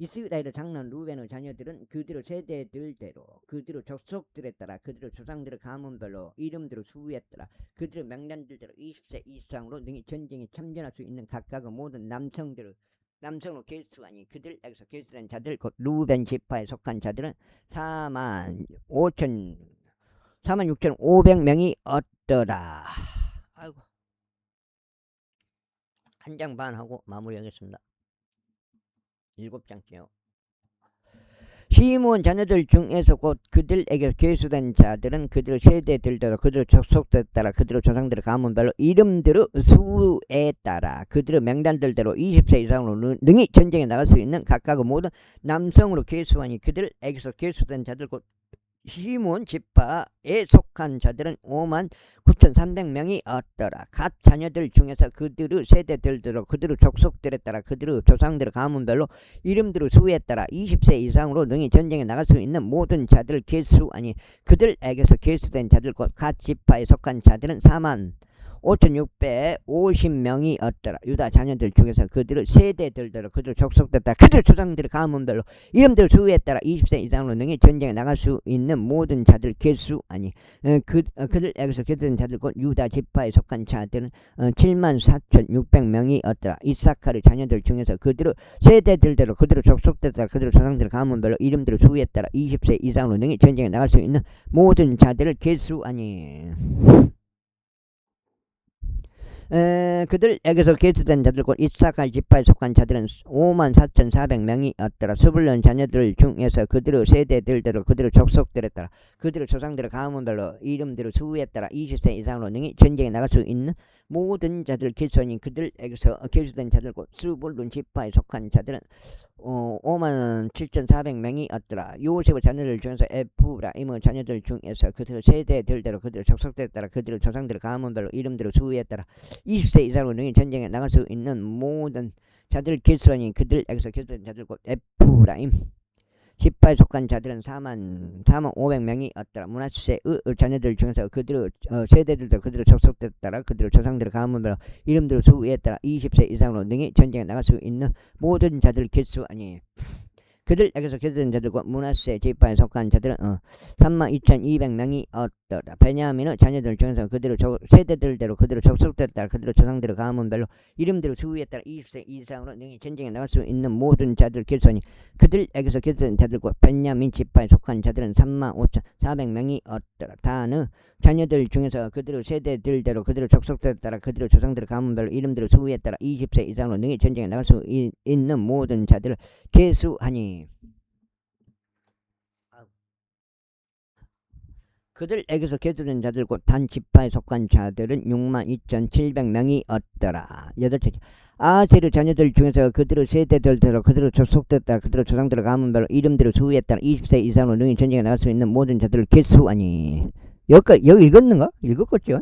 이스라엘의 장남 루벤의 자녀들은 그들의 세대들대로 그들의 족속들에 따라 그들의 조상들의 가문별로 이름대로 수후했더라. 그들의 명단들대로 20세 이상으로 능히 전쟁에 참전할 수 있는 각각의 모든 남성으로 계수하니 그들에게서 계수된 자들 곧 루벤 지파에 속한 자들은 46,500명이 얻더라. 아이고, 한 장 반 하고 마무리하겠습니다. 7장째요. 시므온 자녀들 중에서 곧 그들에게 계수된 자들은 그들의 세대들대로 그들의 족속에 따라 그들의 조상들의 가문별로 이름대로 수에 따라 그들의 명단들대로 20세 이상으로 능히 전쟁에 나갈 수 있는 각각의 모든 남성으로 계수하니 그들에게서 계수된 자들 곧 시므온 지파에 속한 자들은 59,300명이 얻더라. 갓 자녀들 중에서 그들의 세대들대로 그들의 족속들에 따라 그들의 조상들의 가문별로 이름대로 수에 따라 20세 이상으로 능히 전쟁에 나갈 수 있는 모든 자들을 계수하니 그들에게서 계수된 자들 곧 갓 지파에 속한 자들은 45,650명이 얻더라. 유다 자녀들 중에서 그들의 세대들대로 그들의 족속에 따라 그들의 조상들의 가문별로 이름대로 수에 따라 20세 이상으로 능히 전쟁에 나갈 수 있는 모든 자들 계수하니 그들에게서 계수된 자들 곧 유다 지파에 속한 자들은 74,600명이 얻더라. 이사카르 자녀들 중에서 그들의 세대들대로 그들의 족속에 따라 그들의 조상들의 가문별로 이름대로 수에 따라 20세 이상으로 능히 전쟁에 나갈 수 있는 모든 자들을 계수하니 그들에게서 계수된 자들 곧 이사칼 지파에 속한 자들은 54,400명이 얻더라. 스불론 자녀들 중에서 그들의 세대들대로 그들의 족속들에 따라 그들의 조상들의 가문별로 이름대로 수에 따라 20세 이상으로 능히 전쟁에 나갈 수 있는 모든 자들 계수하니 그들에게서 계수된 자들 곧 스불론 지파에 속한 자들은 57,400명이 얻더라. 요셉의 자녀들 중에서 에프라임의 자녀들 중에서 그들의 세대들대로 그들의 족속들에 따라 그들의 조상들의 가문별로 이름대로 수에 따라 20세 이상으로 능히 전쟁에 나갈 수 있는 모든 자들 계수하니 그들에게서 계수된 자들 곧 에프라임 지파에 속한 자들은 44,500명이 얻더라. 므낫세의 자녀들 중에서 그들의 세대들도 그들의 족속들에 따라 그들의 조상들의 가문별로 이름대로 수에 따라 20세 이상으로 능히 전쟁에 나갈 수 있는 모든 자들 계수하니 그들에게서 계수된 자들과 므낫세 지파에 속한 자들은 32,200명이 얻더라. 베냐민의 자녀들 중에서 그들의 세대들대로 그들의 족속들에 따라 그들의 조상들의 가문별로 이름대로 수에 따라 20세 이상으로 능히 전쟁에 나갈 수 있는 모든 자들 계수하니 그들에게서 계수된 자들과 베냐민 지파에 속한 자들은 35,400명이 얻더라. 단의 자녀들 중에서 그들의 세대들대로 그들의 족속들에 따라 그들의 조상들의 가문별로 이름대로 수에 따라 20세 이상으로 능히 전쟁에 나갈 수 있는 모든 자들을 계수하니 그들에게서 계수된 자들 곧 단 지파에 속한 자들은 62,700명이 얻더라. 8째 아셀의 자녀들 중에서 그들의 세대들대로 그들의 족속들에 따라 그들의 조상들의 가문별로 이름대로 수에 따라 20세 이상으로 능히 전쟁에 나갈 수 있는 모든 자들을 계수하니 여기 읽었는가? 읽었겠죠?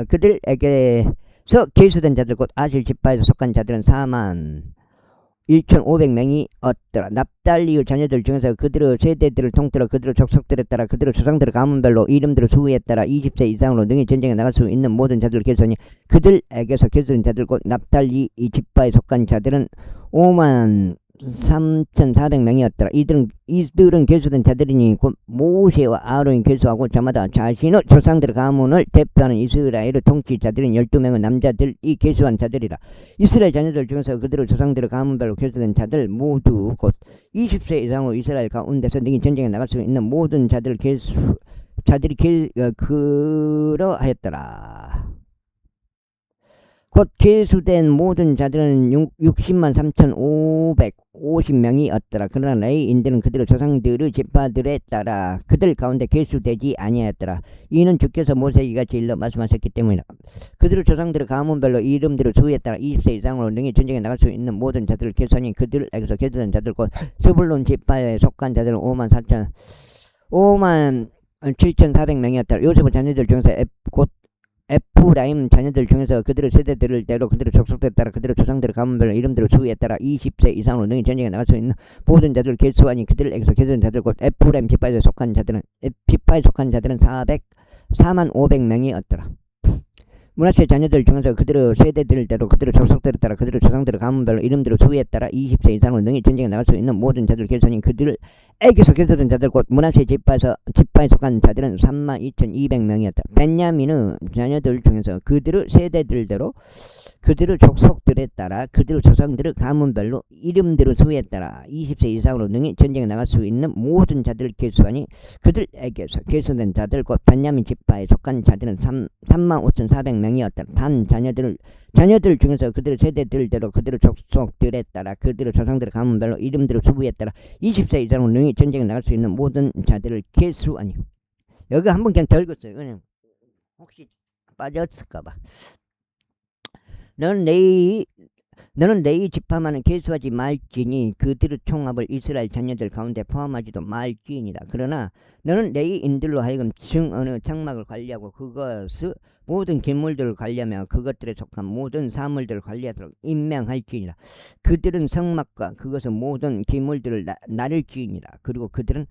그들에게서 계수된 자들 곧 아셀 지파에서 속한 자들은 1,500명이 얻더라. 납달리의 자녀들 중에서 그들의 세대들을 통틀어 그들의 족속들에 따라 그들의 조상들의 가문별로 이름들의 수에 따라 20세 이상으로 능히 전쟁에 나갈 수 있는 모든 자들을 계수하니 그들에게서 계수된 자들 곧 납달리 이 집파에 속한 자들은 53,400명이었더라. 이들은 계수된 자들이니 곧 모세와 아론이 계수하고 저마다 자신의 조상들의 가문을 대표하는 이스라엘의 통치자들인 12명의 남자들이 계수한 자들이라. 이스라엘 자녀들 중에서 그들의 조상들의 가문별로 계수된 자들 모두 곧 20세 이상으로 이스라엘 가운데서 능히 전쟁에 나갈 수 있는 모든 자들이 그러하였더라. 곧 계수된 모든 자들은 60만 3,550명이었더라. 그러나 레위인들은 그들의 조상들의 지파들에 따라 그들 가운데 계수되지 아니하였더라. 이는 주께서 모세에게 같이 일러 말씀하셨기 때문이다. 그들의 조상들의 가문별로 이름들의 수에 따라 20세 이상으로 능히 전쟁에 나갈 수 있는 모든 자들을 계수하니 그들에게서 계수된 자들 곧 스불론 지파에 속한 자들은 5만 7,400명이었더라. 요셉의 자녀들 중에서 곧 에프라임 자녀들 중에서 그들의 세대들대로 그들의 족속들에 따라 그들의 조상들의 가문별로 이름들의 수에 따라 20세 이상으로 능히 전쟁에 나갈 수 있는 모든 자들을 계수하니 그들에게서 계수된 자들 곧 에프라임 지파에 속한 자들은 4만 500명이었더라. 므낫세 자녀들 중에서 그들의 세대들대로 그들의 족속들에 따라 그들의 조상들의 가문별로 이름들의 수에 따라 20세 이상으로 능히 전쟁에 나갈 수 있는 모든 자들을 계수하니 그들에게서 계수된 자들 곧 므낫세 지파에 속한 자들은 32,200명이었다. 벤야민의 자녀들 중에서 그들의 세대들대로 그들의 족속들에 따라 그들의 조상들의 가문별로 이름들의 수에 따라 20세 이상으로 능히 전쟁에 나갈 수 있는 모든 자들을 계수하니 그들에게서 계수된 자들 곧 벤야민 지파에 속한 자들은 35,400명이었다. 단 자녀들 중에서 그들의 세대들대로 그들의 족속들에 따라 그들의 조상들의 가문별로 이름들의 수에 따라 20세 이상으로 능히 전쟁에 나갈 수 있는 모든 자들을 계수하니. 여기 한번 그냥 더 읽었어요. 그냥 혹시 빠졌을까봐. 너는 레위 지파만은 계수하지 말지니 그들의 총합을 이스라엘 자녀들 가운데 포함하지도 말지니라. 그러나 너는 레위인들로 하여금 증언의 장막을 관리하고 그것의 모든 기물들을 관리하며 그것들에 속한 모든 사물들을 관리하도록 임명할지니라. 그들은 성막과 그것의 모든 기물들을 나를지니라. 그리고 그들은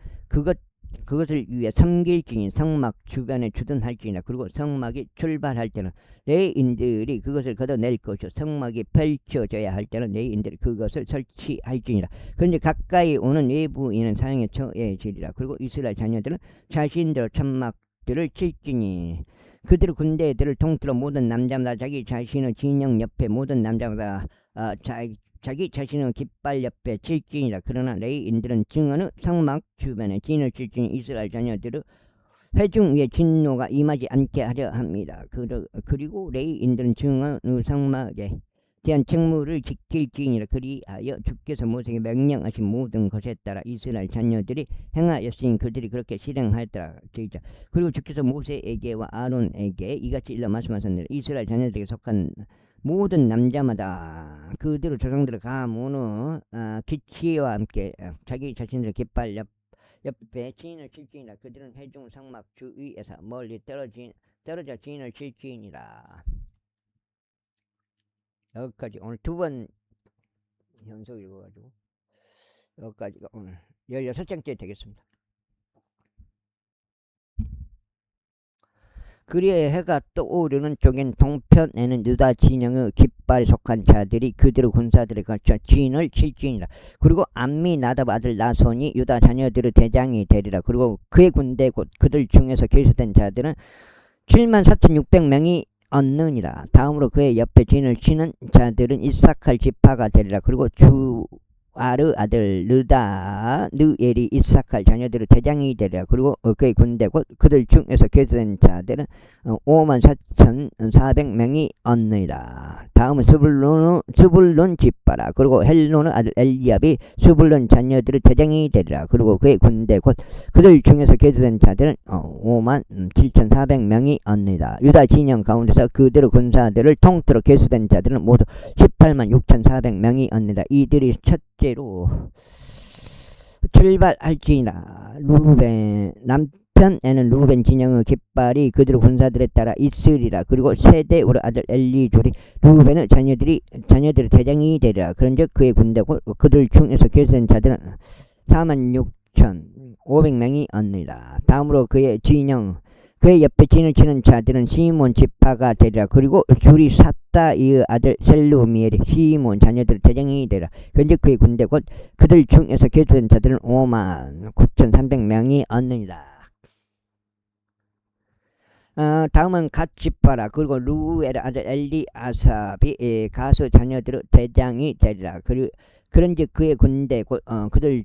그것을 위해 섬길지니 성막 주변에 주둔할지니라. 그리고 성막이 출발할 때는 레위인들이 그것을 걷어낼 것이요 성막이 펼쳐져야 할 때는 레위인들이 그것을 설치할지니라. 그런데 가까이 오는 외부인은 사형에 처해지리라. 그리고 이스라엘 자녀들은 자신들 천막들을 칠지니 그들의 군대들을 통틀어 모든 남자마다 자기 자신의 진영 옆에 모든 남자마다 자기 자신의 깃발 옆에 칠지니라. 그러나 레위인들은 증언의 성막 주변에 진을 칠지니 이스라엘 자녀들의 회중 위에 진노가 임하지 않게 하려 합니다. 그리고 레위인들은 증언의 성막에 대한 책무를 지킬지니라. 그리하여 주께서 모세에게 명령하신 모든 것에 따라 이스라엘 자녀들이 행하였으니 그들이 그렇게 실행하였더라. 그리고 주께서 모세에게와 아론에게 이같이 일러 말씀하셨느니라. 이스라엘 자녀들에게 속한 모든 남자마다 그들의 조상들의 가문의 기치와 함께 자기 자신들의 깃발 옆에 진을 칠지니라. 그들은 회중 성막 주위에서 멀리 떨어져 진을 칠지니라. 여기까지 오늘 두 번 연속 읽어가지고 여기까지가 오늘 16장째 되겠습니다. 그리하여 해가 떠오르는 쪽엔 동편에는 유다 진영의 깃발에 속한 자들이 그들의 군사들에 걸쳐 진을 칠지니라. 그리고 암미나답 아들 나손이 유다 자녀들의 대장이 되리라. 그리고 그의 군대 곧 그들 중에서 계수된 자들은 74,600명이 얻느니라. 다음으로 그의 옆에 진을 치는 자들은 이사칼 지파가 되리라. 그리고 주아르 아들 느엘이 이사칼 자녀들의 대장이 되리라. 그리고 그의 군대 곧 그들 중에서 계수된 자들은 54,400명이 얻느니라. 다음은 스불론 지파라. 그리고 헬론의 아들 엘리압이 스불론 자녀들의 대장이 되리라. 그리고 그의 군대 곧 그들 중에서 계수된 자들은 57,400명이 얻느니라. 유다 진영 가운데서 그들의 군사들을 통틀어 계수된 자들은 모두 186,400명이 얻느니라. 이들이 첫째로 출발할지니라. 루벤 남편 서편에는 루벤 진영의 깃발이 그들 군사들에 따라 있으리라. 그리고 세대우르 아들 엘리졸이 루벤의 자녀들의 대장이 되리라. 그런즉 그의 군대고 그들 중에서 계수된 자들은 46,500명이 얻느니라. 다음으로 그의 옆에 진을 치는 자들은 시몬 지파가 되리라. 그리고 줄이 삿다이의 아들 셀루미엘이 시몬 자녀들의 대장이 되리라. 그런즉 그의 군대 곧 그들 중에서 계수된 자들은 59,300명이 얻느니라. 다음은 갓 지파라. 그리고 루엘 아들 엘리아삽이 가수 자녀들의 대장이 되리라. 그런즉 그의 군대 곧 그들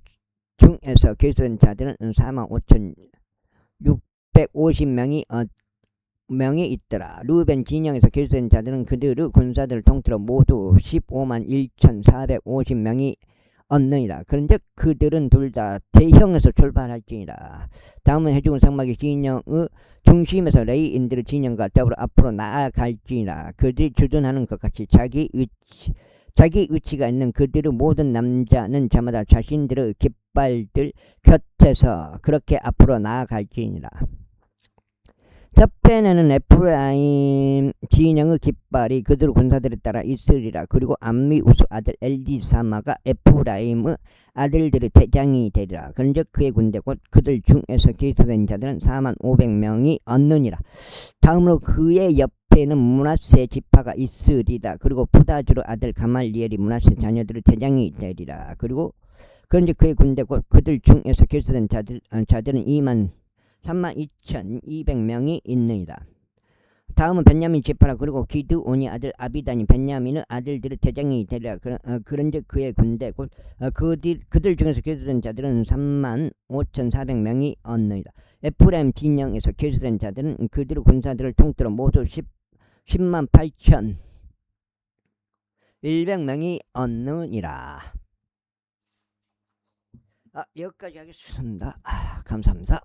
중에서 계수된 자들은 45,650명이 있더라. 루벤 진영에서 계수된 자들은 그들의 군사들을 통틀어 모두 151,450명이 얻느니라. 그런즉 그들은 둘 다 대형에서 출발할지니라. 다음은 해주군 상막의 진영의 중심에서 레이인들의 진영과 더불어 앞으로 나아갈지니라. 그들이 주둔하는 것 같이 자기 위치가 있는 그들의 모든 남자는 저마다 자신들의 깃발들 곁에서 그렇게 앞으로 나아갈지니라. 서편에는 에프라임 진영의 깃발이 그들 군사들에 따라 있으리라. 그리고 암미우스 아들 엘디사마가 에프라임의 아들들의 대장이 되리라. 그런즉 그의 군대 곧 그들 중에서 계수된 자들은 45,000명이 얻느니라. 다음으로 그의 옆에는 므낫세 지파가 있으리라. 그리고 부다주의 아들 가말리엘이 므낫세 자녀들의 대장이 되리라. 그런즉 그의 군대 곧 그들 중에서 계수된 자들은 32,200명이 있느니라. 다음은 벤야민 지파라. 그리고 기드온이 아들 아비단이 벤야민의 아들들의 대장이 되리라. 그런즉 그의 군대 곧 그들 중에서 계수된 자들은 35,400명이 얻느니라. 에프라임 진영에서 계수된 자들은 그들의 군사들을 통틀어 모두 108,100명이 얻느니라. 여기까지 하겠습니다. 감사합니다.